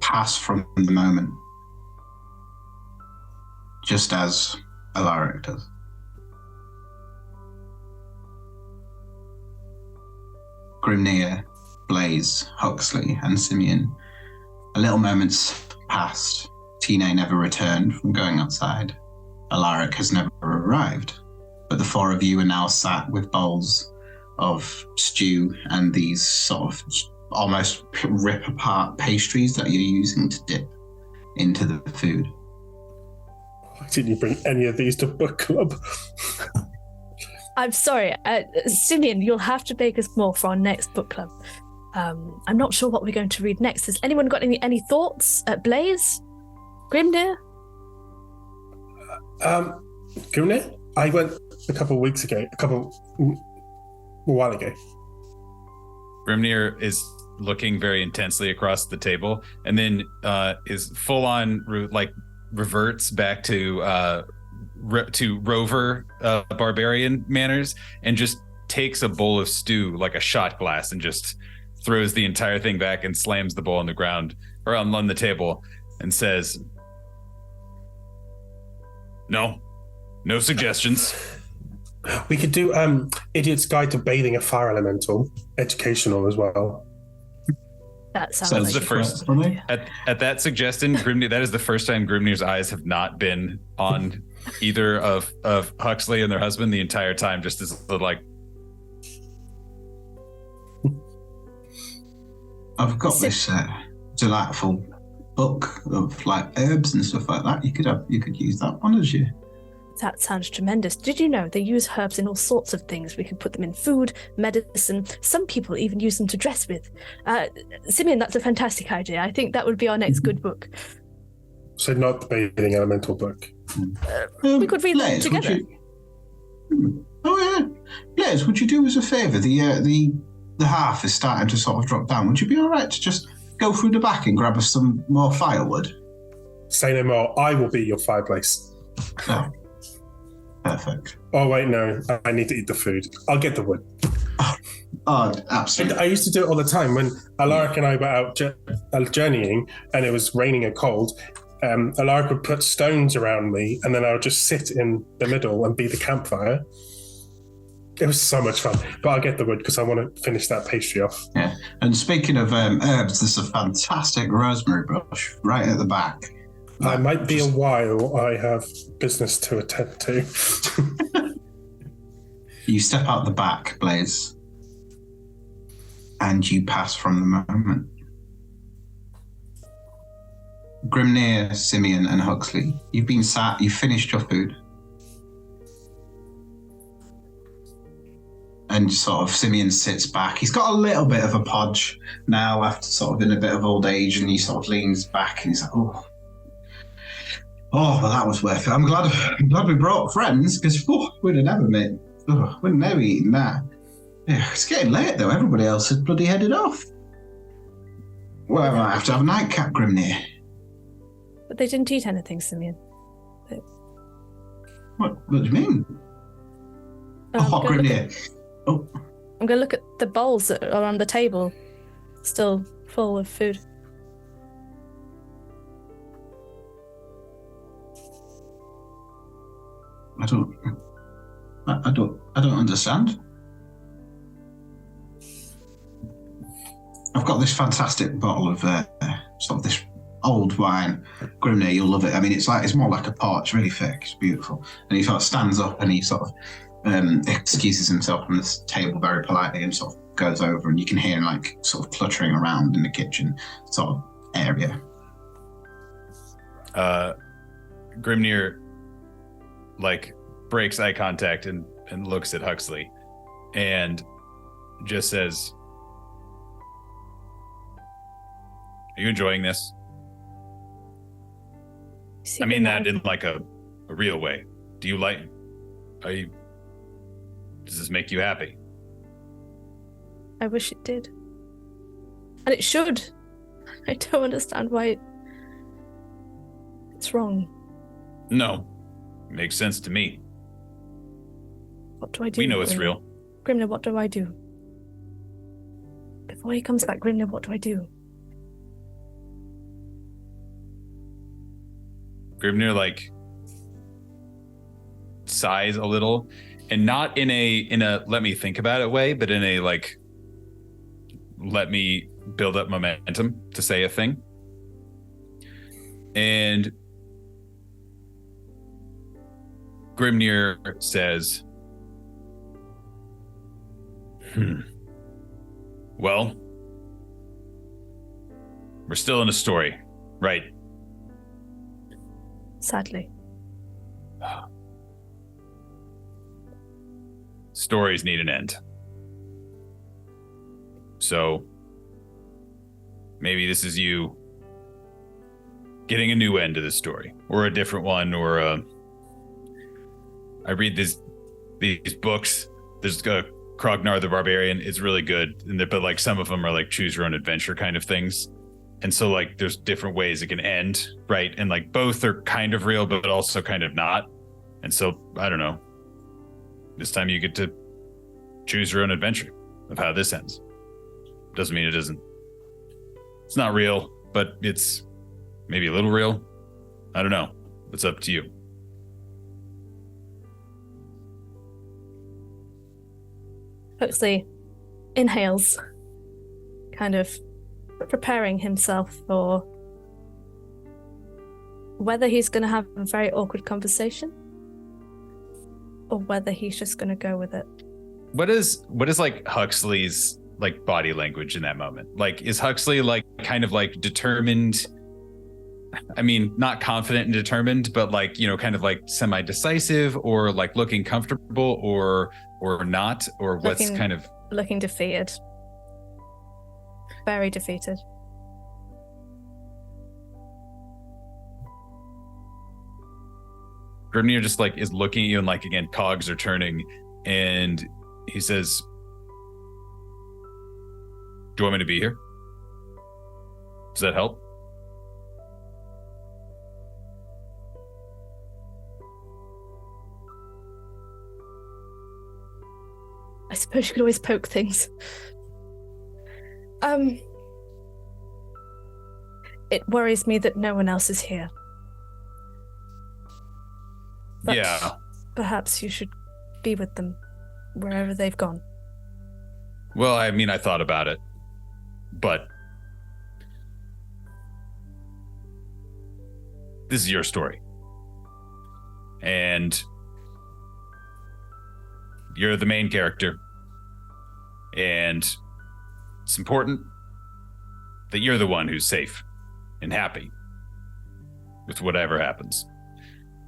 pass from the moment, just as Alaric does. Grimnir, Blaze, Huxley, and Simeon. A little moment's passed. Tine never returned from going outside. Alaric has never arrived. But the four of you are now sat with bowls of stew and these sort of almost rip apart pastries that you're using to dip into the food. Why didn't you bring any of these to book club? I'm sorry, Simeon, you'll have to bake us more for our next book club. I'm not sure what we're going to read next. Has anyone got any thoughts? Blaze? Grimnir? Grimnir? I went a while ago. Grimnir is looking very intensely across the table, and then is full on reverts back to rover barbarian manners, and just takes a bowl of stew like a shot glass and just throws the entire thing back and slams the bowl on the ground or on the table and says, No suggestions. We could do Idiot's Guide to Bathing a Fire Elemental, educational as well. That sounds the first. At that suggestion, Grimnir, that is the first time Grimnir's eyes have not been on either of Huxley and their husband the entire time. Just as like, I've got this delightful book of like herbs and stuff like that. You could use that one as you. That sounds tremendous. Did you know they use herbs in all sorts of things? We could put them in food, medicine. Some people even use them to dress with. Simeon, that's a fantastic idea. I think that would be our next good book. So not the bathing elemental book. We could read them Les, together. Oh yeah, Les, would you do us a favour? The half is starting to sort of drop down. Would you be all right to just go through the back and grab us some more firewood? Say no more. I will be your fireplace. Oh, perfect. Oh wait, no. I need to eat the food. I'll get the wood. Oh, absolutely. I used to do it all the time when Alaric and I were out journeying and it was raining and cold. Alaric would put stones around me and then I would just sit in the middle and be the campfire. It was so much fun. But I'll get the wood because I want to finish that pastry off. Yeah. And speaking of herbs, there's a fantastic rosemary bush right at the back. I might be a while. I have business to attend to. You step out the back, Blaze, and you pass from the moment. Grimnir, Simeon, and Huxley, you've been sat, you've finished your food. And sort of Simeon sits back. He's got a little bit of a podge now after sort of in a bit of old age, and he sort of leans back and he's like, oh, well, that was worth it. I'm glad we brought friends, because we'd have never we'd never eaten that. Yeah, it's getting late though. Everybody else has bloody headed off. Well, I have to have a nightcap, Grimnir. But they didn't eat anything, Simeon. What do you mean? Grimnir. Oh. I'm going to look at the bowls that are on the table, still full of food. I don't understand. I've got this fantastic bottle of sort of this old wine. Grimnir, you'll love it. I mean, it's more like a porch, really thick. It's beautiful. And he sort of stands up and he sort of excuses himself from this table very politely and sort of goes over, and you can hear him like sort of cluttering around in the kitchen sort of area. Grimnir like breaks eye contact and looks at Huxley and just says, "Are you enjoying this?" I mean that in like a real way. Do you like? Does this make you happy? I wish it did. And it should. I don't understand why it's wrong. No. Makes sense to me. What do I do? We know it's real. Grimnir, what do I do? Before he comes back, Grimnir, what do I do? Grimnir like sighs a little, and not in a let me think about it way, but in a like let me build up momentum to say a thing. And Grimnir says, well, we're still in a story, right? Sadly. Stories need an end. So maybe this is you getting a new end to the story, or a different one, or I read these books. There's Krognar the Barbarian. It's really good, but like some of them are like choose your own adventure kind of things. And so like there's different ways it can end, right? And like both are kind of real, but also kind of not. And so I don't know. This time you get to choose your own adventure of how this ends. Doesn't mean it isn't. It's not real, but it's maybe a little real. I don't know. It's up to you. Huxley inhales, kind of preparing himself for whether he's going to have a very awkward conversation or whether he's just going to go with it. What is like Huxley's like body language in that moment? Like, is Huxley like kind of like determined? I mean, not confident and determined, but like, you know, kind of like semi-decisive, or like looking comfortable, or not, or what's kind of looking defeated. Very defeated. Grimnir just like is looking at you, and like again, cogs are turning, and he says, "Do you want me to be here? Does that help?" I suppose you could always poke things. It worries me that no one else is here. But yeah. Perhaps you should be with them wherever they've gone. Well, I mean, I thought about it, but this is your story. And you're the main character. And it's important that you're the one who's safe and happy with whatever happens.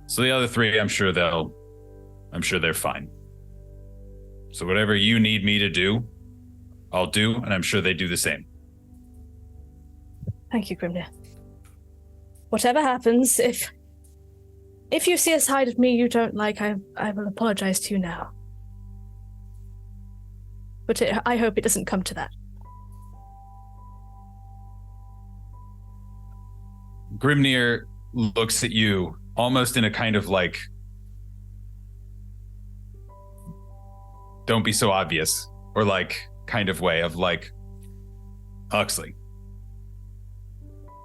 So the other three, I'm sure they're fine. So whatever you need me to do, I'll do, and I'm sure they do the same. Thank you, Grimnir. Whatever happens, if you see a side of me you don't like, I will apologize to you now. But I hope it doesn't come to that. Grimnir looks at you almost in a kind of like, don't be so obvious, or like kind of way of like, Huxley,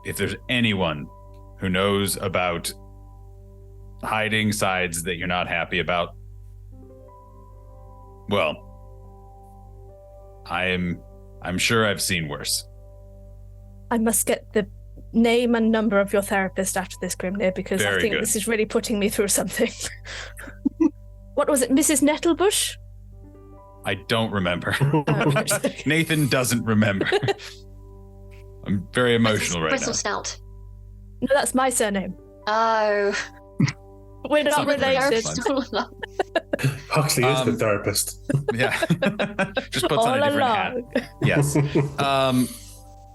if there's anyone who knows about hiding sides that you're not happy about, well, I'm sure I've seen worse. I must get the name and number of your therapist after this, Grimnir, because I think this is really putting me through something. What was it, Mrs. Nettlebush? I don't remember. Nathan doesn't remember. I'm very emotional right now. Bristle Snout. No, that's my surname. Oh. We're not related. Huxley is the therapist. Yeah. Just puts on a different hat. Yes.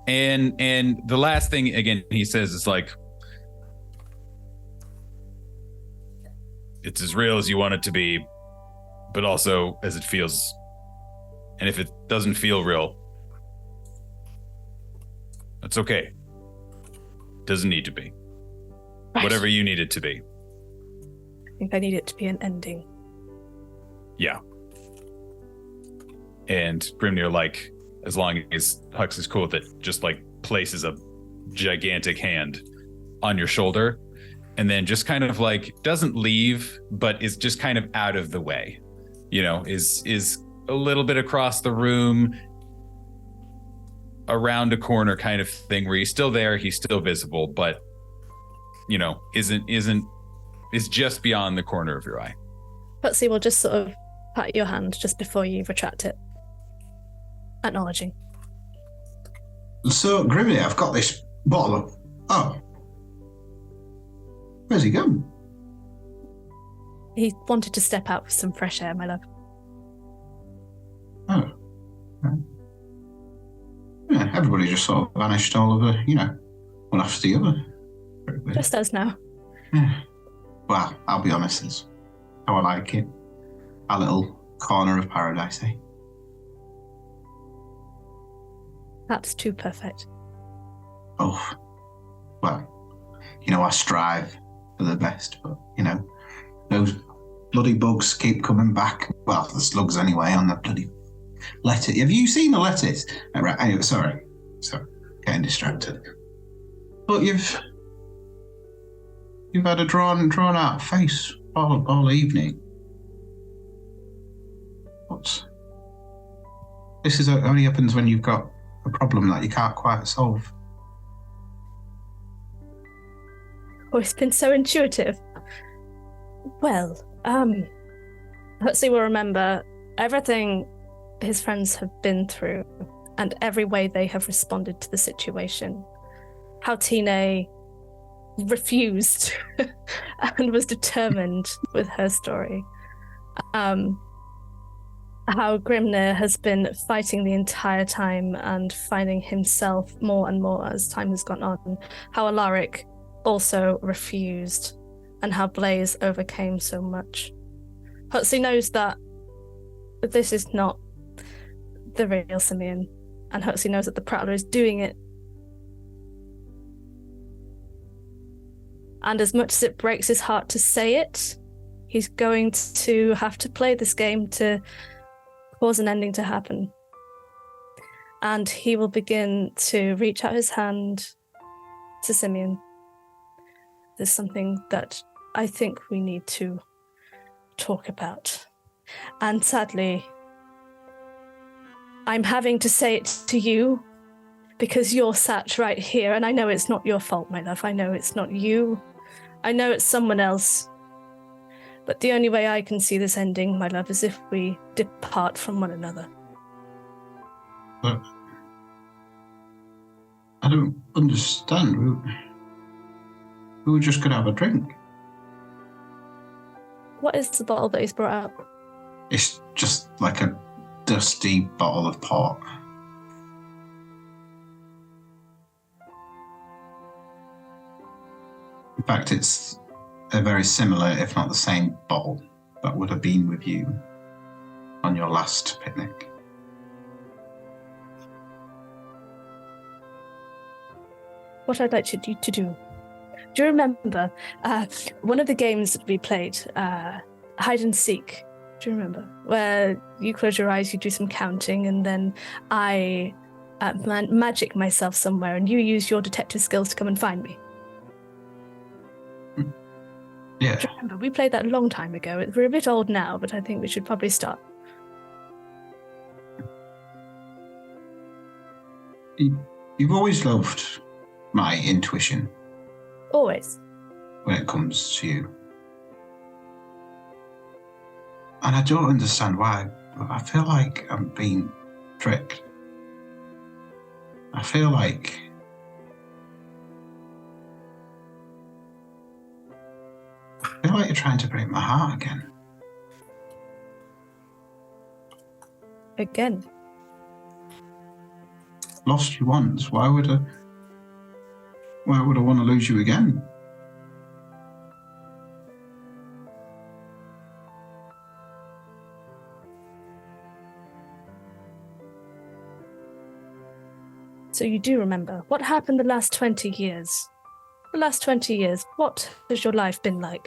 And the last thing again he says is like, it's as real as you want it to be, but also as it feels. And if it doesn't feel real, that's okay. Doesn't need to be. Right. Whatever you need it to be. I think I need it to be an ending. Yeah. And Grimnir, like, as long as Hux is cool with it, just like places a gigantic hand on your shoulder, and then just kind of like doesn't leave, but is just kind of out of the way. You know, is a little bit across the room, around a corner kind of thing, where he's still there, he's still visible, but you know, is just beyond the corner of your eye. Huxley will just sort of pat your hand just before you retract it, acknowledging. So, Grimnir, I've got this bottle of... Oh. Where's he gone? He wanted to step out for some fresh air, my love. Oh. Yeah, everybody just sort of vanished all over, you know, one after the other. Just us now. Yeah. Well, I'll be honest, it's how I like it. Our little corner of paradise, eh? That's too perfect. Oh. Well, you know, I strive for the best, but, you know, those bloody bugs keep coming back. Well, the slugs anyway, on the bloody lettuce. Have you seen the lettuce? Right, anyway, sorry, getting distracted. But you've had a drawn out face all evening. This is only happens when you've got a problem that you can't quite solve. Oh, it's been so intuitive. Well, Huxley will remember everything his friends have been through and every way they have responded to the situation. How Tine refused and was determined with her story. How Grimnir has been fighting the entire time and finding himself more and more as time has gone on. How Alaric also refused, and how Blaze overcame so much. Huxley knows that this is not the real Simeon, and Huxley knows that the Prattler is doing it. And as much as it breaks his heart to say it, he's going to have to play this game to cause an ending to happen. And he will begin to reach out his hand to Simeon. There's something that I think we need to talk about. And sadly, I'm having to say it to you because you're sat right here, and I know it's not your fault, my love. I know it's not you. I know it's someone else. But the only way I can see this ending, my love, is if we depart from one another. But I don't understand. We were just going to have a drink. What is the bottle that he's brought up? It's just like a dusty bottle of port. In fact, it's a very similar, if not the same, bottle that would have been with you on your last picnic. What I'd like you to do. Do you remember one of the games that we played, hide and seek? Do you remember? Where you close your eyes, you do some counting, and then I magic myself somewhere, and you use your detective skills to come and find me. Yeah. Do you remember? We played that a long time ago. We're a bit old now, but I think we should probably start. You've always loved my intuition. Always. When it comes to you. And I don't understand why, but I feel like I'm being tricked. I feel like you're trying to break my heart again. Again? Lost you once. Why would I want to lose you again? So you do remember. What happened the last 20 years? The last 20 years, what has your life been like?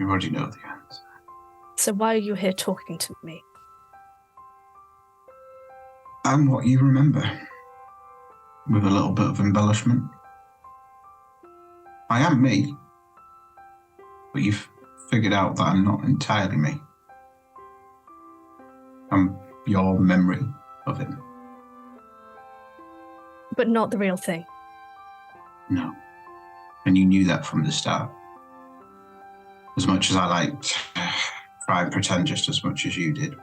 You already know the answer. So why are you here talking to me? I'm what you remember. With a little bit of embellishment. I am me. But you've figured out that I'm not entirely me. I'm your memory of him. But not the real thing. No. And you knew that from the start. As much as I liked to try and pretend just as much as you did.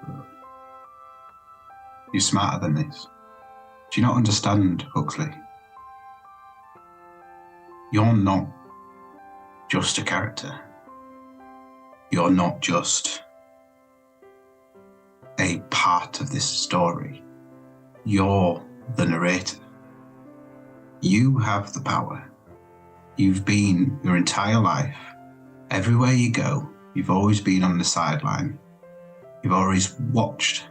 You're smarter than this. Do you not understand, Huxley? You're not just a character. You're not just a part of this story. You're the narrator. You have the power. You've been your entire life. Everywhere you go, you've always been on the sideline. You've always watched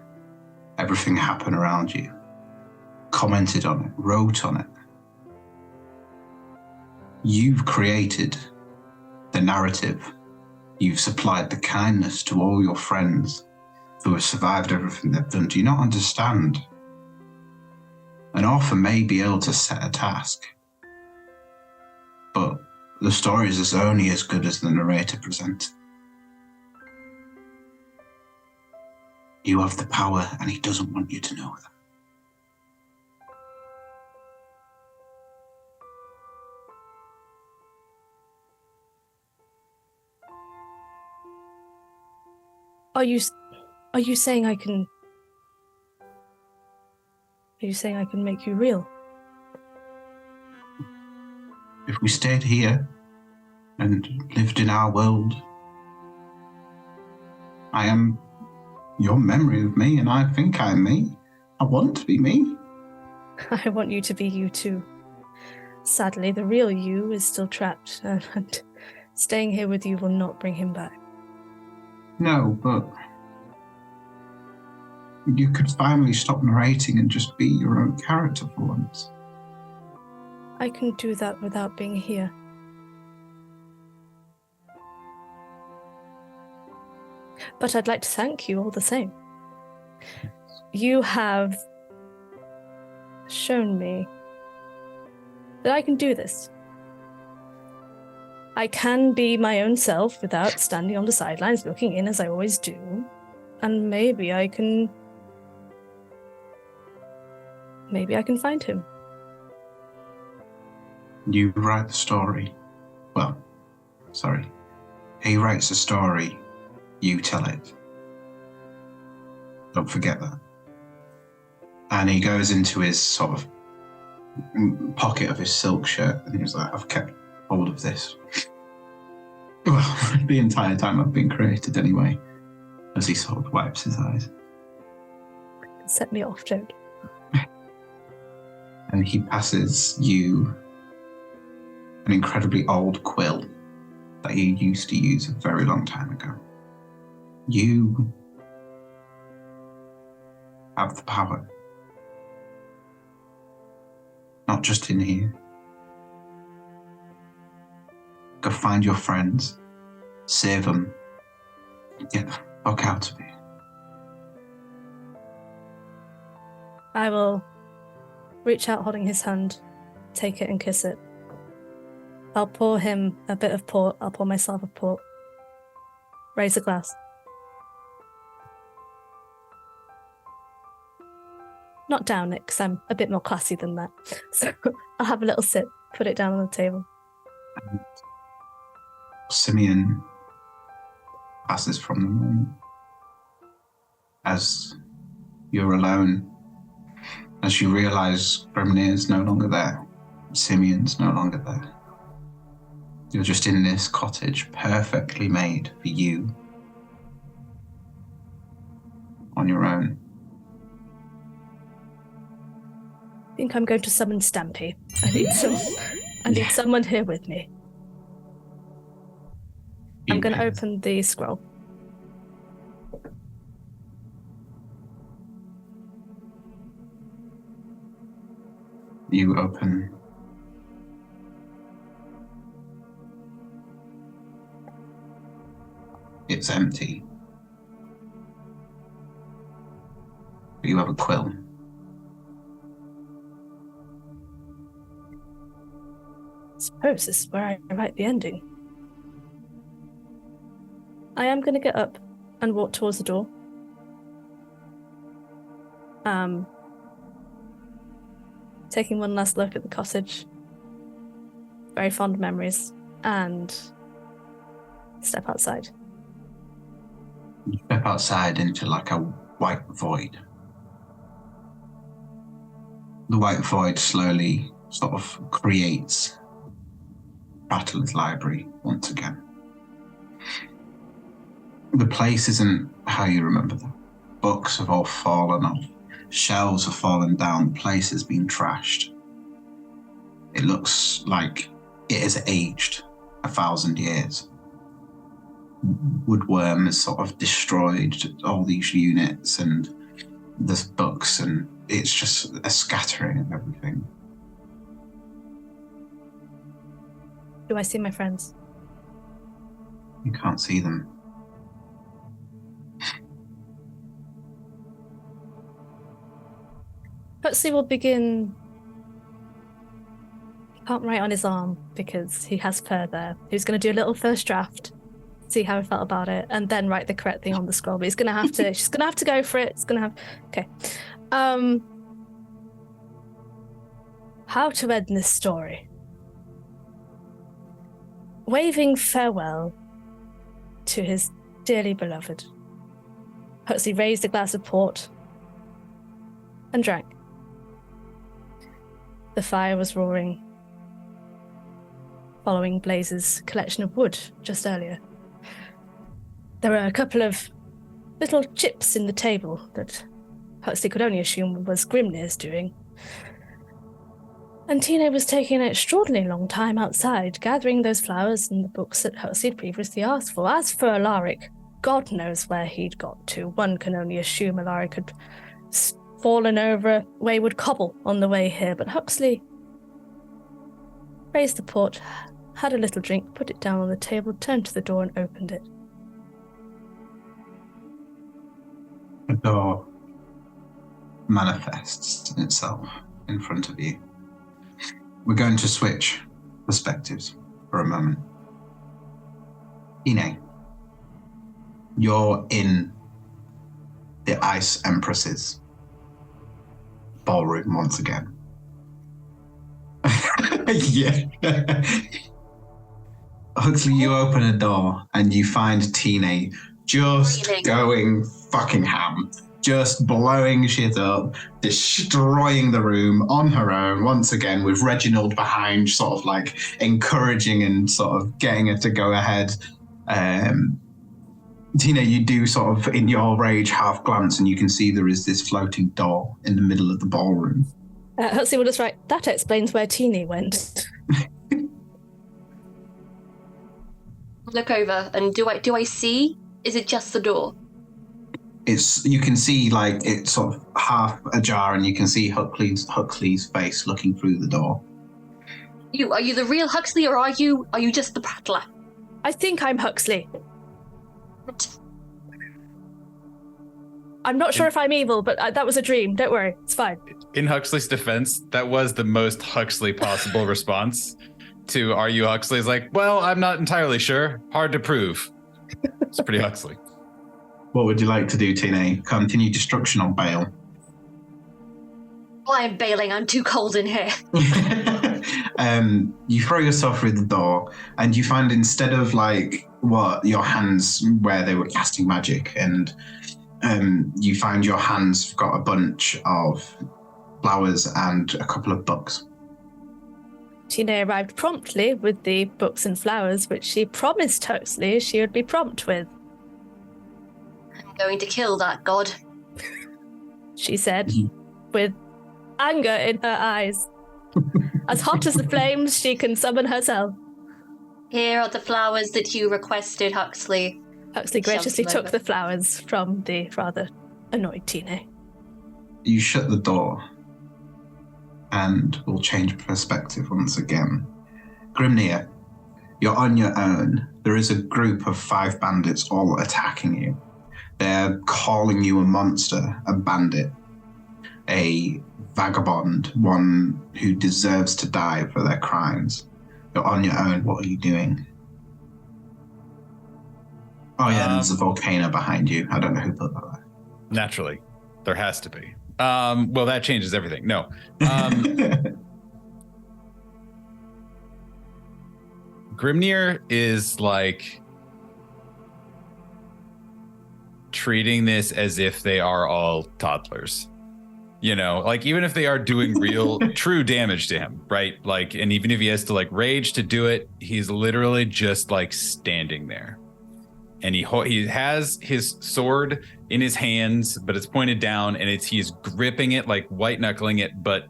everything happen around you, commented on it, wrote on it. You've created the narrative. You've supplied the kindness to all your friends who have survived everything they've done. Do you not understand? An author may be able to set a task, but the story is only as good as the narrator presents. You have the power, and he doesn't want you to know that. Are you saying I can make you real? If we stayed here and lived in our world, I am your memory of me, and I think I'm me. I want to be me. I want you to be you too. Sadly, the real you is still trapped, and staying here with you will not bring him back. No, but you could finally stop narrating and just be your own character for once. I can do that without being here. But I'd like to thank you all the same. You have shown me that I can do this. I can be my own self without standing on the sidelines looking in as I always do. And maybe I can find him. You write the story. Well, sorry. He writes the story, you tell it. Don't forget that. And he goes into his sort of pocket of his silk shirt and he's like, I've kept hold of this. Well, the entire time I've been created anyway, as he sort of wipes his eyes. Set me off, don't. And he passes you an incredibly old quill that you used to use a very long time ago. You have the power. Not just in here. Go find your friends, save them, get the fuck out of here. I will reach out holding his hand, take it and kiss it. I'll pour him a bit of port, I'll pour myself a port. Raise a glass. Not down it, because I'm a bit more classy than that. So I'll have a little sip, put it down on the table. And Simeon passes from the moment. As you're alone, as you realise Grimnir's no longer there, Simeon's no longer there. You're just in this cottage, perfectly made for you, on your own. I think I'm going to summon Stampy. I need someone here with me. I'm going to open the scroll. You open. It's empty. But you have a quill. I suppose this is where I write the ending. I am going to get up and walk towards the door. Taking one last look at the cottage. Very fond memories. And step outside. You step outside into like a white void. The white void slowly sort of creates Prattler's library once again. The place isn't how you remember them. Books have all fallen off. Shelves have fallen down. The place has been trashed. It looks like it has aged 1,000 years. Woodworm has sort of destroyed all these units and there's books, and it's just a scattering of everything. Do I see my friends? You can't see them. Huxley will begin. He can't write on his arm because he has fur there. He's going to do a little first draft, see how he felt about it, and then write the correct thing on the scroll. But he's going to have to. She's going to have to go for it. It's going to have. Okay. How to end this story? Waving farewell to his dearly beloved, Huxley raised a glass of port and drank. The fire was roaring, following Blaze's collection of wood just earlier. There were a couple of little chips in the table that Huxley could only assume was Grimnir's doing. And Tina was taking an extraordinarily long time outside, gathering those flowers and the books that Huxley had previously asked for. As for Alaric, God knows where he'd got to. One can only assume Alaric had fallen over a wayward cobble on the way here, but Huxley raised the port, had a little drink, put it down on the table, turned to the door and opened it. The door manifests itself in front of you. We're going to switch perspectives for a moment. Ine, you're in the Ice Empress's ballroom once again. Yeah. Huxley, you open a door and you find Tina just going fucking ham. Just blowing shit up, destroying the room on her own, once again, with Reginald behind, sort of like encouraging and sort of getting her to go ahead. Tina, you do sort of, in your rage, half glance, and you can see there is this floating door in the middle of the ballroom. Huxley will just write, that explains where Tina went. Look over, and do I see? Is it just the door? You can see like it's sort of half ajar, and you can see Huxley's face looking through the door. Are you the real Huxley, or are you just the Prattler? I think I'm Huxley. I'm not sure if I'm evil, but that was a dream. Don't worry, it's fine. In Huxley's defense, that was the most Huxley possible response to "Are you Huxley?" Is like, well, I'm not entirely sure. Hard to prove. It's pretty Huxley. What would you like to do, Tina? Continue destruction or bail? Well, I'm bailing. I'm too cold in here. You throw yourself through the door, and you find instead of like your hands where they were casting magic, and you find your hands got a bunch of flowers and a couple of books. Tina arrived promptly with the books and flowers, which she promised Huxley she would be prompt with. I'm going to kill that god, she said, with anger in her eyes. As hot as the flames she can summon herself. Here are the flowers that you requested, Huxley. Huxley graciously took the flowers from the rather annoyed Tina. You shut the door, and we'll change perspective once again. Grimnir, you're on your own. There is a group of 5 bandits all attacking you. They're calling you a monster, a bandit, a vagabond, one who deserves to die for their crimes. You're on your own. What are you doing? Oh yeah, there's a volcano behind you. I don't know who put that there. Naturally. There has to be. Well, that changes everything. No. Grimnir is like treating this as if they are all toddlers. You know, like even if they are doing real true damage to him, right? Like, and even if he has to like rage to do it, he's literally just like standing there. And he has his sword in his hands, but it's pointed down, and he's gripping it, like white knuckling it, but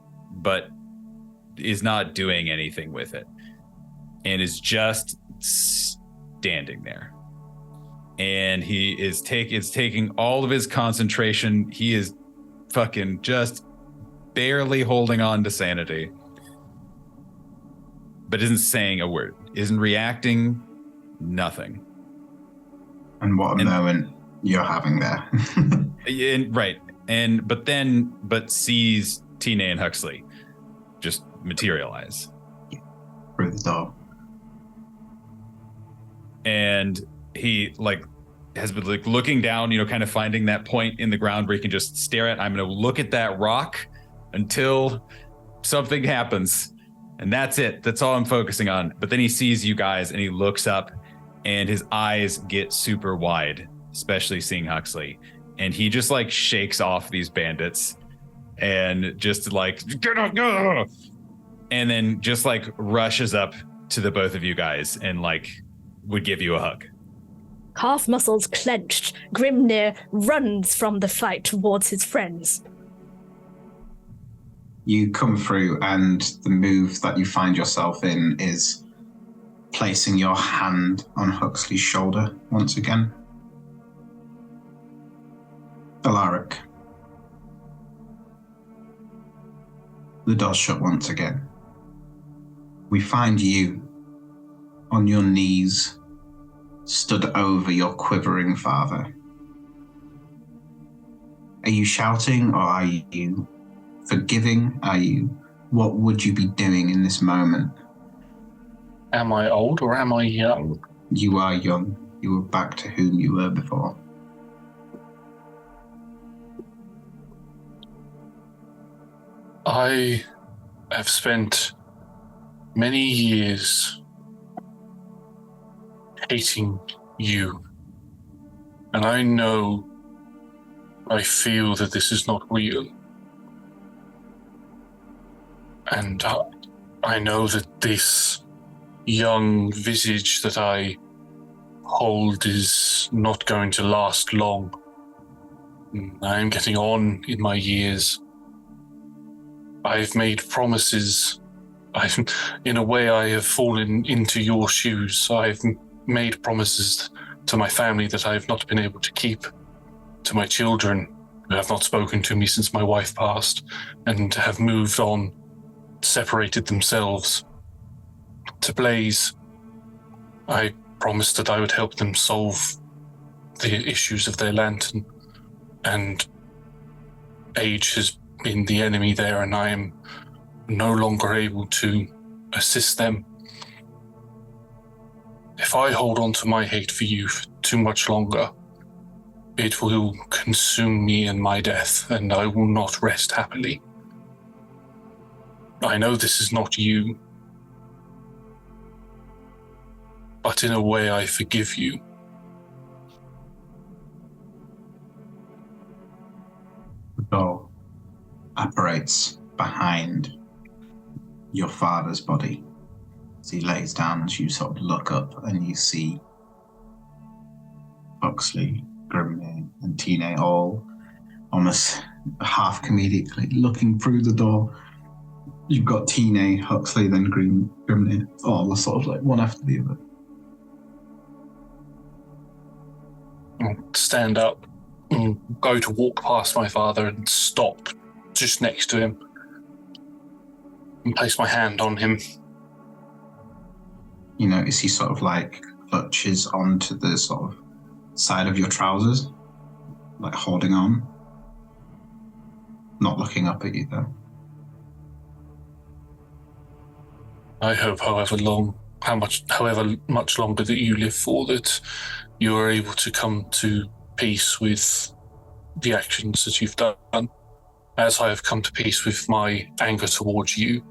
is not doing anything with it, and is just standing there. And he is taking all of his concentration. He is fucking just barely holding on to sanity, but isn't saying a word, isn't reacting, nothing. And what a moment you're having there. But sees Tina and Huxley just materialize through the door. And he like has been like looking down, you know, kind of finding that point in the ground where he can just stare at. I'm going to look at that rock until something happens. And that's it. That's all I'm focusing on. But then he sees you guys and he looks up, and his eyes get super wide, especially seeing Huxley. and he just like shakes off these bandits and just like, and then just like rushes up to the both of you guys and like would give you a hug. Calf muscles clenched, Grimnir runs from the fight towards his friends. You come through, and the move that you find yourself in is placing your hand on Huxley's shoulder once again. Alaric. The door's shut once again. We find you on your knees, stood over your quivering father. Are you shouting, or are you forgiving? What would you be doing in this moment? Am I old or am I young? You are young. You are back to whom you were before. I have spent many years hating you. And I feel that this is not real. And I know that this young visage that I hold is not going to last long. I am getting on in my years. I've made promises. In a way, I have fallen into your shoes. I've made promises to my family that I have not been able to keep, to my children who have not spoken to me since my wife passed and have moved on, separated themselves. To Blaze, I promised that I would help them solve the issues of their lantern, and age has been the enemy there, and I am no longer able to assist them. If I hold on to my hate for you for too much longer, it will consume me in my death, and I will not rest happily. I know this is not you, but in a way I forgive you. The door apparates behind your father's body. As he lays down, as you sort of look up and you see Huxley, Grimnir, and Tine all almost half comedically looking through the door. You've got Tine, Huxley, then Grimnir, all sort of like one after the other. Stand up and go to walk past my father and stop just next to him and place my hand on him. You notice he sort of like clutches onto the sort of side of your trousers, like holding on. Not looking up at you though. I hope however much longer that you live for, that you are able to come to peace with the actions that you've done, as I have come to peace with my anger towards you.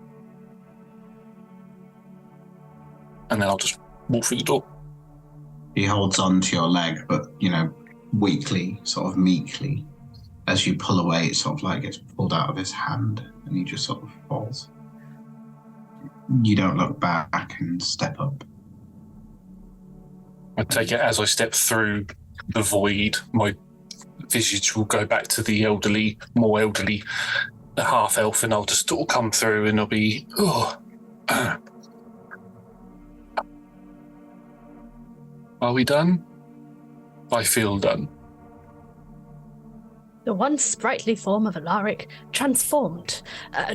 And then I'll just walk through the door. He holds on to your leg, but, weakly, sort of meekly. As you pull away, it sort of like gets pulled out of his hand, and he just sort of falls. You don't look back and step up. I take it as I step through the void, my visage will go back to the more elderly, the half-elf, and I'll just all come through and I'll be, Are we done? I feel done. The once sprightly form of Alaric transformed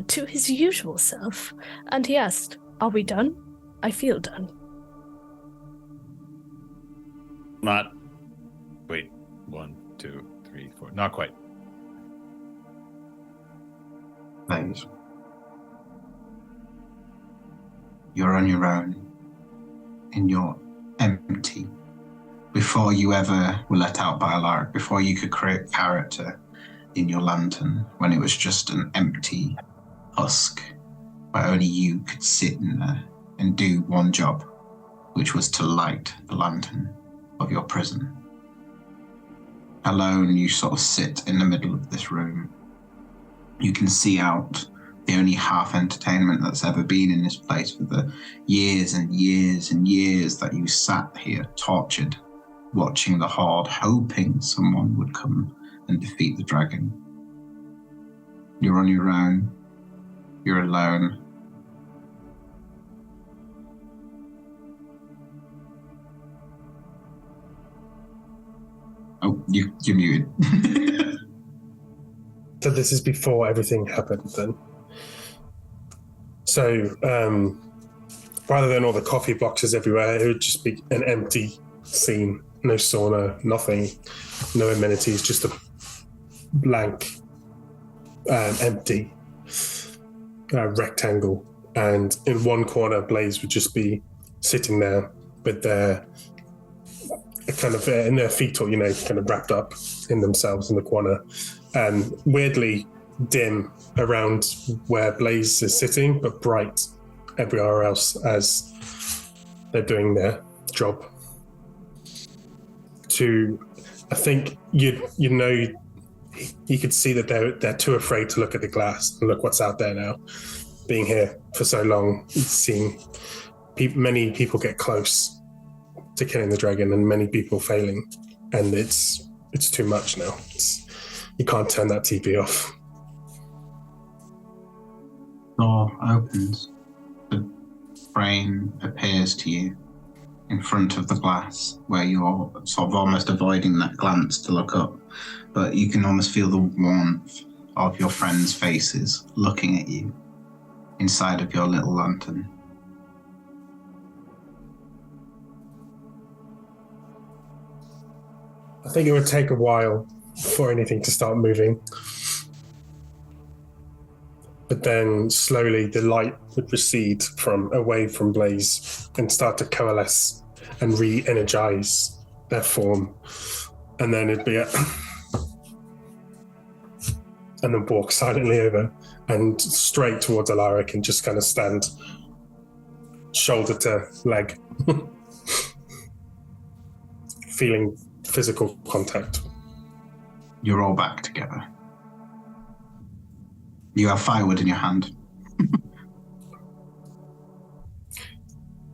to his usual self, and he asked, "Are we done? I feel done." Wait, 1, 2, 3, 4. Not quite. Thanks. You're on your own, and you're empty. Before you ever were let out by Alaric, before you could create character in your lantern, when it was just an empty husk, where only you could sit in there and do one job, which was to light the lantern of your prison. alone, you sort of sit in the middle of this room. You can see out the only half entertainment that's ever been in this place for the years and years and years that you sat here tortured, watching the horde, hoping someone would come and defeat the dragon. You're on your own. You're alone. Oh, you're muted. So this is before everything happened then. So rather than all the coffee boxes everywhere, it would just be an empty scene. No sauna, nothing, no amenities, just a blank, empty rectangle. And in one corner, Blaze would just be sitting there with their kind of in their feet, or kind of wrapped up in themselves in the corner, and weirdly dim around where Blaze is sitting, but bright everywhere else as they're doing their job. I think you could see that they're too afraid to look at the glass and look what's out there now. Being here for so long, seeing many people get close to killing the dragon and many people failing, and it's too much now. You can't turn that TV off. Door opens. The frame appears to you in front of the glass, where you're sort of almost avoiding that glance to look up, but you can almost feel the warmth of your friends' faces looking at you inside of your little lantern. I think it would take a while for anything to start moving. But then slowly the light would recede away from Blaze and start to coalesce and re-energize their form. And then it'd be and then walk silently over and straight towards Alaric and just kind of stand shoulder to leg, feeling physical contact. You're all back together. You have firewood in your hand.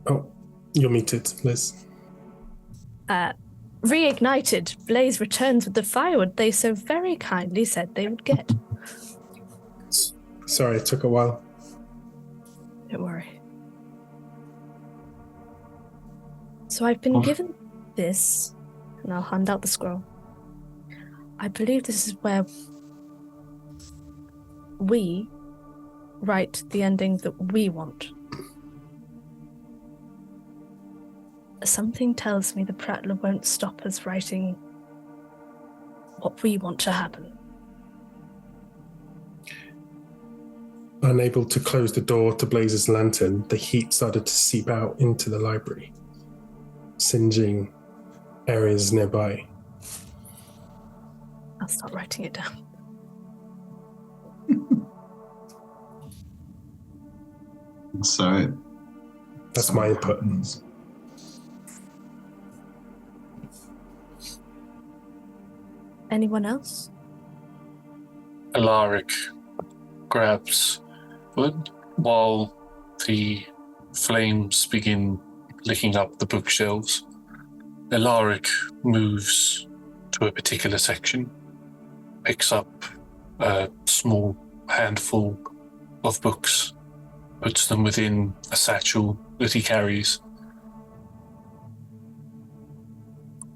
Oh, you're muted, Liz. Reignited, Blaze returns with the firewood they so very kindly said they would get. Sorry, it took a while. Don't worry. So I've been given this, and I'll hand out the scroll. I believe this is where we write the ending that we want. Something tells me the Prattler won't stop us writing what we want to happen. Unable to close the door to Blaze's lantern, the heat started to seep out into the library, singeing areas nearby. I'll start writing it down. So that's my input. Anyone else? Alaric grabs wood while the flames begin licking up the bookshelves. Alaric moves to a particular section, picks up a small handful of books, puts them within a satchel that he carries,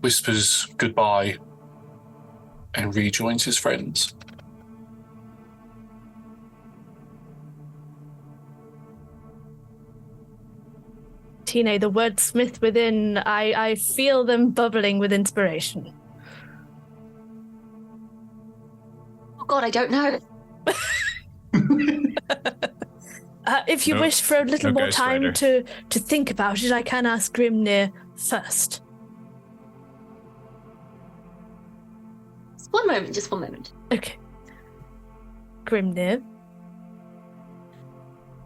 whispers goodbye, and rejoins his friends. Tine, the wordsmith within, I feel them bubbling with inspiration. Oh God, I don't know. If you wish for a little more time to think about it, I can ask Grimnir first. Just one moment. Okay. Grimnir.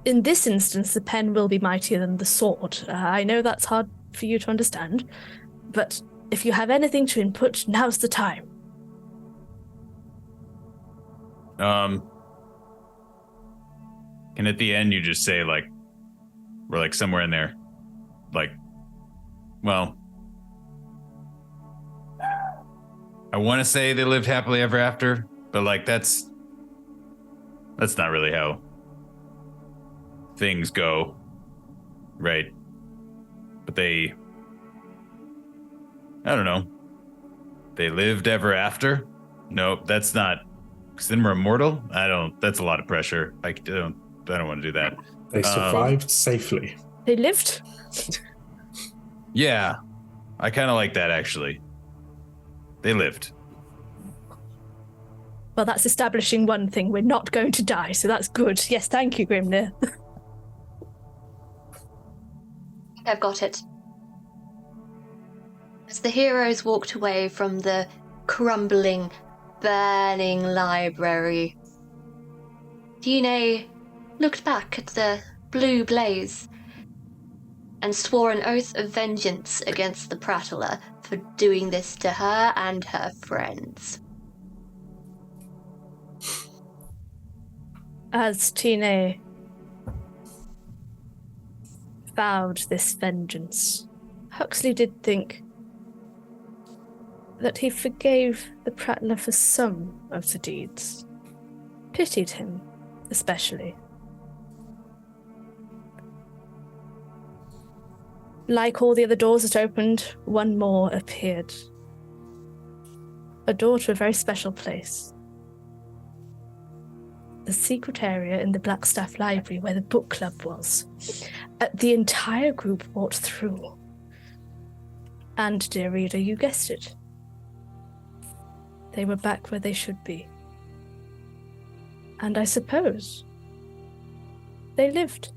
In this instance, the pen will be mightier than the sword. I know that's hard for you to understand, but if you have anything to input, now's the time. And at the end, you just say, like, we're, like, somewhere in there. Like, well, I want to say they lived happily ever after, but, like, that's not really how things go, right? But I don't know. They lived ever after? Nope, that's not, because then we're immortal? That's a lot of pressure. I don't want to do that. They survived safely. They lived? Yeah, I kind of like that, actually. They lived. Well, that's establishing one thing. We're not going to die, so that's good. Yes, thank you, Grimnir. I've got it. As the heroes walked away from the crumbling, burning library, Dine looked back at the blue blaze and swore an oath of vengeance against the Prattler for doing this to her and her friends. As Tine vowed this vengeance, Huxley did think that he forgave the Prattler for some of the deeds. Pitied him, especially. Like all the other doors that opened, one more appeared. A door to a very special place. The secret area in the Blackstaff Library where the book club was. The entire group walked through. And, dear reader, you guessed it. They were back where they should be. And I suppose they lived.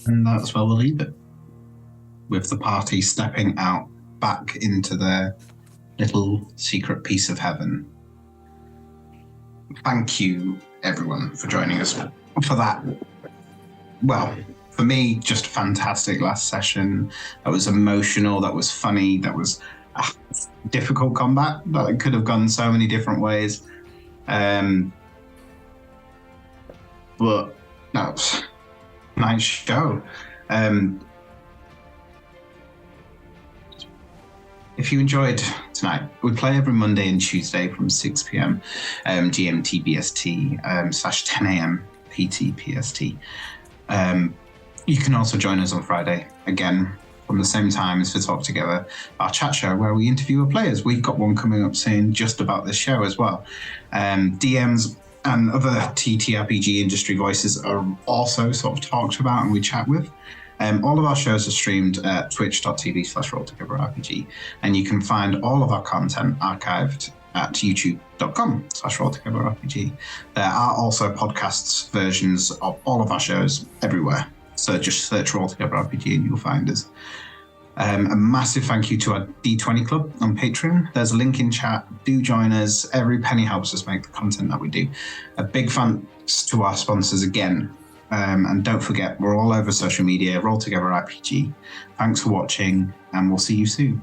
And that's where we'll leave it. With the party stepping out back into their little secret piece of heaven. Thank you, everyone, for joining us for that. Well, for me, just fantastic last session. That was emotional, that was funny, that was difficult combat. That it could have gone so many different ways. But that was a nice show. If you enjoyed tonight, we play every Monday and Tuesday from 6 p.m. GMT BST /10 a.m. PT PST. You can also join us on Friday, again, from the same time as for Talk Together, our chat show where we interview our players. We've got one coming up soon just about this show as well. DMs and other TTRPG industry voices are also sort of talked about and we chat with. All of our shows are streamed at twitch.tv/rolltogetherrpg, and you can find all of our content archived at youtube.com/rolltogetherrpg. There are also podcasts versions of all of our shows everywhere. So just search Roll Together RPG and you'll find us. A massive thank you to our D20 Club on Patreon. There's a link in chat. Do join us. Every penny helps us make the content that we do. A big thanks to our sponsors again. And don't forget, we're all over social media, Roll Together RPG. Thanks for watching, and we'll see you soon.